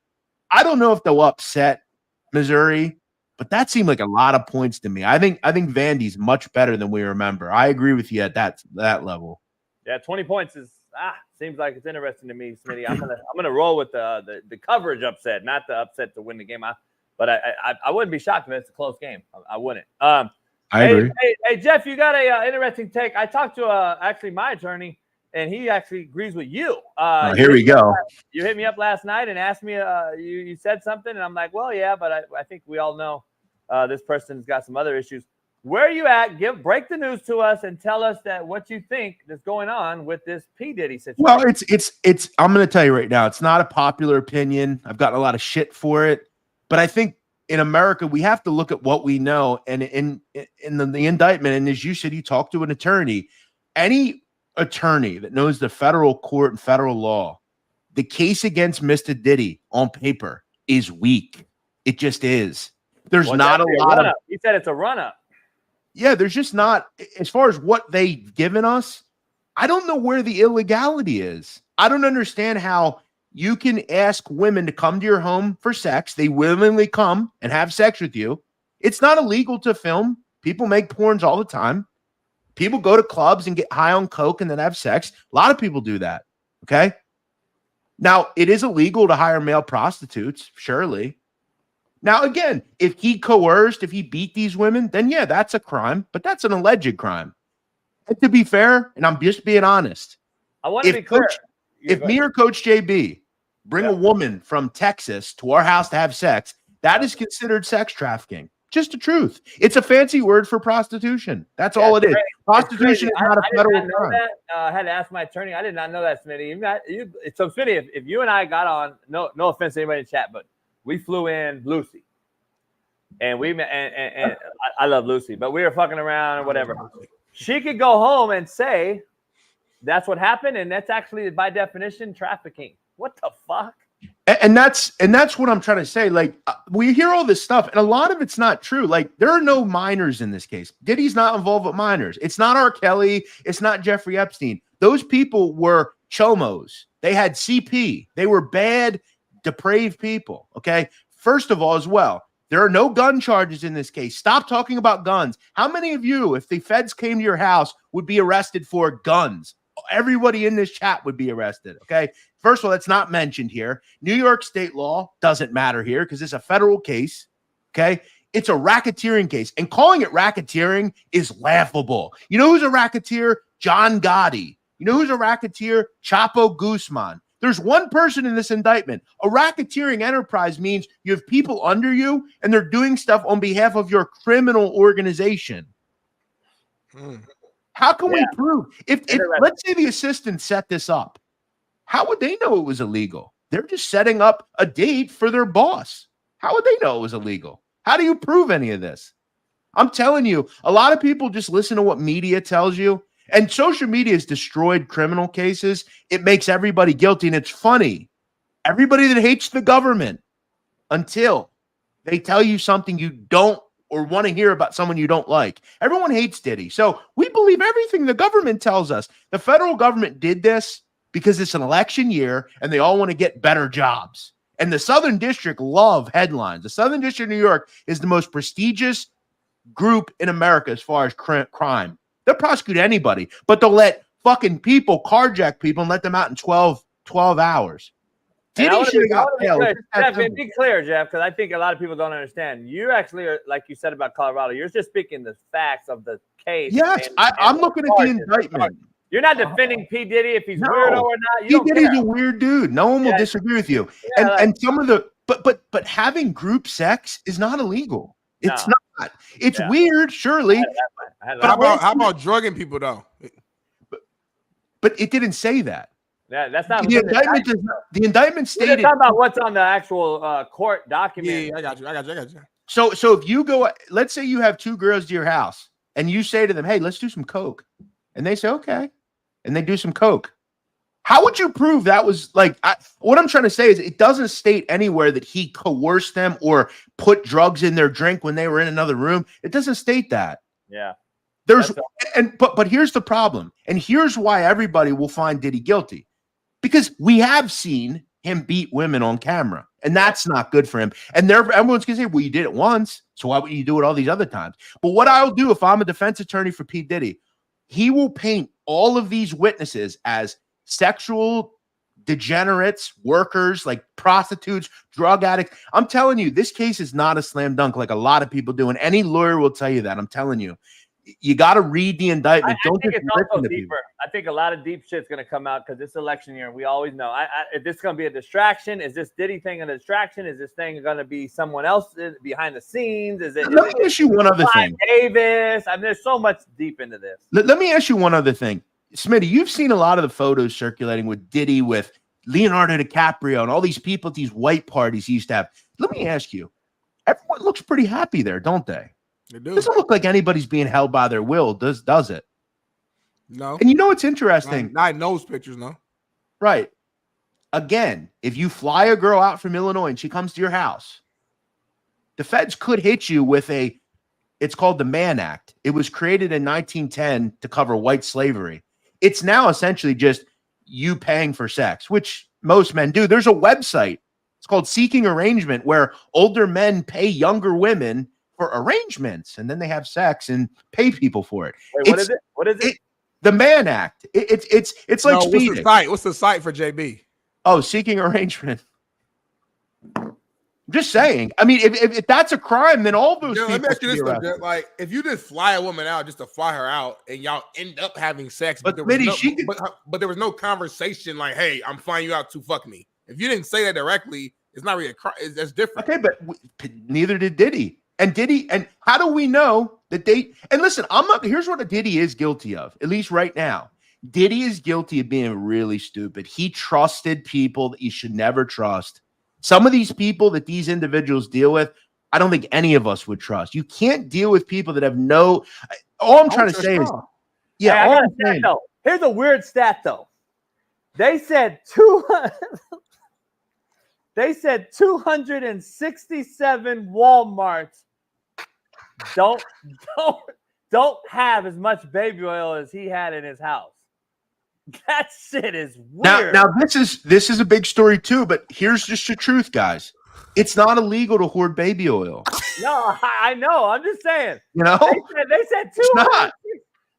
I don't know if they'll upset Missouri, but that seemed like a lot of points to me. I think Vandy's much better than we remember. I agree with you at that level. Yeah, 20 points is seems like it's interesting to me, Smitty. I'm gonna roll with the coverage upset, not the upset to win the game. But I wouldn't be shocked if it's a close game. I wouldn't. I agree. Hey, Jeff, you got a interesting take. I talked to actually my attorney, and he actually agrees with you. Here we go. You hit me up last night and asked me. You said something, and I'm like, well, yeah, but I think we all know this person's got some other issues. Where are you at? Break the news to us and tell us that what you think is going on with this P. Diddy situation. Well, it's. I'm going to tell you right now. It's not a popular opinion. I've gotten a lot of shit for it. But I think in America, we have to look at what we know. And in the indictment, and as you said, you talked to an attorney. Any attorney that knows the federal court and federal law, the case against Mr. Diddy on paper is weak. It just is. There's not a lot of. He said it's a run-up. Yeah, there's just not. As far as what they've given us, I don't know where the illegality is. I don't understand how you can ask women to come to your home for sex. They willingly come and have sex with you. It's not illegal to film. People make porns all the time. People go to clubs and get high on coke and then have sex. A lot of people do that. Okay. Now, it is illegal to hire male prostitutes, surely. Now, again, if he coerced, if he beat these women, then yeah, that's a crime, but that's an alleged crime. And to be fair, and I'm just being honest, I want to be clear. If me or Coach JB bring a woman from Texas to our house to have sex, that is considered sex trafficking. Just the truth. It's a fancy word for prostitution. That's all it is. Prostitution is not a federal crime. I had to ask my attorney. I did not know that, Smitty. So, Smitty, if you and I got on, no offense to anybody in chat, but we flew in Lucy, and we met, and I love Lucy, but we were fucking around or whatever. She could go home and say that's what happened, and that's actually by definition trafficking. What the fuck? And that's what I'm trying to say. Like, we hear all this stuff, and a lot of it's not true. Like, there are no minors in this case. Diddy's not involved with minors. It's not R. Kelly. It's not Jeffrey Epstein. Those people were chomos. They had CP. They were bad, depraved people. Okay. First of all, as well, there are no gun charges in this case. Stop talking about guns. How many of you, if the feds came to your house, would be arrested for guns? Everybody in this chat would be arrested. Okay. First of all, that's not mentioned here. New York state law doesn't matter here because it's a federal case. Okay. It's a racketeering case, and calling it racketeering is laughable. You know who's a racketeer? John Gotti. You know who's a racketeer? Chapo Guzman. There's one person in this indictment. A racketeering enterprise means you have people under you and they're doing stuff on behalf of your criminal organization. How can we prove? If let's say the assistant set this up, how would they know it was illegal? They're just setting up a date for their boss. How would they know it was illegal? How do you prove any of this? I'm telling you, a lot of people just listen to what media tells you. And social media has destroyed criminal cases. It makes everybody guilty. And it's funny. Everybody that hates the government, until they tell you something you don't or want to hear about someone you don't like. Everyone hates Diddy. So we believe everything the government tells us. The federal government did this because it's an election year and they all want to get better jobs. And the Southern District love headlines. The Southern District of New York is the most prestigious group in America as far as crime. They'll prosecute anybody, but they'll let fucking people carjack people and let them out in 12 hours. Diddy should have got bailed. Jeff, be clear, Jeff, because I think a lot of people don't understand. You actually are, like you said about Colorado, you're just speaking the facts of the case. Yes, I'm looking at the indictment. You're not defending P. Diddy if he's weirdo or not. P. Diddy's a weird dude. No one will disagree with you. And some of the but having group sex is not illegal. It's not. It's weird, surely. How about drugging people though? But it didn't say that. Yeah, that's not the indictment. The indictment stated. We're talking about what's on the actual court document. Yeah, I got you. So if you go, let's say you have two girls to your house, and you say to them, "Hey, let's do some coke," and they say, "Okay," and they do some coke. How would you prove that was like? What I'm trying to say is, it doesn't state anywhere that he coerced them or put drugs in their drink when they were in another room. It doesn't state that. Yeah. But here's the problem, and here's why everybody will find Diddy guilty, because we have seen him beat women on camera, and that's not good for him. And everyone's gonna say, "Well, you did it once, so why would you do it all these other times?" But what I'll do if I'm a defense attorney for P. Diddy, he will paint all of these witnesses as sexual degenerates, workers, like prostitutes, drug addicts. I'm telling you, this case is not a slam dunk like a lot of people do, and any lawyer will tell you that. I'm telling you. You got to read the indictment. I think it's also deeper. I think a lot of deep shit's going to come out because it's election year. And we always know. Is this going to be a distraction? Is this Diddy thing a distraction? Is this thing going to be someone else behind the scenes? Let me ask you one other thing. Davis. I mean, there's so much deep into this. Let me ask you one other thing. Smitty, you've seen a lot of the photos circulating with Diddy, with Leonardo DiCaprio, and all these people at these white parties he used to have. Let me ask you. Everyone looks pretty happy there, don't they? It doesn't look like anybody's being held by their will, does it? No. And you know what's interesting? Not in those pictures, no. Right. Again, if you fly a girl out from Illinois and she comes to your house, the feds could hit you with it's called the Mann Act. It was created in 1910 to cover white slavery. It's now essentially just you paying for sex, which most men do. There's a website. It's called Seeking Arrangement, where older men pay younger women for arrangements, and then they have sex and pay people for it. Wait, what is it? What is it? The Mann Act. It's like speeding. What's the site for JB? Oh, seeking arrangement. I'm just saying. I mean, if that's a crime, then all those people. Let me ask you this, should be though, arrested. like, if you just fly a woman out just to fly her out, and y'all end up having sex, But there was Smitty, but there was no conversation like, "Hey, I'm flying you out to fuck me." If you didn't say that directly, it's not really a crime. That's different. Okay, but neither did Diddy. And how do we know that they? And listen, I'm not. Here's what a Diddy is guilty of, at least right now. Diddy is guilty of being really stupid. He trusted people that you should never trust. Some of these people that these individuals deal with, I don't think any of us would trust. You can't deal with people that have no. All I'm trying to say is, Hey, I got a stat, though. Here's a weird stat, though. They said 267 Walmarts don't have as much baby oil as he had in his house. That shit is weird. Now this is a big story too, but here's just the truth, guys. It's not illegal to hoard baby oil. No, I know. I'm just saying. You know, they said 200. It's not.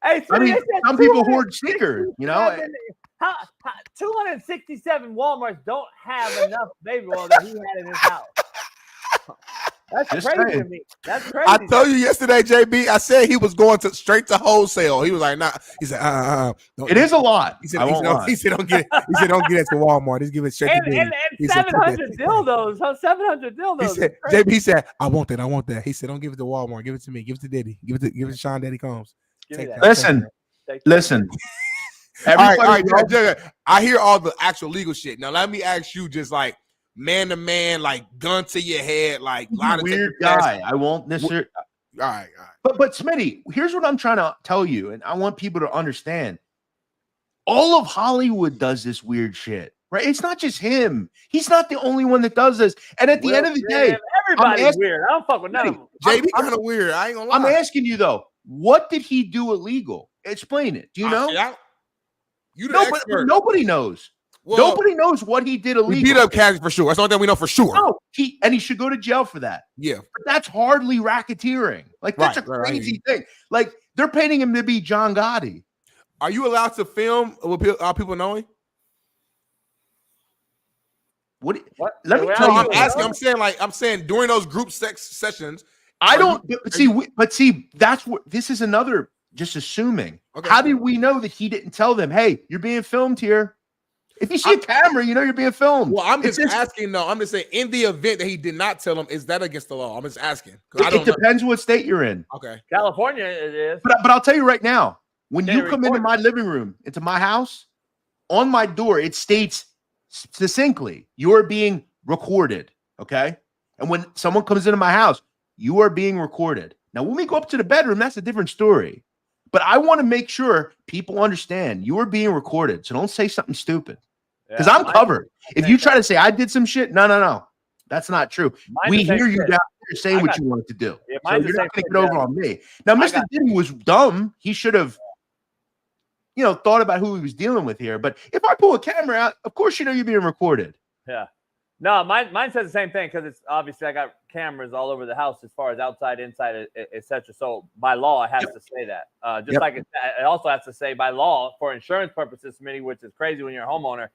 Hey, I mean, some people hoard Snickers. You know, 267 Walmarts don't have enough baby oil that he had in his house. That's Just crazy saying. to me. That's crazy. I told you yesterday, JB. I said he was going straight to wholesale. He was like, "Nah." He said, It is a lot. He said, "Don't get it." He said, "Don't get it to Walmart. Just give it straight to Diddy." And 700 dildos. Huh? 700 dildos. He said, JB said, "I want that. He said, "Don't give it to Walmart. Give it to me. Give it to Diddy. Give it to Sean Daddy Combs." Listen. All right. I hear all the actual legal shit. Now let me ask you, just like man to man, like gun to your head, like line of weird guy. I won't necessarily. All right. But Smitty, here's what I'm trying to tell you, and I want people to understand. All of Hollywood does this weird shit, right? It's not just him. He's not the only one that does this. And at the end of the day, everybody's weird. I don't fuck with none of them. JB kind of weird. I ain't gonna lie. I'm asking you though, what did he do illegal? Explain it. Do you know? You the expert. But nobody knows. Well, nobody knows what he did illegal. He beat up Cassie for sure. That's the only thing we know for sure. No, he should go to jail for that. Yeah, but that's hardly racketeering. Like that's a crazy thing. Like they're painting him to be John Gotti. Are you allowed to film with people knowing? What? Let me tell you. I'm asking. I'm saying during those group sex sessions. I don't see. That's what this is. Another just assuming. Okay. How did we know that he didn't tell them? Hey, you're being filmed here. If you see a camera, you know you're being filmed. Well, I'm just asking. No, I'm just saying. In the event that he did not tell them, is that against the law? I'm just asking. It depends what state you're in. Okay, California it is. But I'll tell you right now, when you come into my living room, into my house, on my door, it states succinctly, you are being recorded. Okay, and when someone comes into my house, you are being recorded. Now, when we go up to the bedroom, that's a different story. But I want to make sure people understand you are being recorded. So don't say something stupid. Because I'm covered. If you try to say I did some shit, no. That's not true. We hear you down there saying what you wanted to do. So you're not going to get over on me. Now, Mr. Diddy was dumb. He should have, thought about who he was dealing with here. But if I pull a camera out, of course you know you're being recorded. Yeah. No, mine says the same thing because it's obviously I got cameras all over the house as far as outside, inside, etc. So by law, it has to say that. Just like it also has to say by law for insurance purposes, Smitty, which is crazy when you're a homeowner,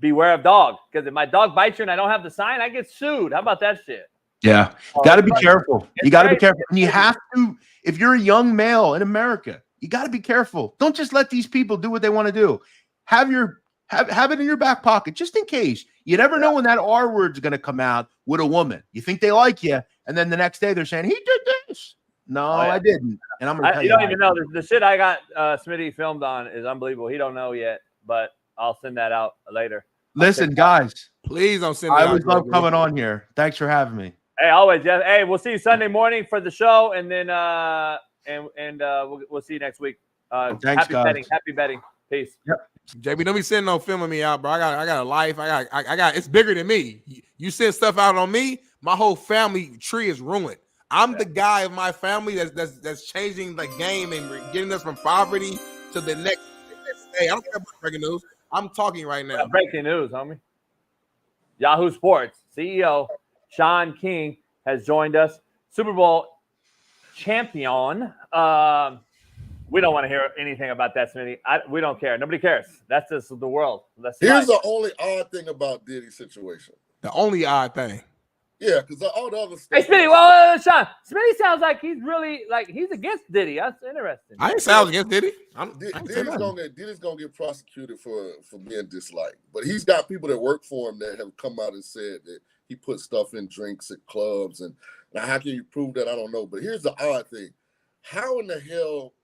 beware of dog. Because if my dog bites you and I don't have the sign, I get sued. How about that shit? Yeah, got to be careful. You got to be careful, and you have to. If you're a young male in America, you got to be careful. Don't just let these people do what they want to do. Have it in your back pocket just in case. You never know when that R word's going to come out with a woman. You think they like you, and then the next day they're saying he did this. No, I didn't. And I'm going to tell you. You don't even know. The shit I got Smitty filmed on is unbelievable. He don't know yet, but I'll send that out later. Listen, guys, please don't send. I always love coming on here. Thanks for having me. Hey, always. Yeah. Hey, we'll see you Sunday morning for the show, and then we'll see you next week. Thanks, happy guys. betting. Happy betting. Peace. Yep. JB, don't be sending no filming me out, bro. I got a life. I got. It's bigger than me. You send stuff out on me, my whole family tree is ruined. I'm the guy of my family that's changing the game and getting us from poverty to the next day. I don't care about breaking news. I'm talking right now. Breaking news, homie. Yahoo Sports CEO Shaun King has joined us. Super Bowl champion. We don't want to hear anything about that, Smitty. We don't care. Nobody cares. That's just the world. Here's the only odd thing about Diddy's situation. The only odd thing. Yeah, because all the other stuff. Hey, Smitty, well, Shaun, Smitty sounds like he's really he's against Diddy. That's interesting. I ain't say I was against Diddy. Diddy's gonna get prosecuted for being disliked, but he's got people that work for him that have come out and said that he put stuff in drinks at clubs, and now how can you prove that? I don't know. But here's the odd thing: how in the hell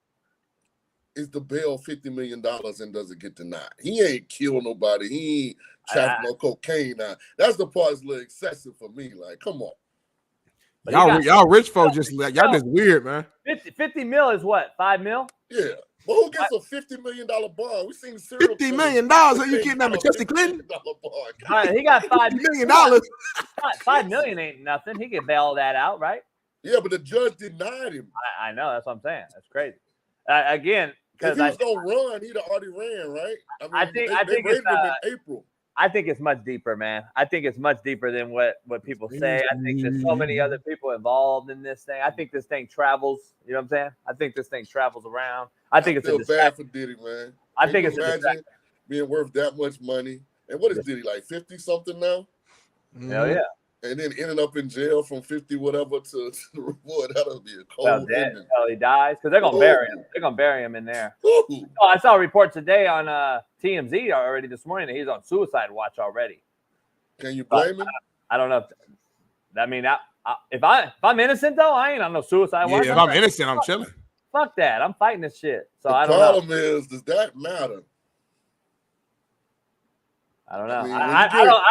is the bail $50 million and does it get denied? He ain't killed nobody. He ain't trafficked no cocaine. Now that's the part that's a little excessive for me. Like, come on. Y'all rich folks y'all just weird, man. 50 mil is what? 5 mil? Yeah. But who gets a $50 million bond? We seen serial $50 million? Are you kidding that Machesney Clinton? He got $5 million. $5 million ain't nothing. He can bail that out, right? Yeah, but the judge denied him. I know. That's what I'm saying. That's crazy. Again, because if he was gonna run, he'd have already ran, right? I mean, I think raided him in April. I think it's much deeper, man. I think it's much deeper than what people say. I think there's so many other people involved in this thing. I think this thing travels. You know what I'm saying? I think this thing travels around. I think it's feel bad for Diddy, man. I think it's imagine being worth that much money. And what is Diddy, like 50 something now? Hell yeah. And then ending up in jail from 50 whatever to the reward. That'll be a cold ending. Until he dies, because they're gonna bury him. They're gonna bury him in there. Oh, I saw a report today on TMZ already this morning that he's on suicide watch already. Can you blame him? I don't know. If I'm innocent though, I ain't on no suicide watch. Yeah, if I'm innocent, I'm chilling. Fuck that. I'm fighting this shit. So I don't know. The problem is, does that matter? I don't know.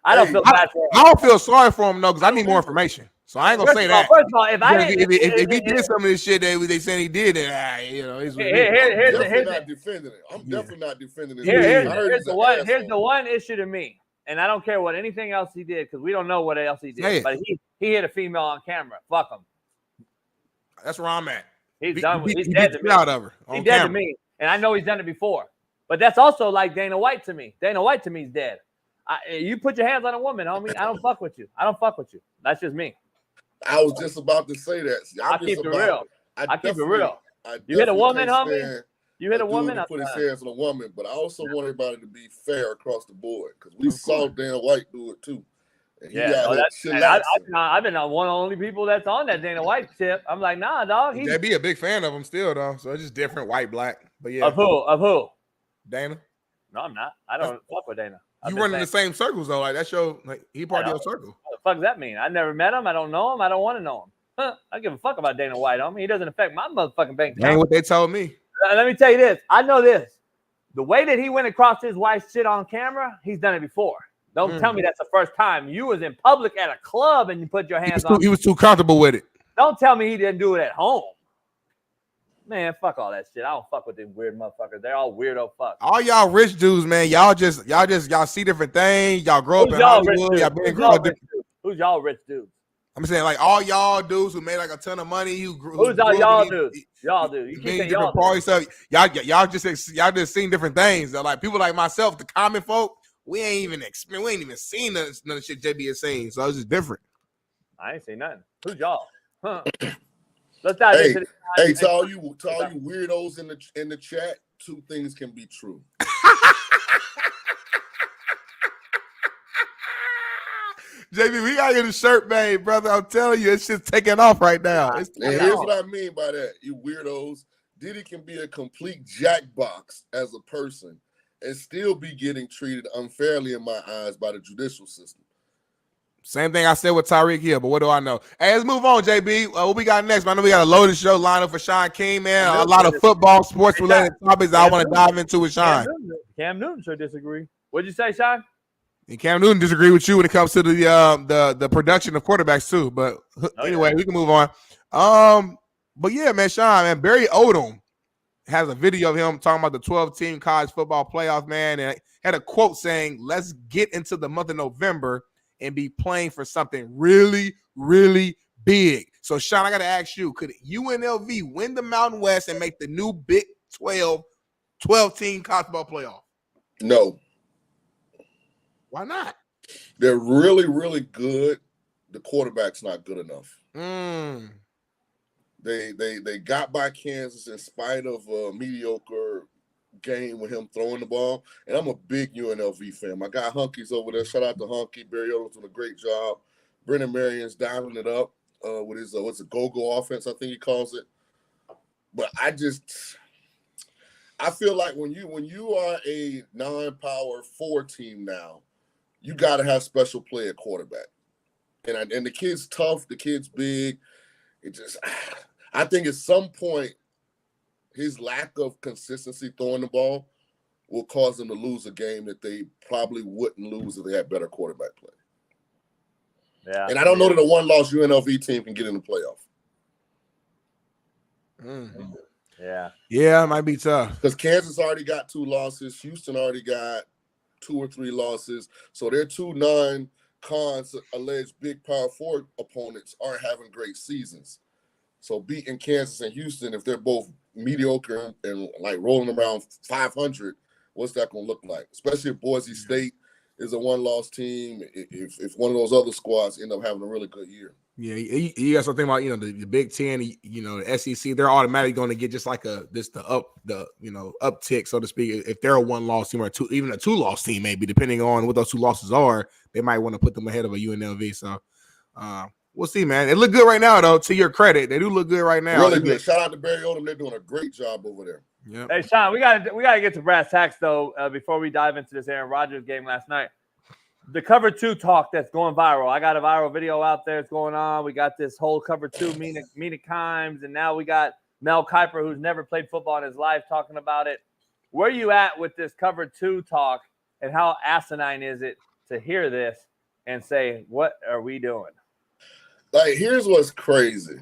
I don't feel bad for him. I don't feel sorry for him though, because I need more information. So I ain't gonna say that. First of all, if he did some of this shit that they saying he did, then here's not defending it. I'm definitely not defending it. Here's the one issue to me, and I don't care what anything else he did because we don't know what else he did. But he hit a female on camera. Fuck him. That's where I'm at. He's done. He's dead to me. He's dead to me, and I know he's done it before. But that's also like Dana White to me. Dana White to me is dead. You put your hands on a woman, homie. I don't fuck with you. That's just me. I was just about to say that. I keep it real. I keep it real. You hit a woman, homie. You hit a woman. Put his hands on a woman, but I also want everybody to be fair across the board because we saw Dana White do it too. And I've been on one of the only people that's on that Dana White tip. I'm like, nah, dog. They'd be a big fan of him still, though. So it's just different, white, black. But yeah. Of who? Dana. No, I'm not. I don't fuck with Dana. You run in the same circles though, like that's your he part of your circle. What the fuck does that mean? I never met him. I don't know him. I don't want to know him. Huh? I give a fuck about Dana White. He doesn't affect my motherfucking bank account. Ain't what they told me. Let me tell you this. I know this. The way that he went across his wife's shit on camera, he's done it before. Don't tell me that's the first time. You was in public at a club and you put your hands on. He was too comfortable with it. Don't tell me he didn't do it at home. Man, fuck all that shit. I don't fuck with them weird motherfuckers. They're all weirdo fucks. All y'all rich dudes, man. Y'all see different things. Y'all grow up in Hollywood. Y'all been growing up. Who's y'all rich dudes? I'm saying like all y'all dudes who made like a ton of money. Who's all y'all dudes? Y'all do. You keep saying y'all. Parties, so y'all just seen different things. They're like people like myself, the common folk. We ain't even seen none of the shit JB is saying. So it's just different. I ain't seen nothing. Who's y'all? Huh? Let's dive into Hey, to all you weirdos in the chat, two things can be true. JB, we gotta get a shirt made, brother. I'm telling you, it's just taking off right now. Here's what I mean by that, you weirdos. Diddy can be a complete jackbox as a person and still be getting treated unfairly in my eyes by the judicial system. Same thing I said with Tyreek Hill, but what do I know? Hey, let's move on, JB. What we got next? I know we got a loaded show lined up for Shaun King, man. A lot of football, sports-related topics I want to dive into with Shaun. Cam Newton should disagree. What'd you say, Shaun? And Cam Newton disagree with you when it comes to the production of quarterbacks too. But anyway, we can move on. But yeah, man, Shaun, man, Barry Odom has a video of him talking about the 12-team college football playoff, man, and had a quote saying, "Let's get into the month of November and be playing for something really, really big." So, Shaun, I got to ask you, could UNLV win the Mountain West and make the new Big 12-team college football playoff? No. Why not? They're really, really good. The quarterback's not good enough. They got by Kansas in spite of a mediocre game with him throwing the ball. And I'm a big UNLV fan. My guy Hunky's over there. Shout out to Hunky. Barry Odom's doing a great job. Brendan Marion's dialing it up with his what's a go-go offense, I think he calls it. But I feel like when you are a non-power 4 team now, you got to have special play at quarterback. And the kid's tough, the kid's big. I think at some point his lack of consistency throwing the ball will cause them to lose a game that they probably wouldn't lose if they had better quarterback play. Yeah. And I don't know that a one-loss UNLV team can get in the playoff. Yeah. Yeah, it might be tough. Because Kansas already got 2 losses. Houston already got 2 or 3 losses. So their 2 non-cons alleged big power 4 opponents aren't having great seasons. So beating Kansas and Houston, if they're both mediocre and like rolling around 500, what's that going to look like? Especially if Boise State is a one-loss team. If one of those other squads end up having a really good year. Yeah, you got something about the Big Ten, the SEC. They're automatically going to get just like the uptick, so to speak. If they're a one-loss team or even a 2-loss team, maybe depending on what those 2 losses are, they might want to put them ahead of a UNLV. So we'll see, man. It look good right now, though. To your credit, they do look good right now. Really good. Shout out to Barry Odom. They're doing a great job over there. Yeah. Hey, Shaun, we gotta get to brass tacks though before we dive into this Aaron Rodgers game last night. The cover 2 talk that's going viral. I got a viral video out there. It's going on. We got this whole cover 2 Mina Kimes, and now we got Mel Kiper, who's never played football in his life, talking about it. Where are you at with this cover 2 talk, and how asinine is it to hear this and say, what are we doing? Like, here's what's crazy.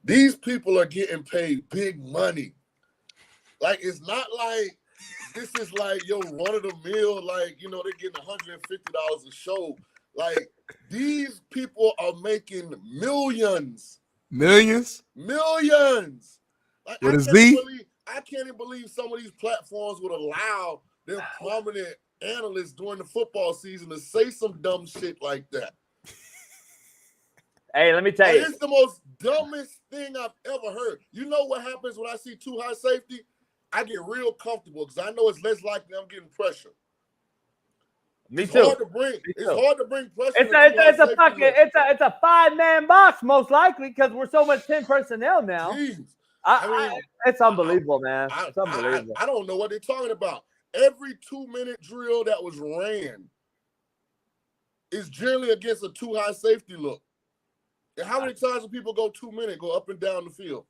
These people are getting paid big money. Like, it's not like this is like, run of the mill, like, they're getting $150 a show. Like, these people are making millions. Millions? Millions. Like, What is Z? I can't even believe some of these platforms would allow their prominent analysts during the football season to say some dumb shit like that. Hey, let me tell you. It's the most dumbest thing I've ever heard. You know what happens when I see too high safety? I get real comfortable because I know it's less likely I'm getting pressure. Me It's too. hard to bring. It's hard to bring pressure. It's a 5-man box most likely because we're so much 10 personnel now. Jeez. It's unbelievable, man. It's unbelievable. I don't know what they're talking about. Every 2-minute drill that was ran is generally against a too high safety look. And how many times do people go 2 minutes, go up and down the field?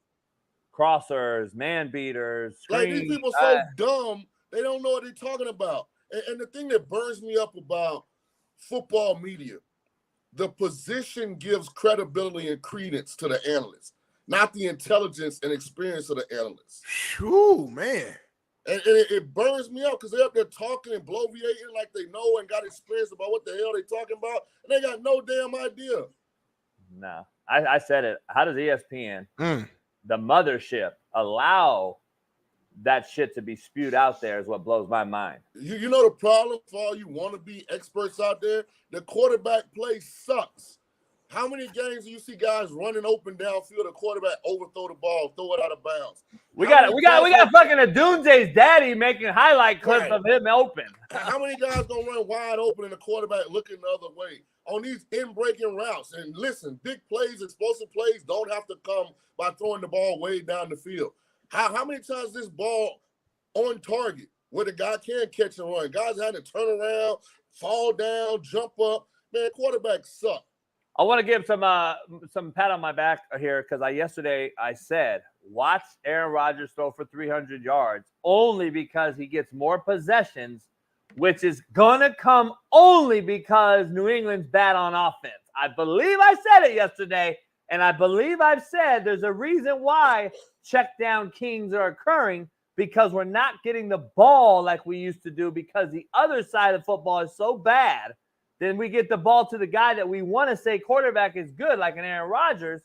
Crossers, man beaters, screens. Like, these people so dumb, they don't know what they're talking about. And the thing that burns me up about football media, the position gives credibility and credence to the analysts, not the intelligence and experience of the analysts. Ooh, man. And it burns me out because they're up there talking and bloviating like they know and got experience about what the hell they're talking about, and they got no damn idea. No, I said it. How does ESPN, the mothership, allow that shit to be spewed out there is what blows my mind. You know the problem for all you wannabe experts out there? The quarterback play sucks. How many games do you see guys running open downfield, a quarterback overthrow the ball, throw it out of bounds? We got fucking a Doomsday's daddy making highlight clips of him open. How many guys gonna run wide open and the quarterback looking the other way on these in-breaking routes? And listen, big plays, explosive plays don't have to come by throwing the ball way down the field. How many times this ball on target where the guy can catch and run? Guys had to turn around, fall down, jump up. Man, quarterbacks suck. I want to give some pat on my back here because yesterday I said, watch Aaron Rodgers throw for 300 yards only because he gets more possessions, which is going to come only because New England's bad on offense. I believe I said it yesterday, and I believe I've said there's a reason why check down kings are occurring because we're not getting the ball like we used to do because the other side of football is so bad. Then we get the ball to the guy that we want to say quarterback is good, like an Aaron Rodgers.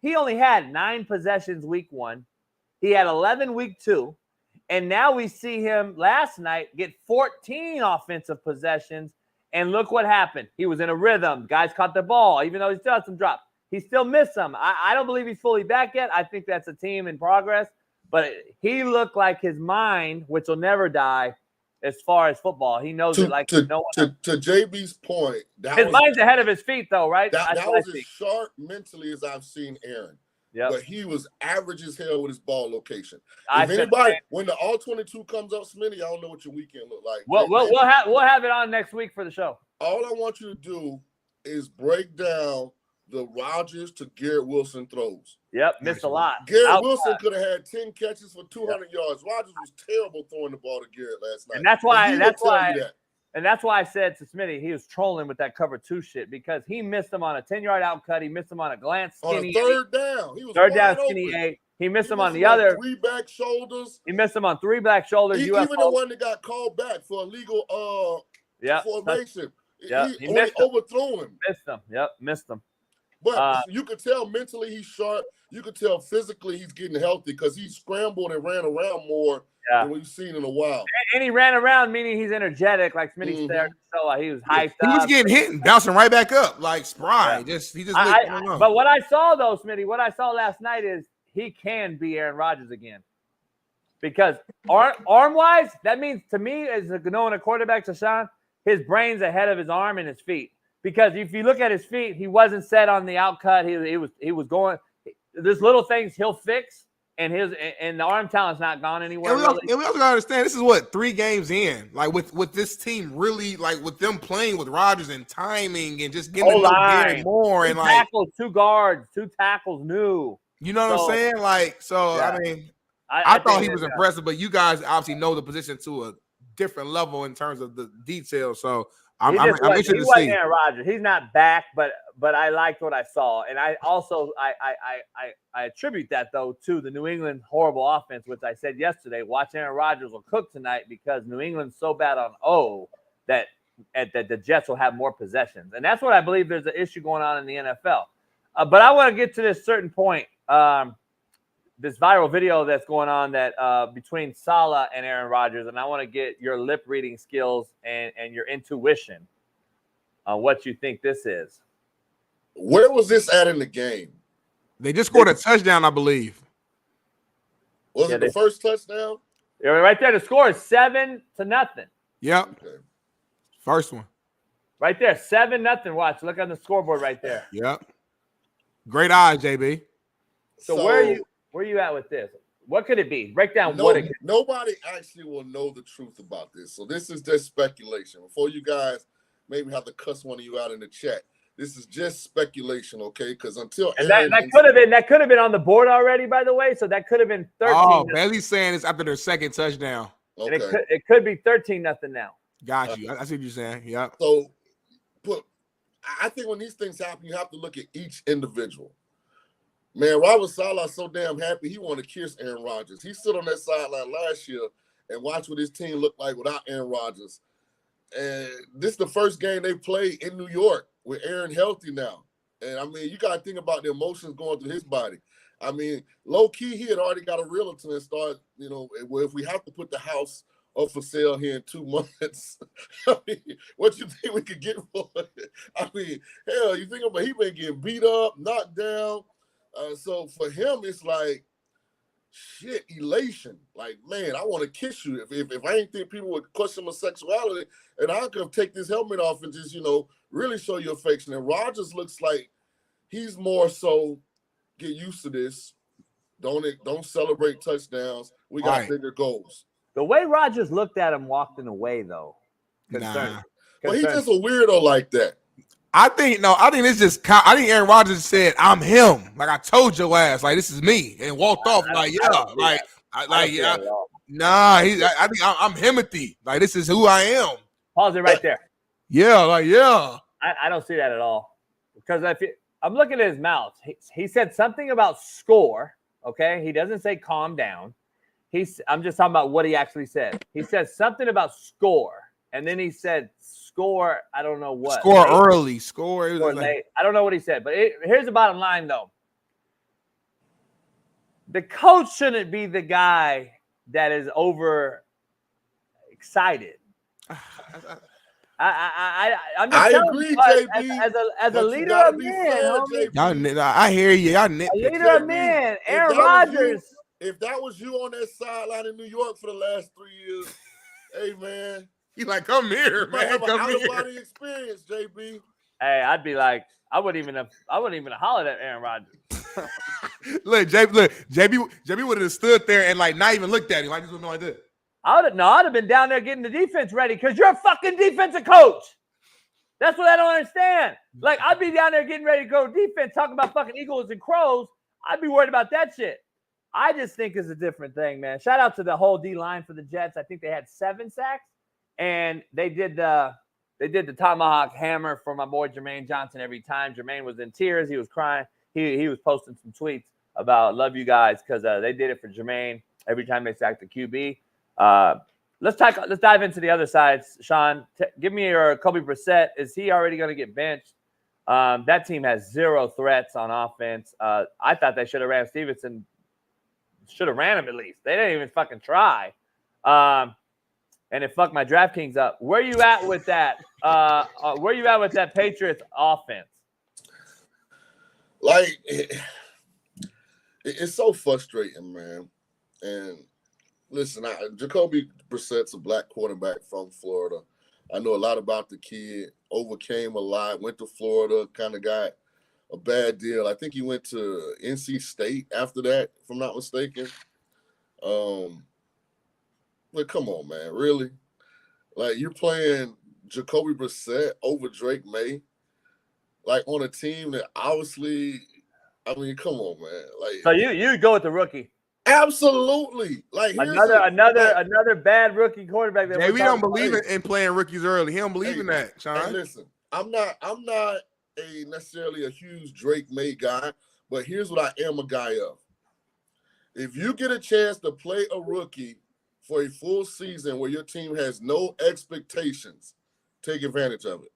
He only had 9 possessions week 1. He had 11 week 2. And now we see him last night get 14 offensive possessions. And look what happened. He was in a rhythm. Guys caught the ball, even though he still had some drops. he still missed some. I don't believe he's fully back yet. I think that's a team in progress. But he looked like his mind, which will never die, as far as football. He knows it like no one. To JB's point, His mind's ahead of his feet, though, right? That was as sharp mentally as I've seen Aaron. Yeah, but he was average as hell with his ball location. If anybody, when the all 22 comes up, Smitty, I don't know what your weekend look like. We'll have it on next week for the show. All I want you to do is break down the Rodgers to Garrett Wilson throws. Yep, missed a lot. Garrett Wilson could have had 10 catches for 200 yards. Rodgers was terrible throwing the ball to Garrett last night. And that's why I said to Smitty, he was trolling with that cover 2 shit, because he missed him on a 10-yard outcut. He missed him on a glance skinny. On a third down. He was third down skinny 8. He missed him on the other. 3 back shoulders. He missed him on 3 back shoulders. Even the one that got called back for illegal formation. He only overthrew him. Missed him. Yep, missed him. But you could tell mentally he's sharp. You could tell physically he's getting healthy because he scrambled and ran around more than we've seen in a while. And he ran around, meaning he's energetic, like Smitty said. So he was hyped up. He was getting hit and bouncing right back up, like spry. But what I saw, though, Smitty, what I saw last night is he can be Aaron Rodgers again. Because arm-wise, that means to me, as knowing a quarterback, to Shaun, his brain's ahead of his arm and his feet. Because if you look at his feet, he wasn't set on the outcut. He was going. There's little things he'll fix, and the arm talent's not gone anywhere. And we also gotta understand, this is what 3 games in, like with this team really, like with them playing with Rodgers and timing and just getting to know Gary more and 2 like tackles, 2 guards, 2 tackles new. You know what I'm saying? Like, so I mean, I thought he was impressive, but you guys obviously know the position to a different level in terms of the details. So I'm interested to see. Aaron Rodgers. He's not back, but I liked what I saw, and I also I attribute that though to the New England horrible offense, which I said yesterday. Watch Aaron Rodgers will cook tonight because New England's so bad on that the Jets will have more possessions, and that's what I believe. There's an issue going on in the NFL. But I want to get to this certain point. This viral video that's going on that between Saleh and Aaron Rodgers, and I want to get your lip reading skills and your intuition on what you think this is. Where was this at in the game? They just scored a touchdown, I believe. Was it the first touchdown? Yeah, right there. The score is 7-0. Yep. Okay. First one. Right there, 7-0. Watch. Look on the scoreboard right there. Yep. Great eyes, JB. So where are you at with this? What could it be? Break down what it could be. Nobody actually will know the truth about this. So this is just speculation. Before you guys maybe have to cuss one of you out in the chat, this is just speculation, okay? Because until that could have been on the board already, by the way. So that could have been 13. Oh, Bailey's saying it's after their second touchdown. Okay. And it could be 13-0 now. Got you. I see what you're saying. Yep. So, I think when these things happen, you have to look at each individual. Man, Robert Saleh's so damn happy he want to kiss Aaron Rodgers. He stood on that sideline last year and watched what his team looked like without Aaron Rodgers. And this is the first game they played in New York with Aaron healthy now. And, I mean, you got to think about the emotions going through his body. I mean, low-key, he had already got a realtor and started, if we have to put the house up for sale here in 2 months, I mean, what you think we could get for it? I mean, hell, you think about he been getting beat up, knocked down. So for him, it's like, shit, elation. Like, man, I want to kiss you. If I ain't think people would question my sexuality, and I could take this helmet off and just, really show you affection. And Rodgers looks like he's more so get used to this. Don't celebrate touchdowns. We got bigger goals. The way Rodgers looked at him walking away, though. Nah. But he's just a weirdo like that. I think it's just. I think Aaron Rodgers said, "I'm him." Like I told your ass, like this is me, and walked off. Like yeah, nah. I think I'm Himothy. Like this is who I am. Pause it right there. Yeah, like yeah. I don't see that at all because I'm looking at his mouth. He said something about score. Okay, he doesn't say calm down. I'm just talking about what he actually said. He said something about score, and then he said score. I don't know what. Score early. Score late. I don't know what he said, but here's the bottom line, though. The coach shouldn't be the guy that is over excited. I'm just I telling agree, you, JB. as a leader of men, homie. I hear you. Y'all A leader of men, Aaron Rodgers. If that was you on that sideline in New York for the last 3 years, hey man, you like come here, you might have an out-of-body experience, JB. Hey, I'd be like, I wouldn't even have hollered at Aaron Rodgers. Look, JB would have stood there and like not even looked at him. I just wouldn't know like this. I'd have been down there getting the defense ready because you're a fucking defensive coach. That's what I don't understand. Like, I'd be down there getting ready to go defense, talking about fucking Eagles and Crows. I'd be worried about that shit. I just think it's a different thing, man. Shout out to the whole D line for the Jets. I think they had 7 sacks, and they did the tomahawk hammer for my boy Jermaine Johnson every time. Jermaine was in tears. He was crying. He was posting some tweets about love you guys because they did it for Jermaine every time they sacked the QB. Let's dive into the other side, Shaun. Give me your Kobe Brissett. Is he already going to get benched? That team has 0 threats on offense. I thought they should have ran Stevenson. Should have ran him at least. They didn't even fucking try. And it fucked my DraftKings up. Where you at with that? Where you at with that Patriots offense? Like, it's so frustrating, man. And listen, Jacoby Brissett's a black quarterback from Florida. I know a lot about the kid. Overcame a lot. Went to Florida. Kind of got a bad deal. I think he went to NC State after that, if I'm not mistaken. But come on, man, really? Like, you're playing Jacoby Brissett over Drake May, like on a team that obviously, I mean, come on, man. Like, so you go with the rookie? Absolutely. Like, another bad rookie quarterback. That we don't believe in playing rookies early. He don't believe in that, Shaun. Hey, listen, I'm not necessarily a huge Drake May guy, but here's what I am a guy of. If you get a chance to play a rookie for a full season where your team has no expectations, take advantage of it.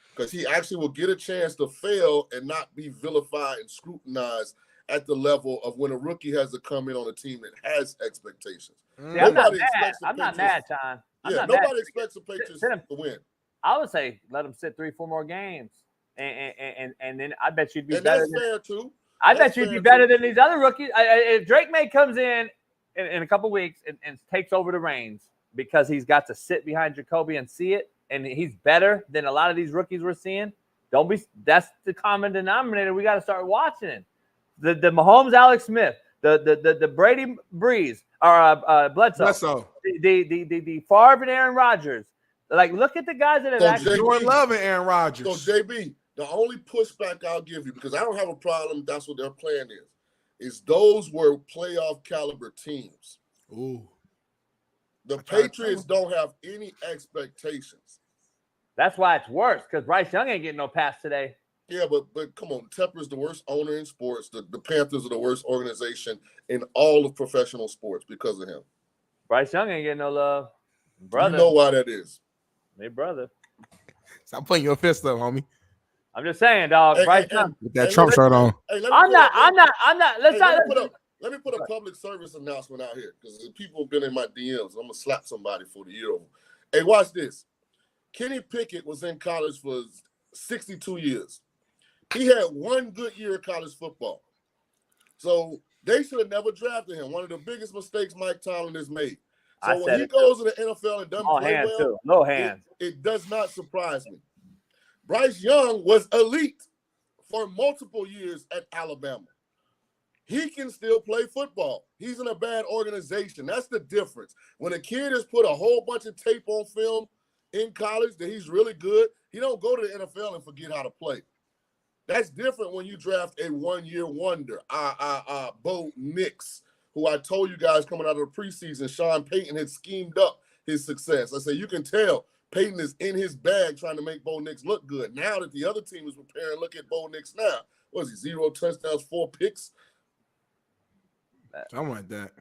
Because he actually will get a chance to fail and not be vilified and scrutinized at the level of when a rookie has to come in on a team that has expectations. See, I'm not mad, Shaun. Nobody expects the Patriots to win. I would say let him sit 3-4 more games, and then I bet you'd be and better. That's fair too. I bet you'd be better than these other rookies. If Drake May comes in a couple weeks and takes over the reins because he's got to sit behind Jacoby and see it, and he's better than a lot of these rookies we're seeing. That's the common denominator. We got to start watching it. The Mahomes, Alex Smith, the Brady Breeze, or Bledsoe. The Favre and Aaron Rodgers. Like, look at the guys that have actually doing love in Aaron Rodgers. So, JB, the only pushback I'll give you, because I don't have a problem, that's what their plan is those were playoff caliber teams. Ooh. The Patriots don't have any expectations. That's why it's worse, because Bryce Young ain't getting no pass today. Yeah, but come on. Tepper's the worst owner in sports. The Panthers are the worst organization in all of professional sports because of him. Bryce Young ain't getting no love. Brother. You know why that is. Hey, brother. Stop putting your fist up, homie. I'm just saying, dog. Bryce Young. With that Trump shirt on. I'm not. Let me put a public service announcement out here because people have been in my DMs. I'm going to slap somebody for the year over. Hey, watch this. Kenny Pickett was in college for 62 years. He had one good year of college football. So they should have never drafted him. One of the biggest mistakes Mike Tomlin has made. So when he goes to the NFL and doesn't play well, no hands. It does not surprise me. Bryce Young was elite for multiple years at Alabama. He can still play football. He's in a bad organization. That's the difference. When a kid has put a whole bunch of tape on film in college that he's really good, he don't go to the NFL and forget how to play. That's different when you draft a one-year wonder, Bo Nix, who I told you guys coming out of the preseason, Sean Payton had schemed up his success. I said, you can tell Payton is in his bag trying to make Bo Nix look good. Now that the other team is preparing, look at Bo Nix now. What is he, 0 touchdowns, 4 picks? Something like that.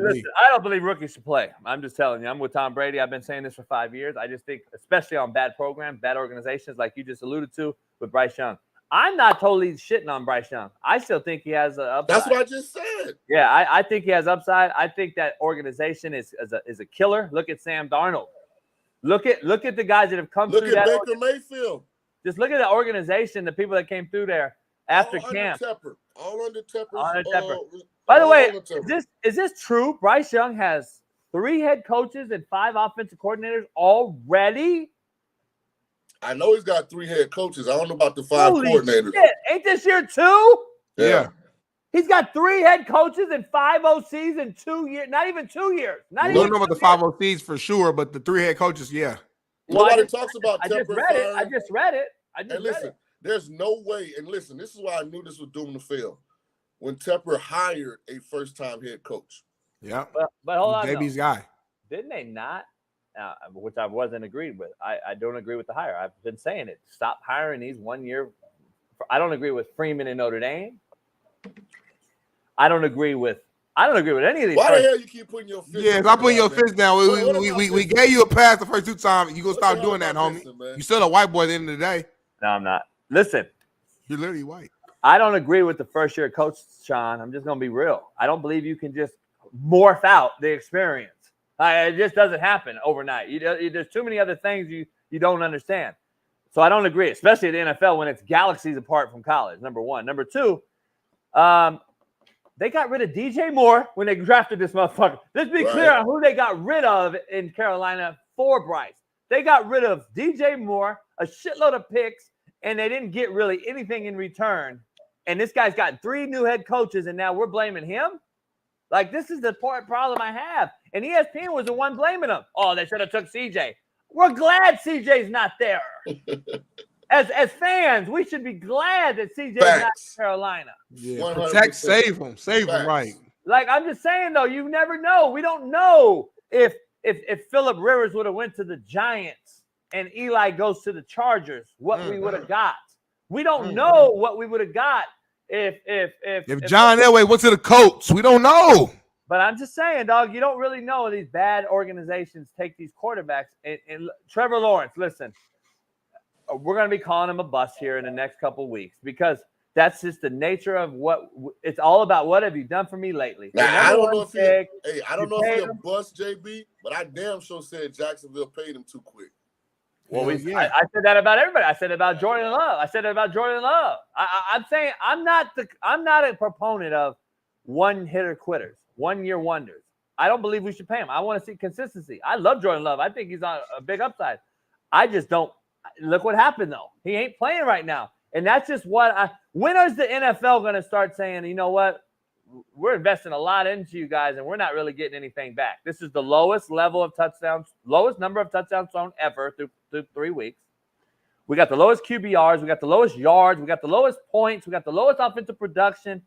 Listen, I don't believe rookies should play. I'm just telling you. I'm with Tom Brady. I've been saying this for 5 years. I just think, especially on bad programs, bad organizations, like you just alluded to with Bryce Young. I'm not totally shitting on Bryce Young. I still think he has an upside. That's what I just said. Yeah, I think he has upside. I think that organization is a killer. Look at Sam Darnold. Look at the guys that have come Look through at that. Baker Mayfield. Just look at the organization, the people that came through there after camp. All under Tepper. By the way, is this true? Bryce Young has 3 head coaches and 5 offensive coordinators already? I know he's got 3 head coaches. I don't know about the 5 coordinators. Shit. Ain't this year 2? Yeah. He's got 3 head coaches and 5 OCs in 2 years. Not even 2 years. I don't know about the 5 OCs for sure, but the 3 head coaches, yeah. Nobody talks about Tepper. I just read it. There's no way. And listen, this is why I knew this was doomed to fail. When Tepper hired a first-time head coach. Yeah. But hold on. JB's guy. Didn't they not? Which I wasn't agreed with. I don't agree with the hire. I've been saying it. Stop hiring these 1 year. I don't agree with Freeman and Notre Dame. I don't agree with any of these. Why the hell you keep putting your fist? Yeah, stop putting your fist down. We gave you a pass the first 2 times. You gonna stop doing that, homie. You still a white boy at the end of the day. No, I'm not. Listen. You're literally white. I don't agree with the first year coach, Shaun. I'm just gonna be real. I don't believe you can just morph out the experience. It just doesn't happen overnight. There's too many other things you don't understand. So I don't agree, especially at the NFL when it's galaxies apart from college. Number one. Number two, they got rid of DJ Moore when they drafted this motherfucker. Let's be clear on who they got rid of in Carolina for Bryce. They got rid of DJ Moore, a shitload of picks, and they didn't get really anything in return. And this guy's got 3 new head coaches, and now we're blaming him? Like, this is the problem I have. And ESPN was the one blaming him. Oh, they should have took CJ. We're glad CJ's not there. As fans, we should be glad that CJ's not in Carolina. Yeah, protect, save him, right. Like, I'm just saying, though, you never know. We don't know if Phillip Rivers would have went to the Giants and Eli goes to the Chargers, what we would have got. We don't know what we would have got if John Elway went to the Colts. We don't know. But I'm just saying, dog, you don't really know these bad organizations take these quarterbacks. And Trevor Lawrence, listen, we're going to be calling him a bust here in the next couple of weeks because that's just the nature of what it's all about. What have you done for me lately? Now, I don't know if he's a bust, JB, but I damn sure said Jacksonville paid him too quick. Well, I said that about everybody. I said it about Jordan Love. I'm saying I'm not a proponent of one-hitter quitters, one-year wonders. I don't believe we should pay him. I want to see consistency. I love Jordan Love. I think he's on a big upside. I just don't. Look what happened, though. He ain't playing right now. And that's just when is the NFL going to start saying, you know what, we're investing a lot into you guys, and we're not really getting anything back. This is the lowest level of touchdowns, lowest number of touchdowns thrown ever through 3 weeks. We got the lowest QBRs. We got the lowest yards. We got the lowest points. We got the lowest offensive production.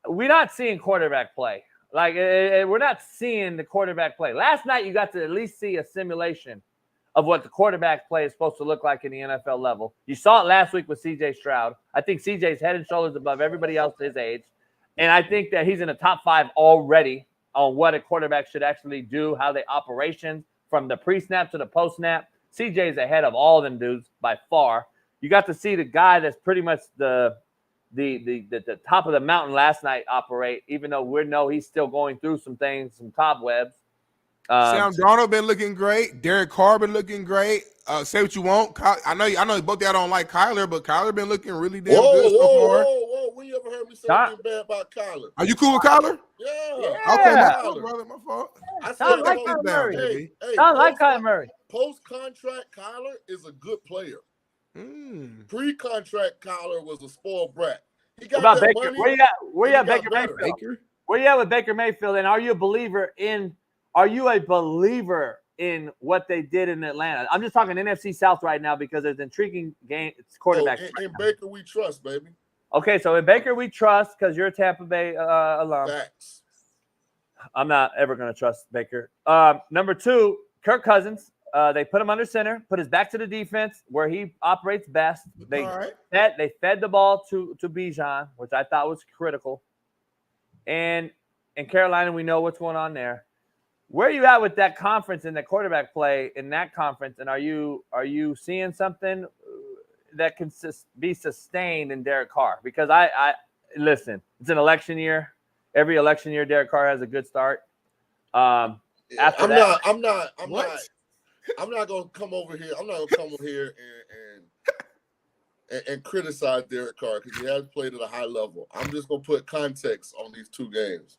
We're not seeing quarterback play. Like, we're not seeing the quarterback play. Last night, you got to at least see a simulation of what the quarterback play is supposed to look like in the NFL level. You saw it last week with C.J. Stroud. I think C.J.'s head and shoulders above everybody else his age. And I think that he's in the top 5 already on what a quarterback should actually do, how they operations from the pre-snap to the post-snap. CJ's ahead of all of them dudes by far. You got to see the guy that's pretty much the top of the mountain last night operate, even though we know he's still going through some things, some cobwebs. Sam Darnold been looking great. Derek Carr been looking great. Say what you want. I know both y'all don't like Kyler, but Kyler been looking really damn good so far. Whoa. When you ever heard me say anything bad about Kyler? Are you cool with Kyler? Yeah. Okay, my fault, brother. My fault. I Sound like Kyler Murray. Sound like Kyler Murray. Post-contract, Kyler is a good player. Pre-contract, Kyler was a spoiled brat. He got that Baker? money. Where you at Baker Mayfield? Where you at with Baker Mayfield? And are you a believer in what they did in Atlanta? I'm just talking NFC South right now because there's intriguing game quarterbacks. In Baker, we trust, baby. Okay, so in Baker, we trust because you're a Tampa Bay alum. Facts. I'm not ever going to trust Baker. Number 2, Kirk Cousins. They put him under center, put his back to the defense where he operates best. They fed the ball to Bijan, which I thought was critical. And in Carolina, we know what's going on there. Where are you at with that conference and the quarterback play in that conference? And are you seeing something that can be sustained in Derek Carr? Because I listen, it's an election year. Every election year, Derek Carr has a good start. I'm not. I'm not gonna come over here. I'm not gonna come over here and criticize Derek Carr because he has played at a high level. I'm just gonna put context on these 2 games.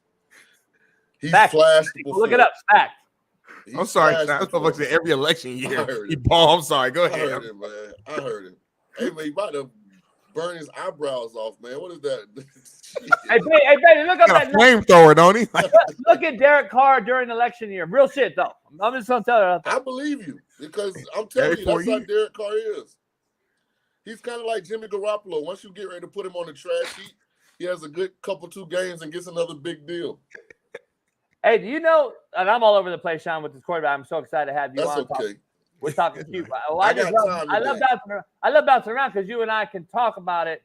He's flashed before. Look it up. Fact. I'm sorry, every election year. I'm sorry. Go ahead. I heard him, man. I heard him. Hey, man, he about to burn his eyebrows off, man. What is that? Hey, baby, look up that flamethrower, don't he? Look at Derek Carr during election year. Real shit, though. I'm just gonna tell you. I believe you because I'm telling you that's how Derek Carr is. He's kind of like Jimmy Garoppolo. Once you get ready to put him on the trash sheet, he has a good 2 games and gets another big deal. Hey, do you know? And I'm all over the place, Shaun, with this quarterback. I'm so excited to have you on. That's okay. We're talking to you. Well, I love bouncing around because you and I can talk about it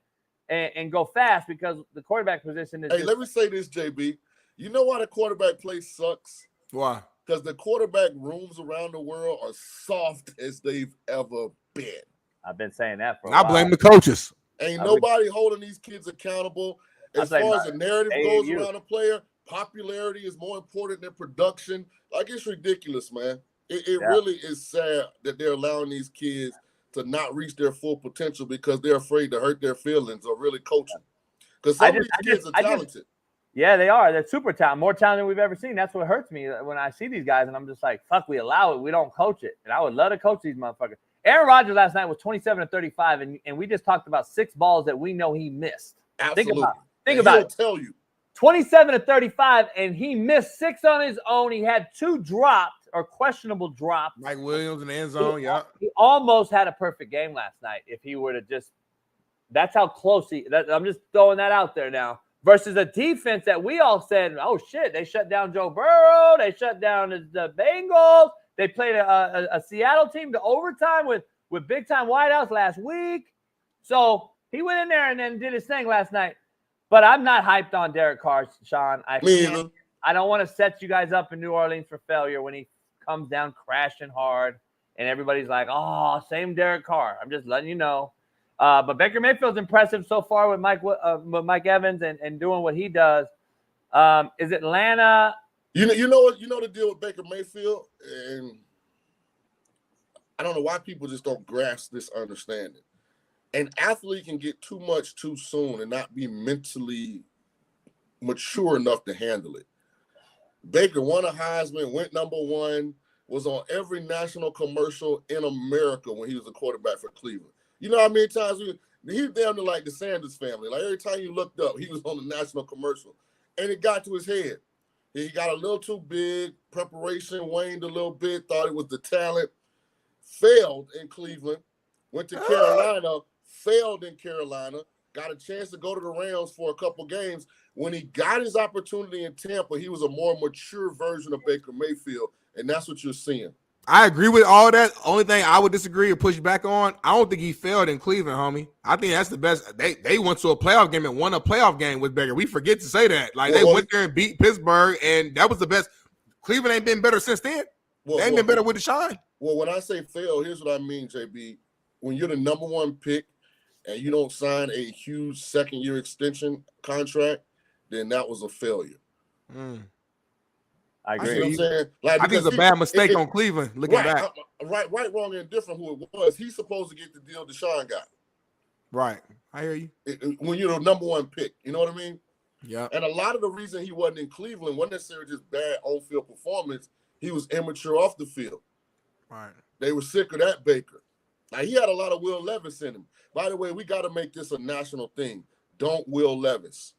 and go fast because the quarterback position is. Hey, let me say this, JB. You know why the quarterback play sucks? Why? Because the quarterback rooms around the world are soft as they've ever been. I've been saying that for a while. I blame the coaches. Ain't nobody holding these kids accountable. As far as the narrative goes around a player, popularity is more important than production. Like, it's ridiculous, man. It really is sad that they're allowing these kids to not reach their full potential because they're afraid to hurt their feelings or really coaching. Because some of these kids are talented. Yeah, they are. They're super talented, more talented than we've ever seen. That's what hurts me when I see these guys, and I'm just like, fuck, we allow it. We don't coach it. And I would love to coach these motherfuckers. Aaron Rodgers last night was 27-35, and we just talked about 6 balls that we know he missed. Absolutely. Think about it. Tell you. 27-35, and he missed 6 on his own. He had 2 dropped or questionable drops. Mike Williams in the end zone, He almost had a perfect game last night if he were to just – that's how close I'm just throwing that out there now. Versus a defense that we all said, oh, shit, they shut down Joe Burrow. They shut down the Bengals. They played a Seattle team to overtime with big-time wideouts last week. So he went in there and then did his thing last night. But I'm not hyped on Derek Carr, Shaun. I don't want to set you guys up in New Orleans for failure when he comes down crashing hard and everybody's like, oh, same Derek Carr. I'm just letting you know. But Baker Mayfield's impressive so far with Mike Evans and doing what he does. Is Atlanta? You know the deal with Baker Mayfield, and I don't know why people just don't grasp this understanding. An athlete can get too much too soon and not be mentally mature enough to handle it. Baker won a Heisman, went #1, was on every national commercial in America when he was a quarterback for Cleveland. You know how many times he was down to like the Sanders family. Like every time you looked up, he was on the national commercial. And it got to his head. He got a little too big, preparation waned a little bit, thought it was the talent, failed in Cleveland, went to Carolina, failed in Carolina, got a chance to go to the Rams for a couple games. When he got his opportunity in Tampa, he was a more mature version of Baker Mayfield, and that's what you're seeing. I agree with all that. Only thing I would disagree or push back on, I don't think he failed in Cleveland, homie. I think that's the best. They went to a playoff game and won a playoff game with Baker. We forget to say that. Like, they went there and beat Pittsburgh, and that was the best. Cleveland ain't been better since then. They ain't been better with Deshaun. Well, when I say fail, here's what I mean, JB. When you're the #1 pick and you don't sign a huge second-year extension contract, then that was a failure. I agree. You know what I'm saying? Like, I think it's a bad mistake on Cleveland, looking back. Right, wrong, and different who it was. He's supposed to get the deal Deshaun got. Right. I hear you. When you're the #1 pick, you know what I mean? Yeah. And a lot of the reason he wasn't in Cleveland wasn't necessarily just bad on-field performance. He was immature off the field. Right. They were sick of that Baker. Now, he had a lot of Will Levis in him. By the way, we got to make this a national thing. Don't Will Levis.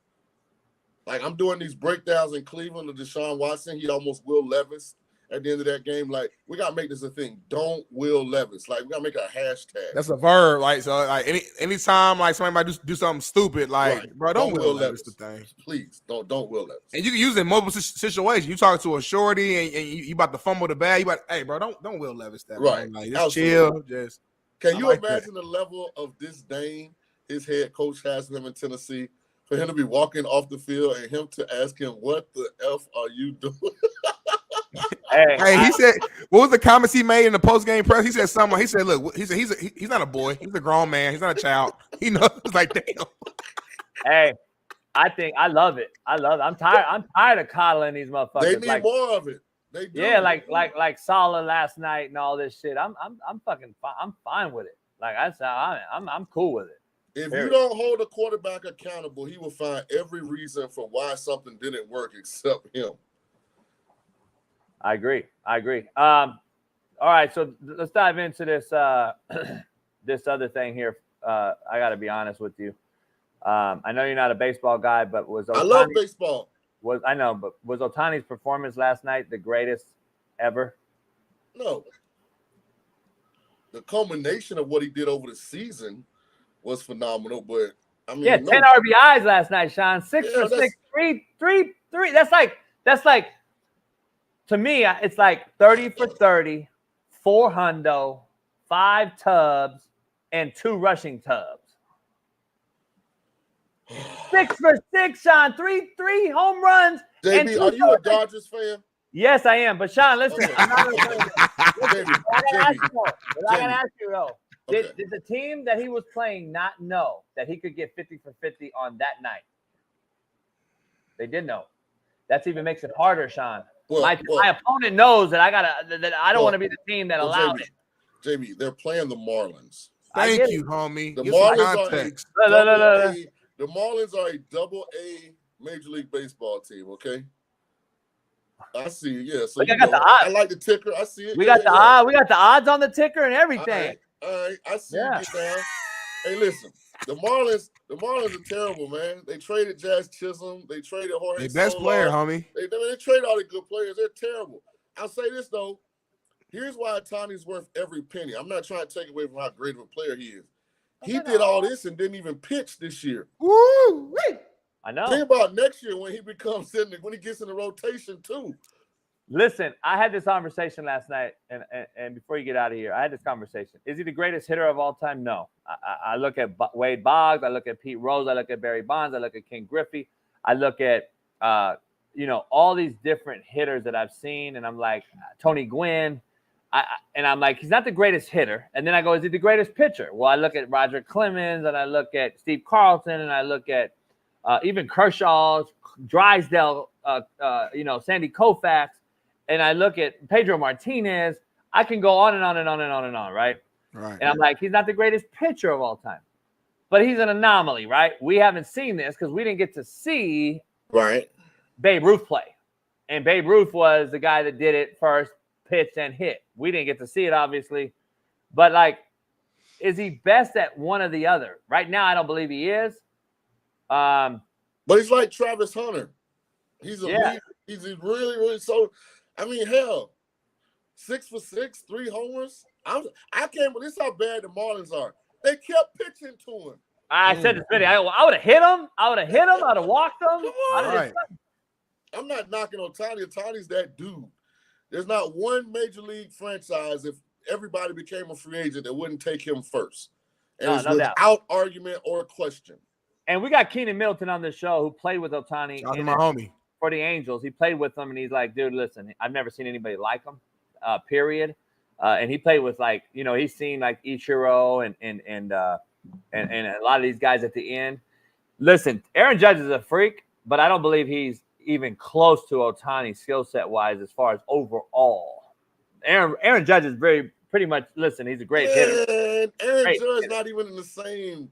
Like, I'm doing these breakdowns in Cleveland of Deshaun Watson. He almost Will Levis at the end of that game. Like, we got to make this a thing. Don't Will Levis. Like, we got to make a hashtag. That's a verb. Like, so, like, anytime, like, somebody might do something stupid, like, right. bro, don't Will Levis the thing. Please, don't Will Levis. And you can use it in multiple situations. You talk to a shorty and you about to fumble the bag. You about, hey, bro, don't Will Levis that. Right. Man. Like, just chill. Just. Can you imagine the level of disdain his head coach has for him in Tennessee? For him to be walking off the field and him to ask him, what the F are you doing? Hey, he said, what was the comments he made in the post-game press? He said something. He said, look, he said he's not a boy. He's a grown man. He's not a child. He knows. Like, damn. Hey, I love it. I'm tired of coddling these motherfuckers. They need more of it. They do. Yeah, like Salah last night and all this shit. I'm fucking fine. I'm fine with it. Like I said, I'm cool with it. If you don't hold a quarterback accountable, he will find every reason for why something didn't work except him. I agree. All right, so let's dive into this this other thing here. I got to be honest with you. I know you're not a baseball guy, but I love baseball. Was Ohtani's performance last night the greatest ever? No. The culmination of what he did over the season was phenomenal, but I mean, 10 RBIs last night, Shaun. 6 for 6, 3. That's like to me, it's like 30 for 30, 4 hundo, 5 tubs, and 2 rushing tubs. 6 for 6, Shaun. 3 home runs. JB, are you a Dodgers fan? Yes, I am. But Shaun, listen, Okay. I'm not going to ask you though. Okay. Did the team that he was playing not know that he could get 50 for 50 on that night? They did know. That even makes it harder, Shaun. My opponent knows that I don't want to be the team that allowed it. JB, they're playing the Marlins. Thank you, homie. The Give some Marlins context. The Marlins are a double-A Major League Baseball team, okay? I see. Yeah. So I like the ticker. I see it. We got the odds. We got the odds on the ticker and everything. All right. I see you get down. Hey, listen. The Marlins are terrible, man. They traded Jazz Chisholm. They traded Jorge. The best player, homie. They trade all the good players. They're terrible. I'll say this though. Here's why Ohtani's worth every penny. I'm not trying to take away from how great of a player he is. He did all this and didn't even pitch this year. Woo! I know. Think about next year when he when he gets in the rotation too. Listen, I had this conversation last night, and before you get out of here, I had this conversation. Is he the greatest hitter of all time? No. I look at Wade Boggs, I look at Pete Rose, I look at Barry Bonds, I look at Ken Griffey, I look at all these different hitters that I've seen, and I'm like Tony Gwynn, and I'm like, he's not the greatest hitter. And then I go, is he the greatest pitcher? Well, I look at Roger Clemens, and I look at Steve Carlton, and I look at even Kershaw, Drysdale, Sandy Koufax. And I look at Pedro Martinez. I can go on and on and on and on and on, right? Right. And I'm like, he's not the greatest pitcher of all time, but he's an anomaly, right? We haven't seen this because we didn't get to see Babe Ruth play, and Babe Ruth was the guy that did it first, pitched and hit. We didn't get to see it, obviously, but like, is he best at one or the other? Right now, I don't believe he is. But he's like Travis Hunter. He's a he's really, really so. I mean, hell, 6 for 6, 3 homers. I can't believe this how bad the Marlins are. They kept pitching to him. I said to Smitty, I would have hit him. I would have walked him. I'm not knocking Ohtani. Ohtani's that dude. There's not one major league franchise, if everybody became a free agent, that wouldn't take him first. And it's without argument or question. And we got Keenan Middleton on this show who played with Ohtani. Shout out to my homie. For the Angels. He played with them, and he's like, dude, listen, I've never seen anybody like him, period. And he played with, like, he's seen like Ichiro and a lot of these guys at the end. Listen, Aaron Judge is a freak, but I don't believe he's even close to Ohtani skill set wise as far as overall. Aaron Judge is pretty much. Listen, he's a great hitter. And Aaron Judge not even in the same.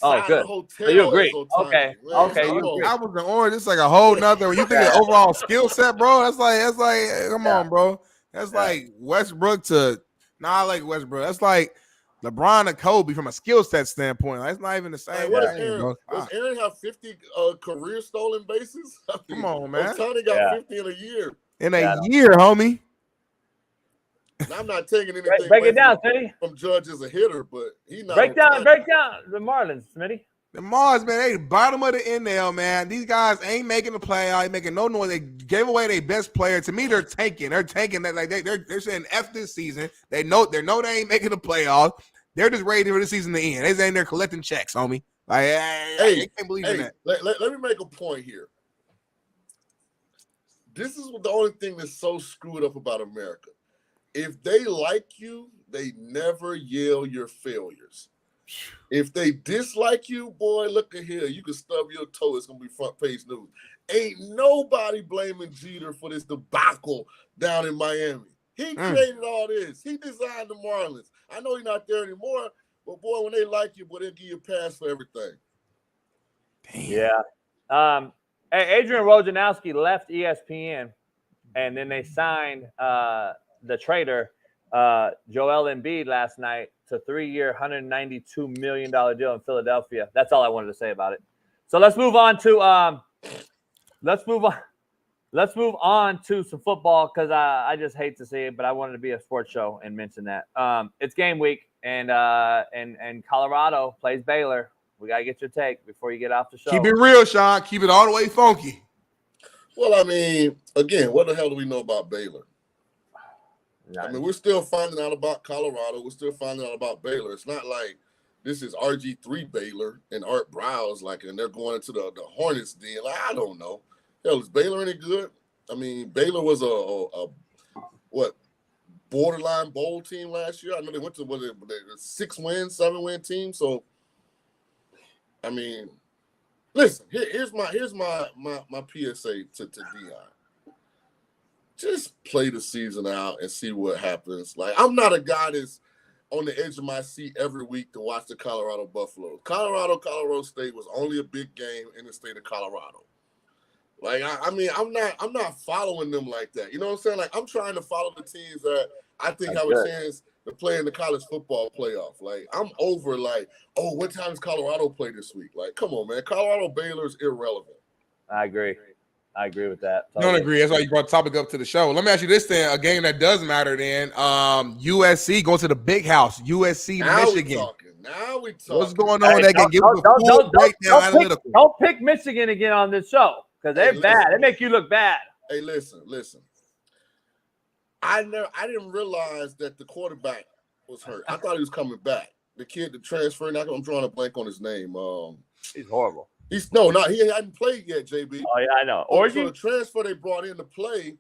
Good. So you agree? Okay. You agree. I was the orange. It's like a whole nother. When you think of overall skill set, bro, that's like, come on, bro. That's like Westbrook to. I like Westbrook. That's like LeBron to Kobe from a skill set standpoint. That's not even the same. What does Aaron have 50 career stolen bases? Come on, man. Ohtani got 50 in a year. In a year, homie. And I'm not taking anything break it down, Smitty. From Judge as a hitter, but he's not. Break down the Marlins, Smitty. The Marlins, man, they bottom of the NL, man. These guys ain't making the playoff, ain't making no noise. They gave away their best player. To me, they're tanking. They're tanking. That like they're saying F this season. They know they ain't making the playoffs. They're just ready for the season to end. They're saying they're collecting checks, homie. Like, I can't believe in that. Let me make a point here. This is the only thing that's so screwed up about America. If they like you, they never yell your failures. If they dislike you, boy, look at here. You can stub your toe. It's going to be front page news. Ain't nobody blaming Jeter for this debacle down in Miami. He created all this. He designed the Marlins. I know he's not there anymore, but boy, when they like you, boy, they'll give you a pass for everything. Yeah. Hey, Adrian Wojnarowski left ESPN, and then they signed the trader Joel Embiid last night to 3-year, $192 million deal in Philadelphia. That's all I wanted to say about it. So let's move on to some football because I just hate to see it, but I wanted to be a sports show and mention that. It's game week, and Colorado plays Baylor. We got to get your take before you get off the show. Keep it real, Shaun. Keep it all the way funky. Well, I mean, again, what the hell do we know about Baylor? I mean, we're still finding out about Colorado. We're still finding out about Baylor. It's not like this is RG3 Baylor and Art Browse, and they're going into the Hornets den. Like, I don't know. Hell, is Baylor any good? I mean, Baylor was a borderline bowl team last year. I know they went to a 6-win, 7-win team. So, I mean, listen. Here's my PSA to Dion. Just play the season out and see what happens. Like, I'm not a guy that's on the edge of my seat every week to watch the Colorado Buffaloes. Colorado State was only a big game in the state of Colorado. Like, I mean, I'm not following them like that. You know what I'm saying? Like, I'm trying to follow the teams that I think have a chance to play in the college football playoff. Like, I'm over like, oh, what time does Colorado play this week? Like, come on, man. Colorado-Baylor is irrelevant. I agree with that. Don't agree. That's why you brought the topic up to the show. Let me ask you this then, a game that does matter then. USC going to the big house, USC-Michigan. Now we talking. What's going on in that game? Give us a full breakdown analytical. Don't pick Michigan again on this show because they're bad. They make you look bad. Hey, listen. I didn't realize that the quarterback was hurt. I thought he was coming back. The kid, the transfer, I'm drawing a blank on his name. He's horrible. He hadn't played yet, JB. Oh, yeah, I know. So the transfer they brought in to play,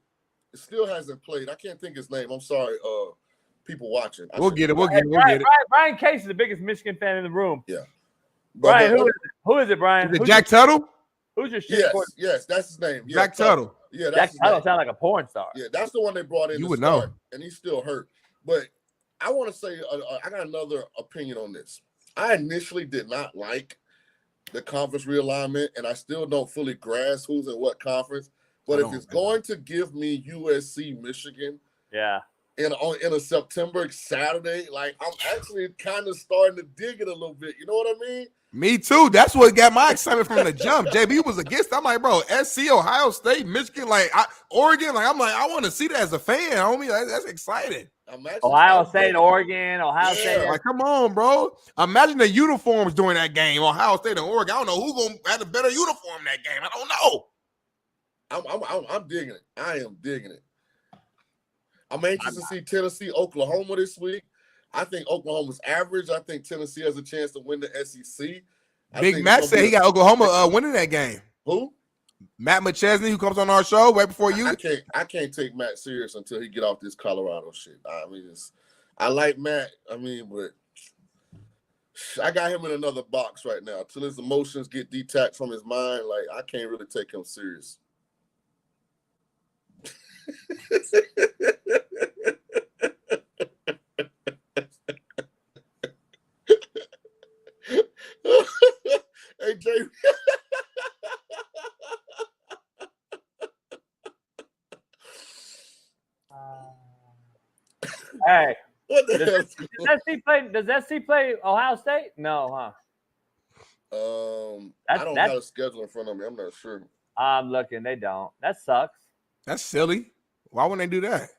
it still hasn't played. I can't think his name. I'm sorry, people watching. We'll get it. Brian Case is the biggest Michigan fan in the room. Yeah. Brian, who is it, Brian? Is it Jack Tuttle? Who's your shit? Yes, that's his name. Jack Tuttle. Yeah, Jack Tuttle sounds like a porn star. Yeah, that's the one they brought in. You would know. And he's still hurt. But I want to say, I got another opinion on this. I initially did not like the conference realignment, and I still don't fully grasp who's in what conference. But if it's going to give me USC-Michigan, in a September Saturday, like, I'm actually kind of starting to dig it a little bit. You know what I mean? Me too. That's what got my excitement from the jump. JB was against. I'm like, bro, SC, Ohio State, Michigan, Oregon. Like, I'm like, I want to see that as a fan, homie. That's exciting. Ohio State, Oregon, Ohio State. Like, come on, bro. Imagine the uniforms during that game. Ohio State and Oregon. I don't know who's going to have a better uniform that game. I don't know. I'm digging it. I am digging it. I'm anxious to see Tennessee, Oklahoma this week. I think Oklahoma's average. I think Tennessee has a chance to win the SEC. Big Matt said he got Oklahoma winning that game. Who? Matt Machesney, who comes on our show right before you. I can't take Matt serious until he get off this Colorado shit. I mean, I like Matt. I mean, but I got him in another box right now. Till his emotions get detached from his mind, like, I can't really take him serious. Hey, Jay. Hey, what the hell? Does SC play Ohio State? No, huh? I don't have a schedule in front of me. I'm not sure. I'm looking. They don't. That sucks. That's silly. Why wouldn't they do that?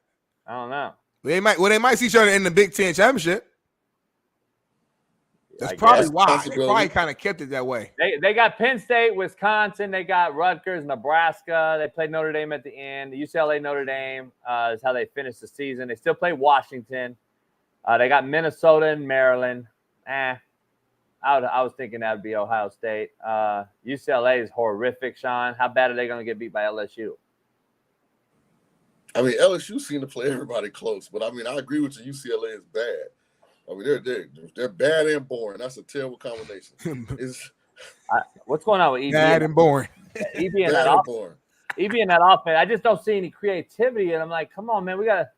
I don't know. They might see each other in the Big Ten championship. That's probably why. They probably kind of kept it that way. They got Penn State, Wisconsin. They got Rutgers, Nebraska. They played Notre Dame at the end. UCLA, Notre Dame is how they finished the season. They still play Washington. They got Minnesota and Maryland. I was thinking that would be Ohio State. UCLA is horrific, Shaun. How bad are they going to get beat by LSU? I mean, LSU seem to play everybody close, but I mean, I agree with you. UCLA is bad. I mean, they're bad and boring. That's a terrible combination. What's going on with ED? Bad and boring. EB in that offense. EB in that offense. I just don't see any creativity, and I'm like, come on, man, we gotta.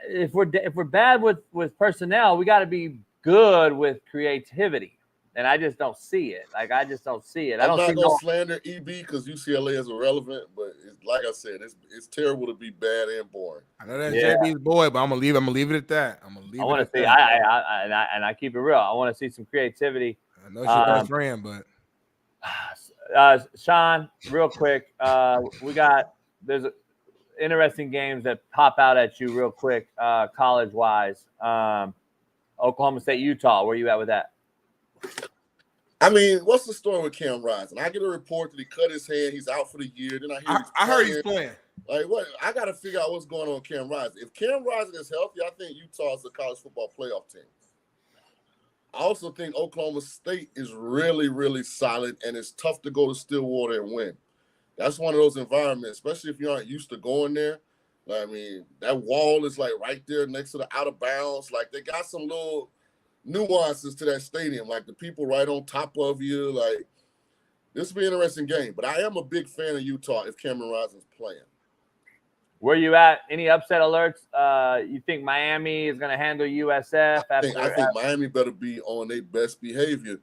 If we're bad with personnel, we got to be good with creativity, and I just don't see it. Like I just don't see it. I'm not gonna slander EB because UCLA is irrelevant, but like I said, it's terrible to be bad and boring. I know that's JB's boy, but I'm gonna leave it at that. I want to see. I keep it real. I want to see some creativity. I know she's your best friend, but Shaun, real quick, there's interesting games that pop out at you real quick, college-wise. Oklahoma State, Utah. Where you at with that? I mean, what's the story with Cam Rising? I get a report that he cut his hand. He's out for the year. Then I heard he's playing. Like what? I got to figure out what's going on with Cam Rising. If Cam Rising is healthy, I think Utah is a college football playoff team. I also think Oklahoma State is really, really solid, and it's tough to go to Stillwater and win. That's one of those environments, especially if you aren't used to going there. I mean, that wall is like right there next to the out of bounds. Like they got some little nuances to that stadium, like the people right on top of you. Like this will be an interesting game. But I am a big fan of Utah if Cameron Rising's playing. Where you at? Any upset alerts? You think Miami is going to handle USF? I think Miami better be on their best behavior.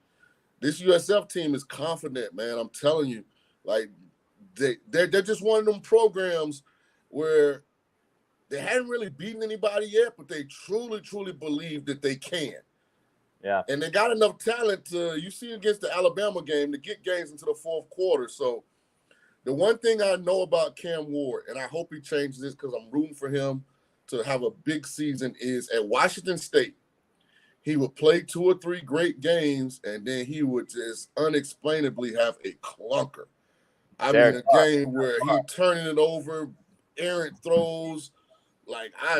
This USF team is confident, man. I'm telling you, like. They're just one of them programs where they hadn't really beaten anybody yet, but they truly, truly believe that they can. Yeah. And they got enough talent to, you see against the Alabama game, to get games into the fourth quarter. So the one thing I know about Cam Ward, and I hope he changes this because I'm rooting for him to have a big season, is at Washington State, he would play 2 or 3 great games, and then he would just unexplainably have a clunker. I mean, a game where he turning it over, errant throws.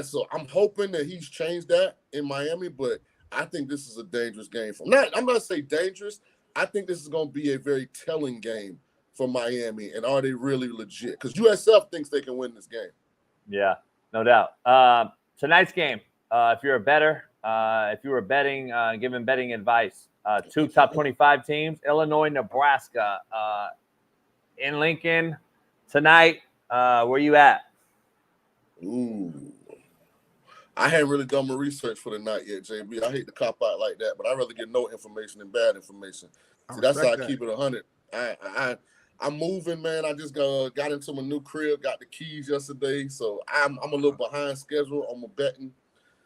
So I'm hoping that he's changed that in Miami, but I think this is a dangerous game. I'm not saying dangerous. I think this is going to be a very telling game for Miami. And are they really legit? Because USF thinks they can win this game. Yeah, no doubt. Tonight's game, if you're a bettor, if you were betting, giving betting advice, 2 top 25 teams, Illinois, Nebraska, in Lincoln tonight. Where you at? Ooh, I haven't really done my research for the night yet, JB. I hate to cop out like that, but I'd rather get no information than bad information. See, that's how I keep it 100. I'm moving, man. I just got into my new crib, got the keys yesterday, so I'm a little behind schedule on my betting.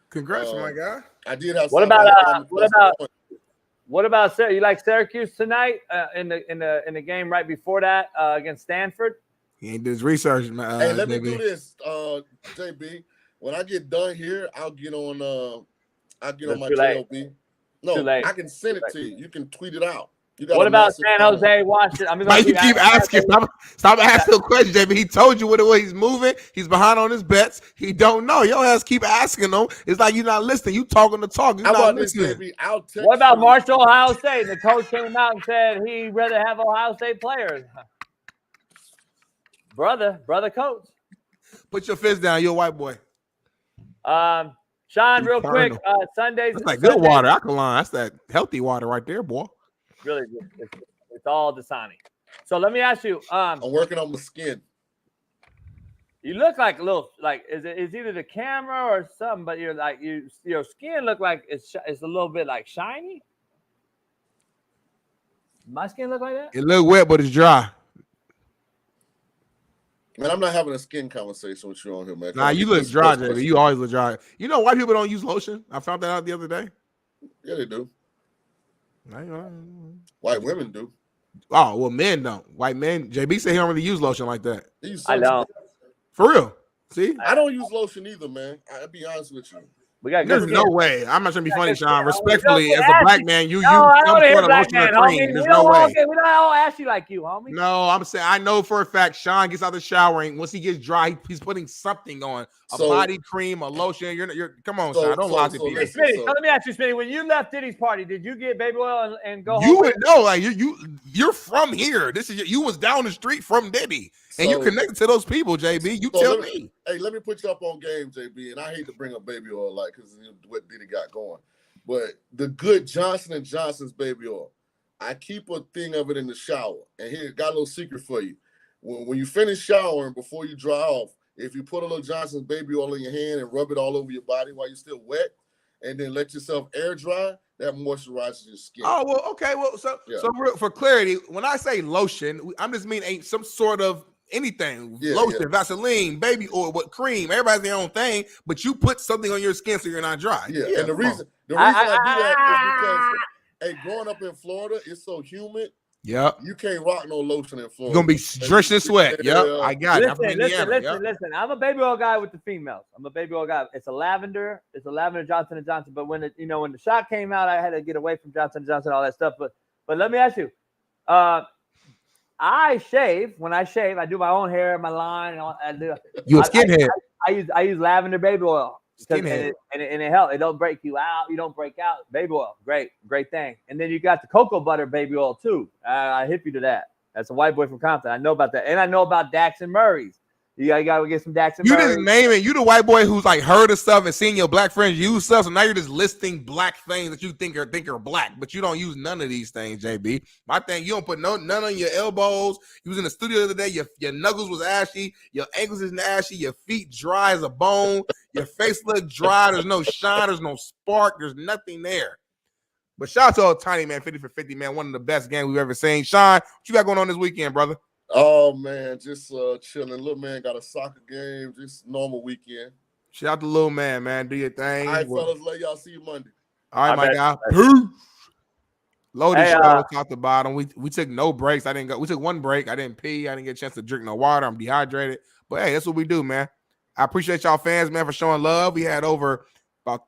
Congrats, my guy. I did have. What about you like Syracuse tonight in the game right before that against Stanford? He ain't did his research, man. Hey, let me do this, JB. When I get done here, I'll get on my JLB. No, I can send it to you. You can tweet it out. What about San Jose, Washington? Why you keep asking? Stop asking the question, JB. He told you what it was. He's moving. He's behind on his bets. He don't know. Your ass keep asking him. It's like you're not listening. You talking the talk. You're not listening. What about Marshall, Ohio State? The coach came out and said he'd rather have Ohio State players. Brother coach. Put your fist down. You're a white boy. Shaun, real quick. Sundays. That's like good water, alkaline. That's that healthy water right there, boy. Really, it's all Dasani. So let me ask you. I'm working on my skin. You look like a little, like it's either the camera or something, but you're like your skin look like it's a little bit like shiny. My skin look like that? It look wet, but it's dry. Man, I'm not having a skin conversation with you on here, man. Nah, you look dry, JB. You always look dry. You know white people don't use lotion? I found that out the other day. Yeah, they do. White women do. Oh, well, men don't. White men. JB said he don't really use lotion like that. I don't. For real. See? I don't use lotion either, man. I'll be honest with you. There's no way. I'm not trying to be funny, Shaun. Respectfully, as a black man, you come for the lotion or cream. There's no way. Okay, we don't all ask you like you, homie. No, I'm saying I know for a fact Shaun gets out of the shower and once he gets dry, he's putting something on. A body cream, a lotion. You're come on, Shaun. Don't lie to people. Hey, Smitty, let me ask you, Smitty. When you left Diddy's party, did you get baby oil and go home? You would know, like you're from here. You was down the street from Diddy. And you're connected to those people, JB. You tell me. Hey, let me put you up on game, JB. And I hate to bring up baby oil, like, because what Diddy got going. But the good Johnson & Johnson's baby oil, I keep a thing of it in the shower. And here, got a little secret for you. When you finish showering, before you dry off, if you put a little Johnson's baby oil in your hand and rub it all over your body while you're still wet, and then let yourself air dry, that moisturizes your skin. Oh, well, okay. Well, so for clarity, when I say lotion, I'm just meaning some sort of anything. Lotion, Vaseline, baby oil, cream. Everybody's their own thing, but you put something on your skin so you're not dry. And the reason I do that is because, growing up in Florida, it's so humid. Yep. You can't rock no lotion in Florida. You're going to be drenched in sweat. Yep. I got it. Listen. I'm a baby oil guy with the females. I'm a baby oil guy. It's a lavender Johnson & Johnson. But when when the shot came out, I had to get away from Johnson & Johnson, all that stuff. But let me ask you, I shave. When I shave, I do my own hair, my line. You a skinhead. I use lavender baby oil. And it helps. It don't break you out. You don't break out. Baby oil, great thing. And then you got the cocoa butter baby oil too. I hip you to that. That's a white boy from Compton. I know about that, and I know about Dax and Murray's. You gotta get some Dax and Murray's. You just name it. You the white boy who's like heard of stuff and seen your black friends use stuff. So now you're just listing black things that you think are black, but you don't use none of these things, JB. My thing, you don't put none on your elbows. You was in the studio the other day. Your knuckles was ashy. Your ankles is ashy. Your feet dry as a bone. Your face look dry. There's no shine. There's no spark. There's nothing there. But shout out to Ohtani, man. 50 for 50, man. One of the best games we've ever seen. Shaun, what you got going on this weekend, brother? Oh, man, just chilling. Little man got a soccer game, just normal weekend. Shout out to little man. Do your thing. All right, fellas, let y'all see you Monday. All right, my guy. Peace. Loaded show, top to bottom. We took no breaks. I didn't go. We took one break. I didn't pee. I didn't get a chance to drink no water. I'm dehydrated. But, hey, that's what we do, man. I appreciate y'all fans, man, for showing love. We had over about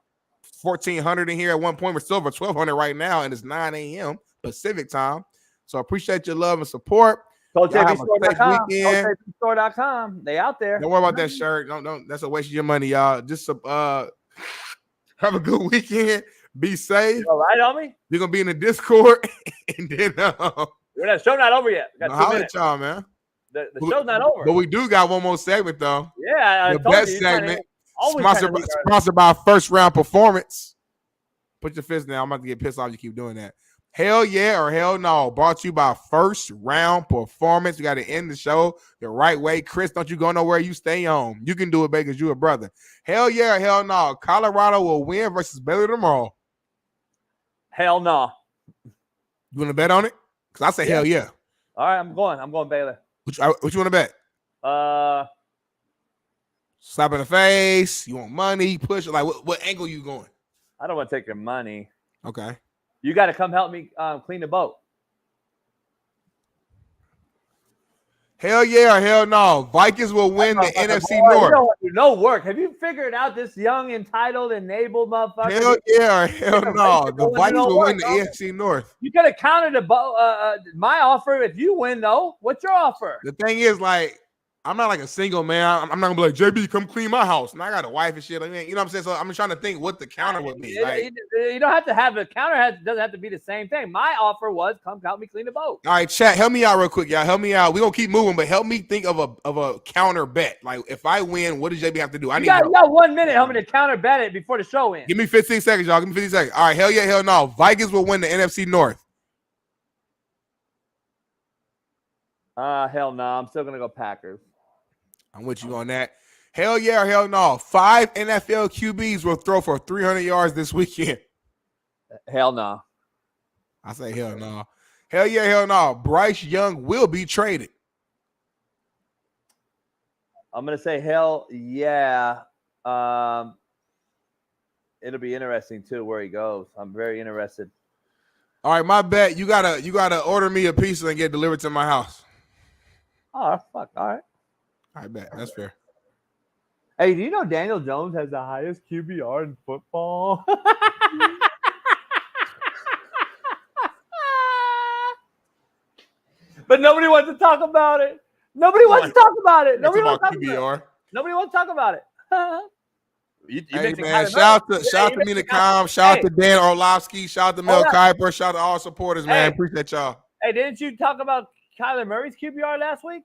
1,400 in here at one point. We're still over 1,200 right now, and it's 9 a.m. Pacific time. So I appreciate your love and support. CoachJBStore.com. They out there. Don't worry about that shirt. Don't. That's a waste of your money, y'all. Just have a good weekend. Be safe. All right, homie. You're gonna be in the Discord, and then the show's not over yet. We got 2 minutes. Y'all, man. The show's not over. But we do got one more segment though. Yeah, the best segment. Sponsored by First Round Performance. Put your fist down. I'm about to get pissed off. You keep doing that. Hell yeah or hell no. Brought to you by First Round Performance. We got to end the show the right way. Chris, don't you go nowhere. You stay home. You can do it, because you a brother. Hell yeah or hell no. Colorado will win versus Baylor tomorrow. Hell no. You want to bet on it? Because I say hell yeah. All right, I'm going Baylor. What you want to bet? Slap in the face. You want money? Push it. Like what angle you going? I don't want to take your money. Okay. You got to come help me clean the boat. Hell yeah or hell no. Vikings will win the NFC North. You don't do no work. Have you figured out this young, entitled, enabled motherfucker? Hell yeah or hell no. The Vikings will win the NFC North. You could have countered my offer if you win, though. What's your offer? The thing is, like, I'm not like a single man. I'm not gonna be like, JB, come clean my house. And I got a wife and shit. I mean, you know what I'm saying? So I'm trying to think what the counter would be. Like, you don't have to have a counter. Doesn't have to be the same thing. My offer was come help me clean the boat. All right, chat. Help me out real quick, y'all. Help me out. We're gonna keep moving, but help me think of a counter bet. Like, if I win, what does JB have to do? You got 1 minute. Help me to counter bet it before the show ends. Give me 15 seconds, y'all. Give me 15 seconds. All right, hell yeah, hell no. Vikings will win the NFC North. Hell no. I'm still gonna go Packers. I'm with you on that. Hell yeah or hell no. 5 NFL QBs will throw for 300 yards this weekend. Hell no. I say hell no. Hell yeah, hell no. Bryce Young will be traded. I'm going to say hell yeah. It'll be interesting, too, where he goes. I'm very interested. All right, my bet. You gotta order me a pizza and get it delivered to my house. Oh, fuck. All right. I bet. That's fair. Hey, do you know Daniel Jones has the highest QBR in football? But nobody wants to talk about it. Nobody wants to talk about it. Nobody wants to talk about it. Nobody wants to talk about it. Hey, man, shout out to Mina Com, shout out to Dan Orlovsky, shout out to Mel Kiper, shout out to all supporters, man. Appreciate y'all. Hey, didn't you talk about Kyler Murray's QBR last week?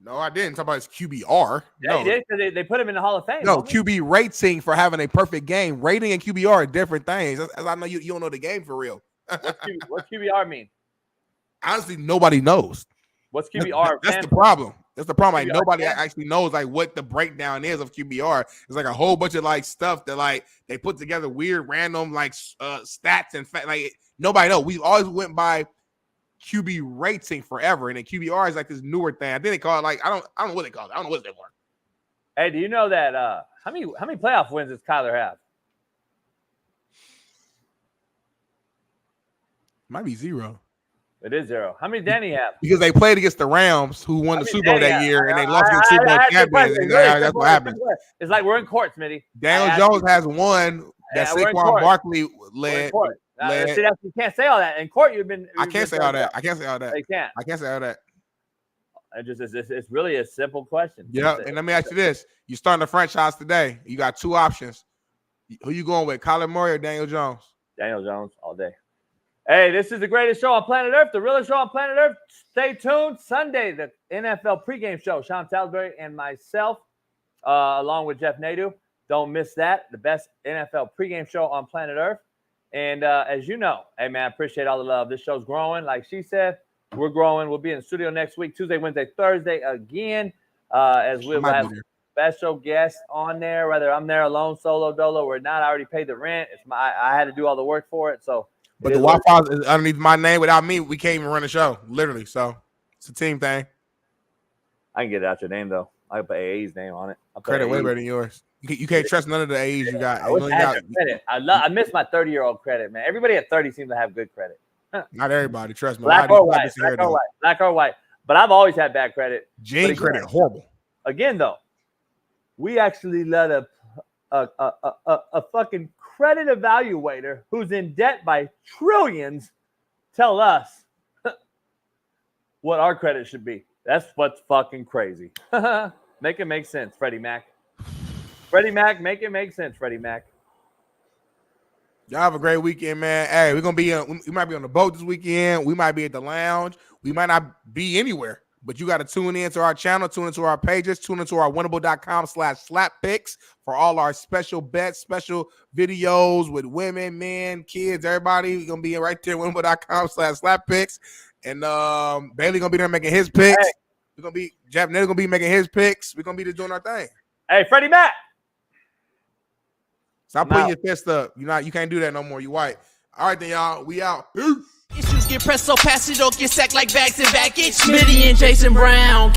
No, I didn't talk about his QBR. Yeah, no. he did, because they put him in the Hall of Fame. No, QB rating for having a perfect game. Rating and QBR are different things. As I know you don't know the game for real. What's QBR mean? honestly, nobody knows. What's QBR? That's the problem. That's the problem. Like nobody actually knows like what the breakdown is of QBR. It's like a whole bunch of like stuff that like they put together weird, random like stats and like nobody knows. We always went by QB rating forever, and then QBR is like this newer thing. I think they call it like I don't know what they call it. I don't know what they want. Hey, do you know that how many playoff wins does Kyler have? Might be 0. It is 0. How many did Danny have? Because they played against the Rams, who won the Super Bowl that year, and they lost to the Super Bowl champions. That's what happened. It's like we're in court, Smitty. Daniel Jones has one that Saquon Barkley led. See, you can't say all that in court. I can't say all that. I can't say all that. You can't. I can't say all that. It's really a simple question. Yeah, and let me ask you this: you starting a franchise today? You got 2 options. Who you going with, Kyler Murray or Daniel Jones? Daniel Jones all day. Hey, this is the greatest show on planet Earth, the realest show on planet Earth. Stay tuned. Sunday, the NFL pregame show. Shaun and myself, along with Jeff Nadu. Don't miss that. The best NFL pregame show on planet Earth. And as you know, hey, man, I appreciate all the love. This show's growing. Like she said, we're growing. We'll be in the studio next week, Tuesday, Wednesday, Thursday again, as we'll have special guests on there, whether I'm there alone, solo, dolo, or not. I already paid the rent. I had to do all the work for it, so. But the Wi-Fi is underneath my name. Without me, we can't even run the show, literally. So it's a team thing. I can get it out your name, though. I can put AA's name on it. Credit way better than yours. You can't trust none of the AA's you got. Credit. I miss my 30-year-old credit, man. Everybody at 30 seems to have good credit. Not everybody, trust me. Black or white. But I've always had bad credit. Gene credit, horrible. Again, though, we actually let a fucking credit evaluator who's in debt by trillions tell us what our credit should be. That's what's fucking crazy. Make it make sense, Freddie Mac. Freddie Mac, make it make sense, Freddie Mac. Y'all have a great weekend, man. Hey, we're gonna be we might be on the boat this weekend. We might be at the lounge. We might not be anywhere. But you got to tune into our channel, tune into our pages, tune into our winnable.com/slap-picks for all our special bets, special videos with women, men, kids, everybody. We're going to be right there, winnable.com/slap-picks. And Bailey going to be there making his picks. Hey. We're going to be, Jeff Ned going to be making his picks. We're going to be just doing our thing. Hey, Freddie Mac. Stop putting your fist up. You can't do that no more. You white. All right, then, y'all. We out. Peace. Issues get pressed so fast you don't get sacked like bags and baggage. Smitty and Jason Brown.